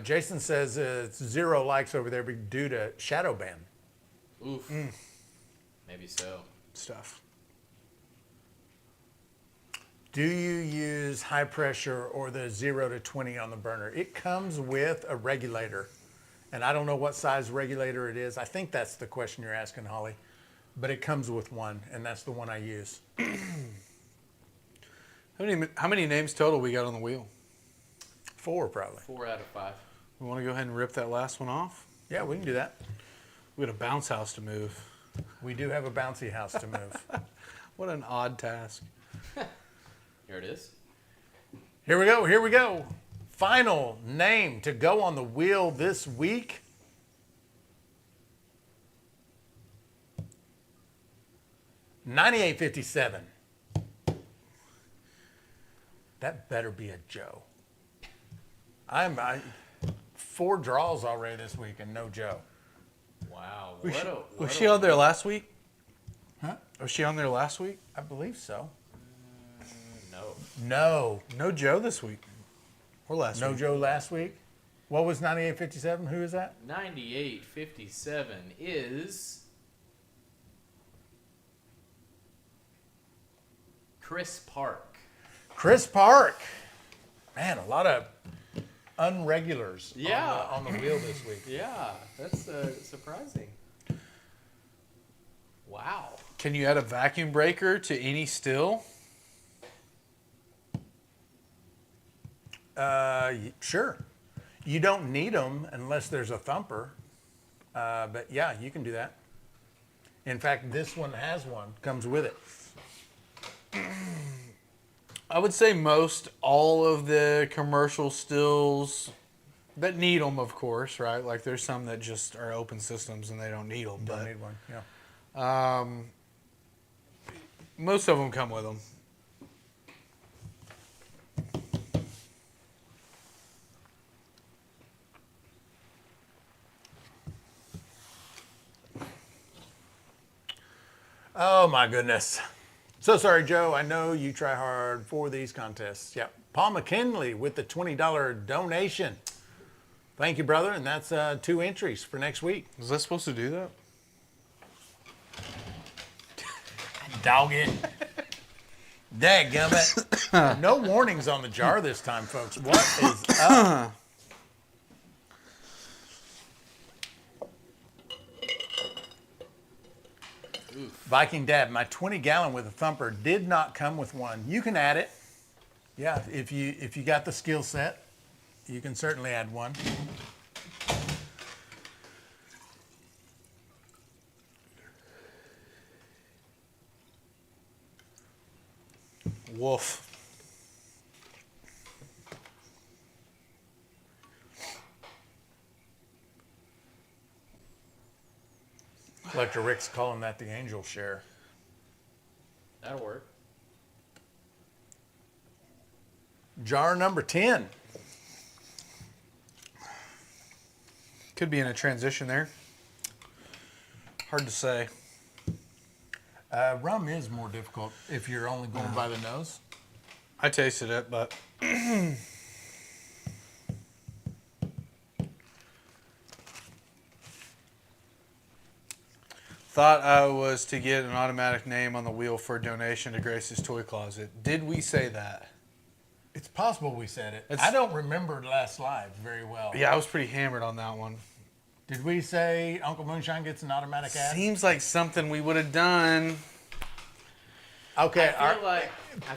Jason says it's 0 likes over there due to shadow ban. Oof. Maybe so. Stuff. Do you use high pressure or the 0 to 20 on the burner? It comes with a regulator, and I don't know what size regulator it is. I think that's the question you're asking, Holly, but it comes with one, and that's the one I use. How many names total we got on the wheel? 4 probably. 4 out of 5. We want to go ahead and rip that last one off? Yeah, we can do that. We got a bounce house to move. We do have a bouncy house to move. What an odd task. Here it is. Here we go. Here we go. Final name to go on the wheel this week. $98.57. That better be a Joe. I 4 draws already this week and no Joe. Wow. Was she on there last week? Huh? Was she on there last week? I believe so. No. No Joe this week. Or last No week. Joe last week. What was 9857? Who is that? 9857 is Chris Park. Chris Park. Man, a lot of unregulars Yeah. on the wheel this week. Yeah, that's surprising. Wow. Can you add a vacuum breaker to any still? Sure. You don't need them unless there's a thumper. But yeah, you can do that. In fact, this one has one, comes with it. I would say most all of the commercial stills that need them, of course, right? Like there's some that just are open systems and they don't need them. Don't need one, yeah. Most of them come with them. Oh my goodness. So sorry, Joe. I know you try hard for these contests. Yep. Paul McKinley with the $20 donation. Thank you, brother. And that's 2 entries for next week. Was I supposed to do that? Dog it. Dadgummit. No warnings on the jar this time, folks. What is up? Viking Dad, my 20-gallon with a thumper did not come with one. You can add it. Yeah, if you got the skill set, you can certainly add one. Woof. Electra Rick's calling that the angel share. That'll work. Jar number 10. Could be in a transition there. Hard to say. Rum is more difficult if you're only going by the nose. I tasted it, but thought I was to get an automatic name on the wheel for a donation to Grace's Toy Closet. Did we say that? It's possible we said it. It's- I don't remember last live very well. Yeah, I was pretty hammered on that one. Did we say Uncle Moonshine gets an automatic ad? Seems like something we would have done. Okay, I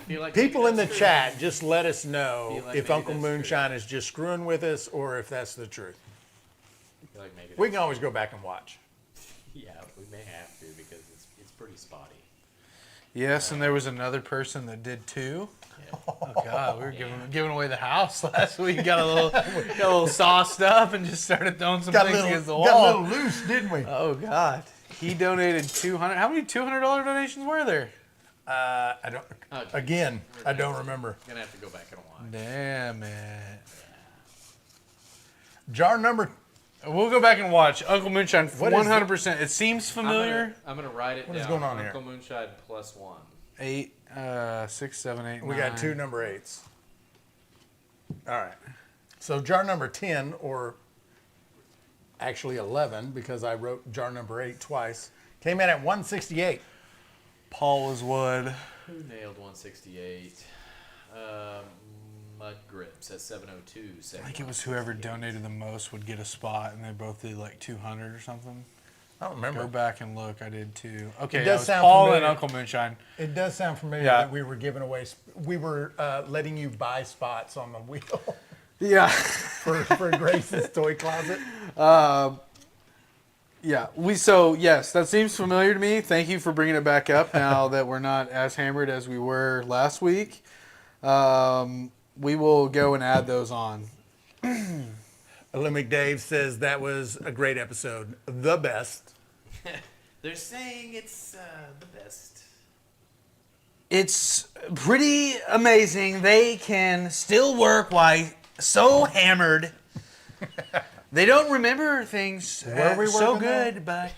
feel like people in the that's true. chat, just let us know Feel like if maybe Uncle that's true. Moonshine is just screwing with us or if that's the truth. I feel like maybe We can always go back and watch. yeah, we may have to because it's pretty spotty. Yes, and there was another person that did too. Yeah. Oh God, we were giving away the house last week. Got a little sauced up and just started throwing some things against the wall. got a little loose, didn't we? Oh God, he donated 200. How many $200 donations were there? I don't. Okay. Again, I don't remember. Gonna have to go back and watch. Damn it. Jar number. We'll go back and watch Uncle Moonshine. What is 100%. It seems familiar. I'm gonna write it What down. is going on Uncle here? Moonshine +1. 8, 6, 7, 8, We 9. got 2 number 8s. All right. So jar number 10, or actually 11, because I wrote jar number 8 twice, came in at 168. Paul was wood. Who nailed 168? Mud Grips at 702. I think it was whoever donated the most would get a spot, and they both did like 200 or something. I don't Go remember. back and look. I did too. Okay, It that does was sound Paul familiar. and Uncle Moonshine. It does sound familiar Yeah. that we were giving away. We were letting you buy spots on the wheel Yeah. for Grace's Toy Closet. Yeah. Yes, that seems familiar to me. Thank you for bringing it back up now that we're not as hammered as we were last week. We will go and add those on. Olympic Dave says that was a great episode. The best. They're saying it's the best. It's pretty amazing. They can still work while so hammered. They don't remember things Were we so working there? good, but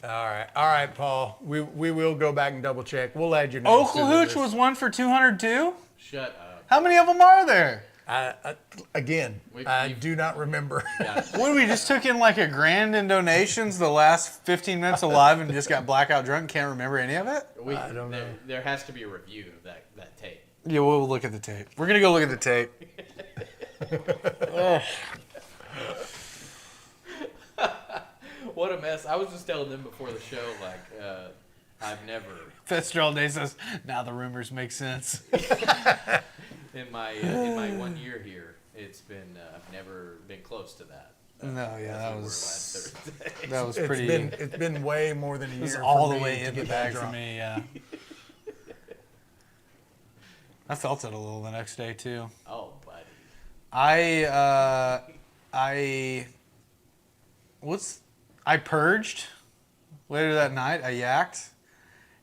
All right, Paul. We will go back and double check. We'll add your names to the Oklahooch list. was 1 for 202. Shut up. How many of them are there? Again, I do not remember. Yeah. What, we just took in like a grand in donations the last 15 minutes of live and just got blackout drunk and can't remember any of it? I don't know. There has to be a review of that tape. Yeah, we'll look at the tape. We're going to go look at the tape. What a mess. I was just telling them before the show, like, I've never, Fester all day says, now the rumors make sense. in my 1 year here, it's been, I've never been close to that. No, yeah, that We were was last Thursday. that was pretty. It's been way more than a it year. was all for the me way to in the get that bag for drunk. me. Yeah. I felt it a little the next day too. Oh, buddy. I purged later that night. I yacked,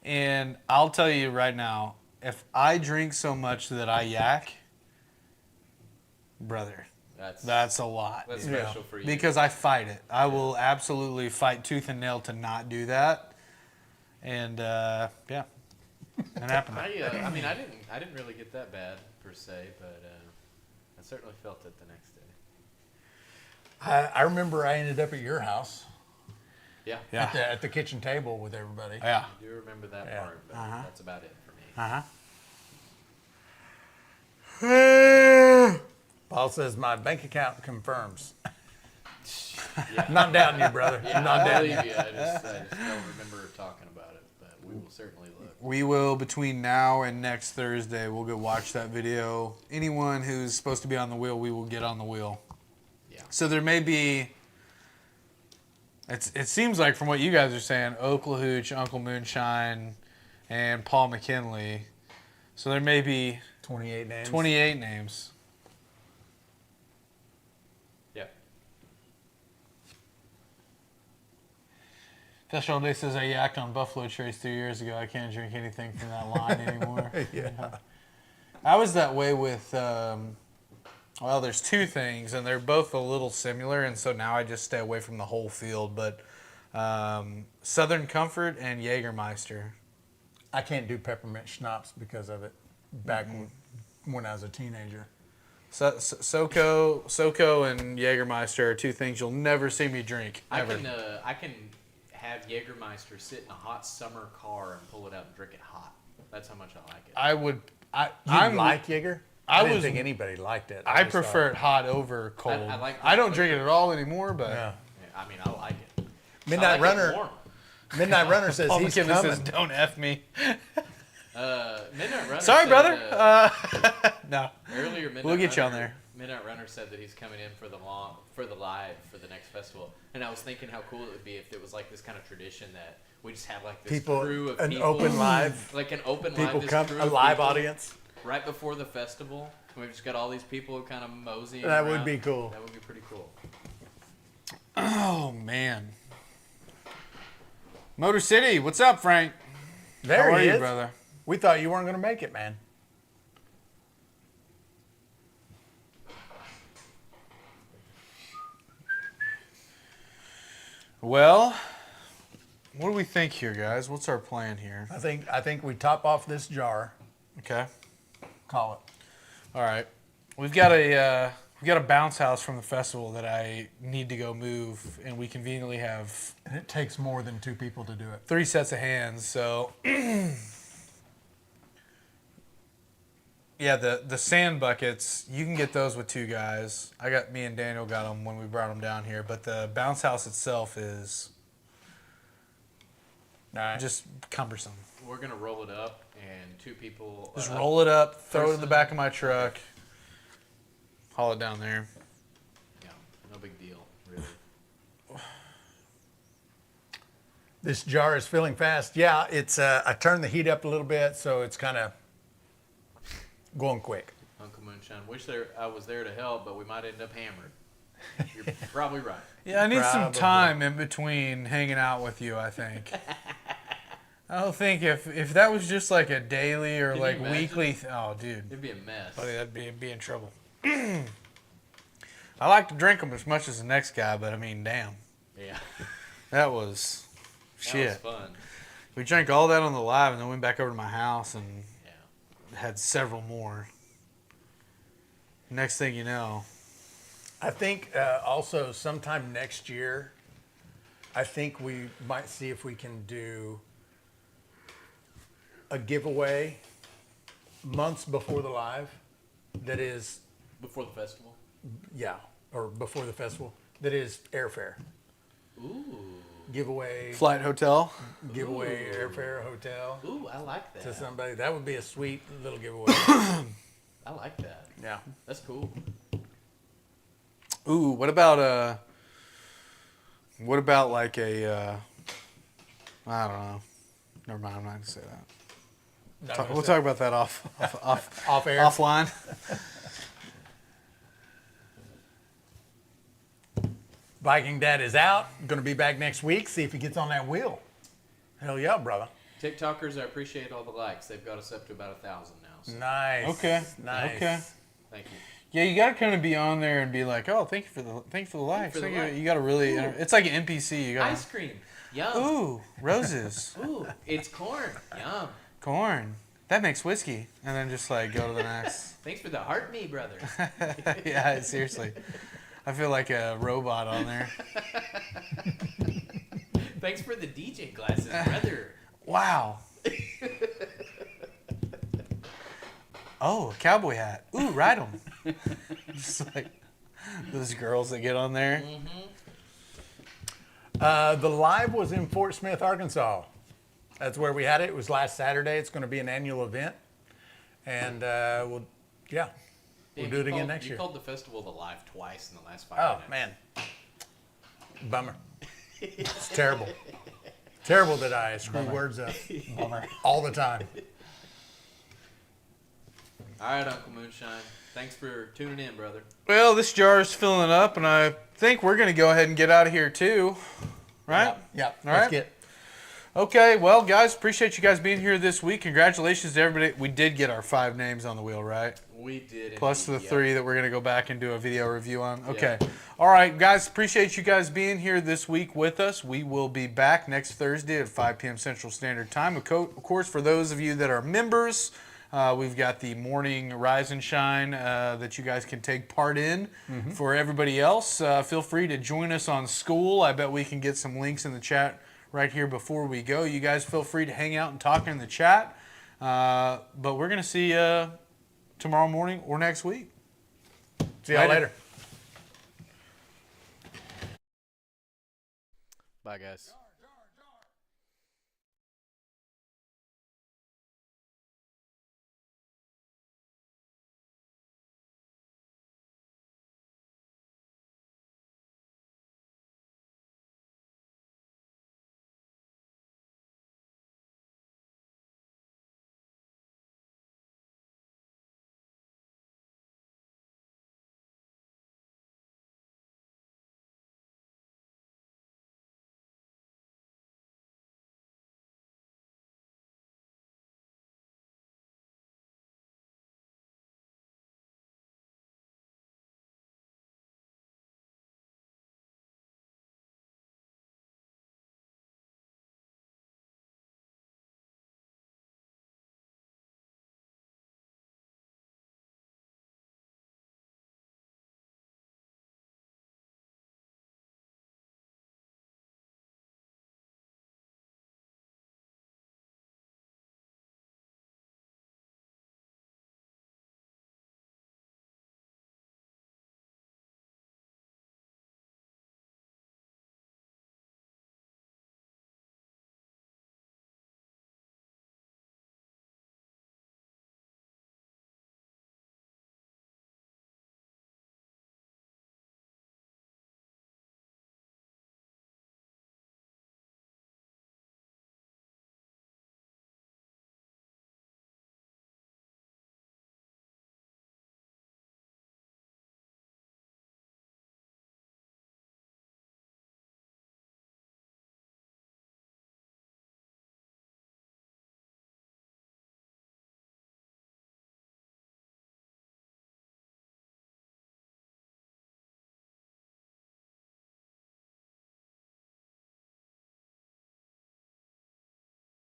and I'll tell you right now, if I drink so much that I yak, brother, that's a lot. That's special for you. Because I fight it. I will absolutely fight tooth and nail to not do that. And yeah, it happened. I mean, I didn't really get that bad per se, but I certainly felt it the next day. I remember I ended up at your house Yeah. Yeah. at the kitchen table with everybody. Yeah. I do remember that Yeah. part, but that's about it for me. Paul says my bank account confirms. Yeah. Not doubting you, brother. Yeah, Not I doubting believe you. you. I just don't remember talking about it, but we will certainly look. We will, between now and next Thursday, we'll go watch that video. Anyone who's supposed to be on the wheel, we will get on the wheel. Yeah. So there may be, it seems like from what you guys are saying, Oklahooch, Uncle Moonshine, and Paul McKinley. So there may be 28 names. 28 names. Yep. Fester all day says I yacked on Buffalo Trace 3 years ago. I can't drink anything from that line anymore. Yeah. I was that way with, well, there's two things, and they're both a little similar, and so now I just stay away from the whole field. But Southern Comfort and Jägermeister. I can't do peppermint schnapps because of it back when I was a teenager. SoCo and Jägermeister are two things you'll never see me drink, ever. I can have Jägermeister sit in a hot summer car and pull it out and drink it hot. That's how much I like it. You like Jaeger? I didn't was- think anybody liked it. I just prefer thought- it hot over cold. I like I don't that drink it at all anymore, but Yeah. I mean, I like it. Midnight I like Runner. It warm. Midnight Runner says Paul he's McKinley coming. says, "Don't F me." Midnight Runner. Sorry, said, brother. No. Earlier, Midnight We'll get you on Runner- there. Midnight Runner said that he's coming in for the live for the next festival, and I was thinking how cool it would be if it was like this kind of tradition that we just have like this People, crew of an people, open live. like an open People live, this come, crew a of live people audience. right before the festival. We've just got all these people kind of moseying. That would around. be cool. That would be pretty cool. Oh man. Motor City, what's up, Frank? There How are he you, is. brother? We thought you weren't going to make it, man. Well, what do we think here, guys? What's our plan here? I think we top off this jar. Okay. Call it. All right. We've got a bounce house from the festival that I need to go move, and we conveniently have And it takes more than two people to do it. 3 sets of hands. So, yeah, the sand buckets, you can get those with 2 guys. Me and Daniel got them when we brought them down here, but the bounce house itself is All right. just cumbersome. We're gonna roll it up, and 2 people. Just roll it up, throw it in the person. back of my truck, haul it down there. Yeah, no big deal, really. This jar is filling fast. Yeah, it's. I turned the heat up a little bit, so it's kind of going quick. Uncle Moonshine. I was there to help, but we might end up hammered. You're probably right. Yeah, I need some Probably. time in between hanging out with you, I think. I don't think if that was just like a daily or Can you like imagine? weekly, oh dude, It'd be a mess. buddy, that'd be in trouble. I like to drink them as much as the next guy, but I mean, damn, Yeah. that was shit. That was fun. We drank all that on the live, and then went back over to my house and Yeah. had several more. Next thing you know, I think also sometime next year, I think we might see if we can do a giveaway months before the live that is, Before the festival. yeah, or before the festival, that is airfare. Ooh. Giveaway, flight hotel. giveaway airfare, hotel Ooh, I like that. to somebody. That would be a sweet little giveaway. I like that. Yeah. That's cool. Ooh, what about like a I don't know. Never mind, I'm not gonna say that. We'll talk about that off Off-air. offline. Viking Dad is out. Going to be back next week. See if he gets on that wheel. Hell yeah, brother. TikTokers, I appreciate all the likes. They've got us up to about 1,000 now. So Nice. Okay. Nice. Okay. thank you. Yeah, you gotta kind of be on there and be like, oh, thank you for the likes. for the like. You gotta really. Ooh. It's like an NPC. You gotta. Ice cream. Yum. Ooh, roses, Ooh, it's corn. Yum. corn. That makes whiskey, and then just like go to the next. Thanks for the heart me, brother. Yeah, seriously. I feel like a robot on there. Thanks for the DJ glasses, brother. Wow. Oh, a cowboy hat. Ooh, ride 'em. Just like those girls that get on there. The live was in Fort Smith, Arkansas. That's where we had it. It was last Saturday. It's going to be an annual event. And we'll do it You again called- next you year. called the festival the live twice in the last 5 Oh, minutes. man. Bummer. It's terrible. Terrible that I screw words up. Bummer. All the time. All right, Uncle Moonshine. Thanks for tuning in, brother. Well, this jar is filling up, and I think we're going to go ahead and get out of here too. Right? Yeah. All Let's right. get. Okay, well, guys, appreciate you guys being here this week. Congratulations to everybody. We did get our 5 names on the wheel, right? We did. Plus the indeed, yeah. 3 that we're going to go back and do a video review on. Okay. All right, guys, appreciate you guys being here this week with us. We will be back next Thursday at 5 p.m. Central Standard Time. Of course, for those of you that are members, we've got the morning Rise and Shine that you guys can take part in. For everybody else, feel free to join us on School. I bet we can get some links in the chat right here before we go. You guys feel free to hang out and talk in the chat. But we're going to see you tomorrow morning or next week. See y'all later. Bye, guys.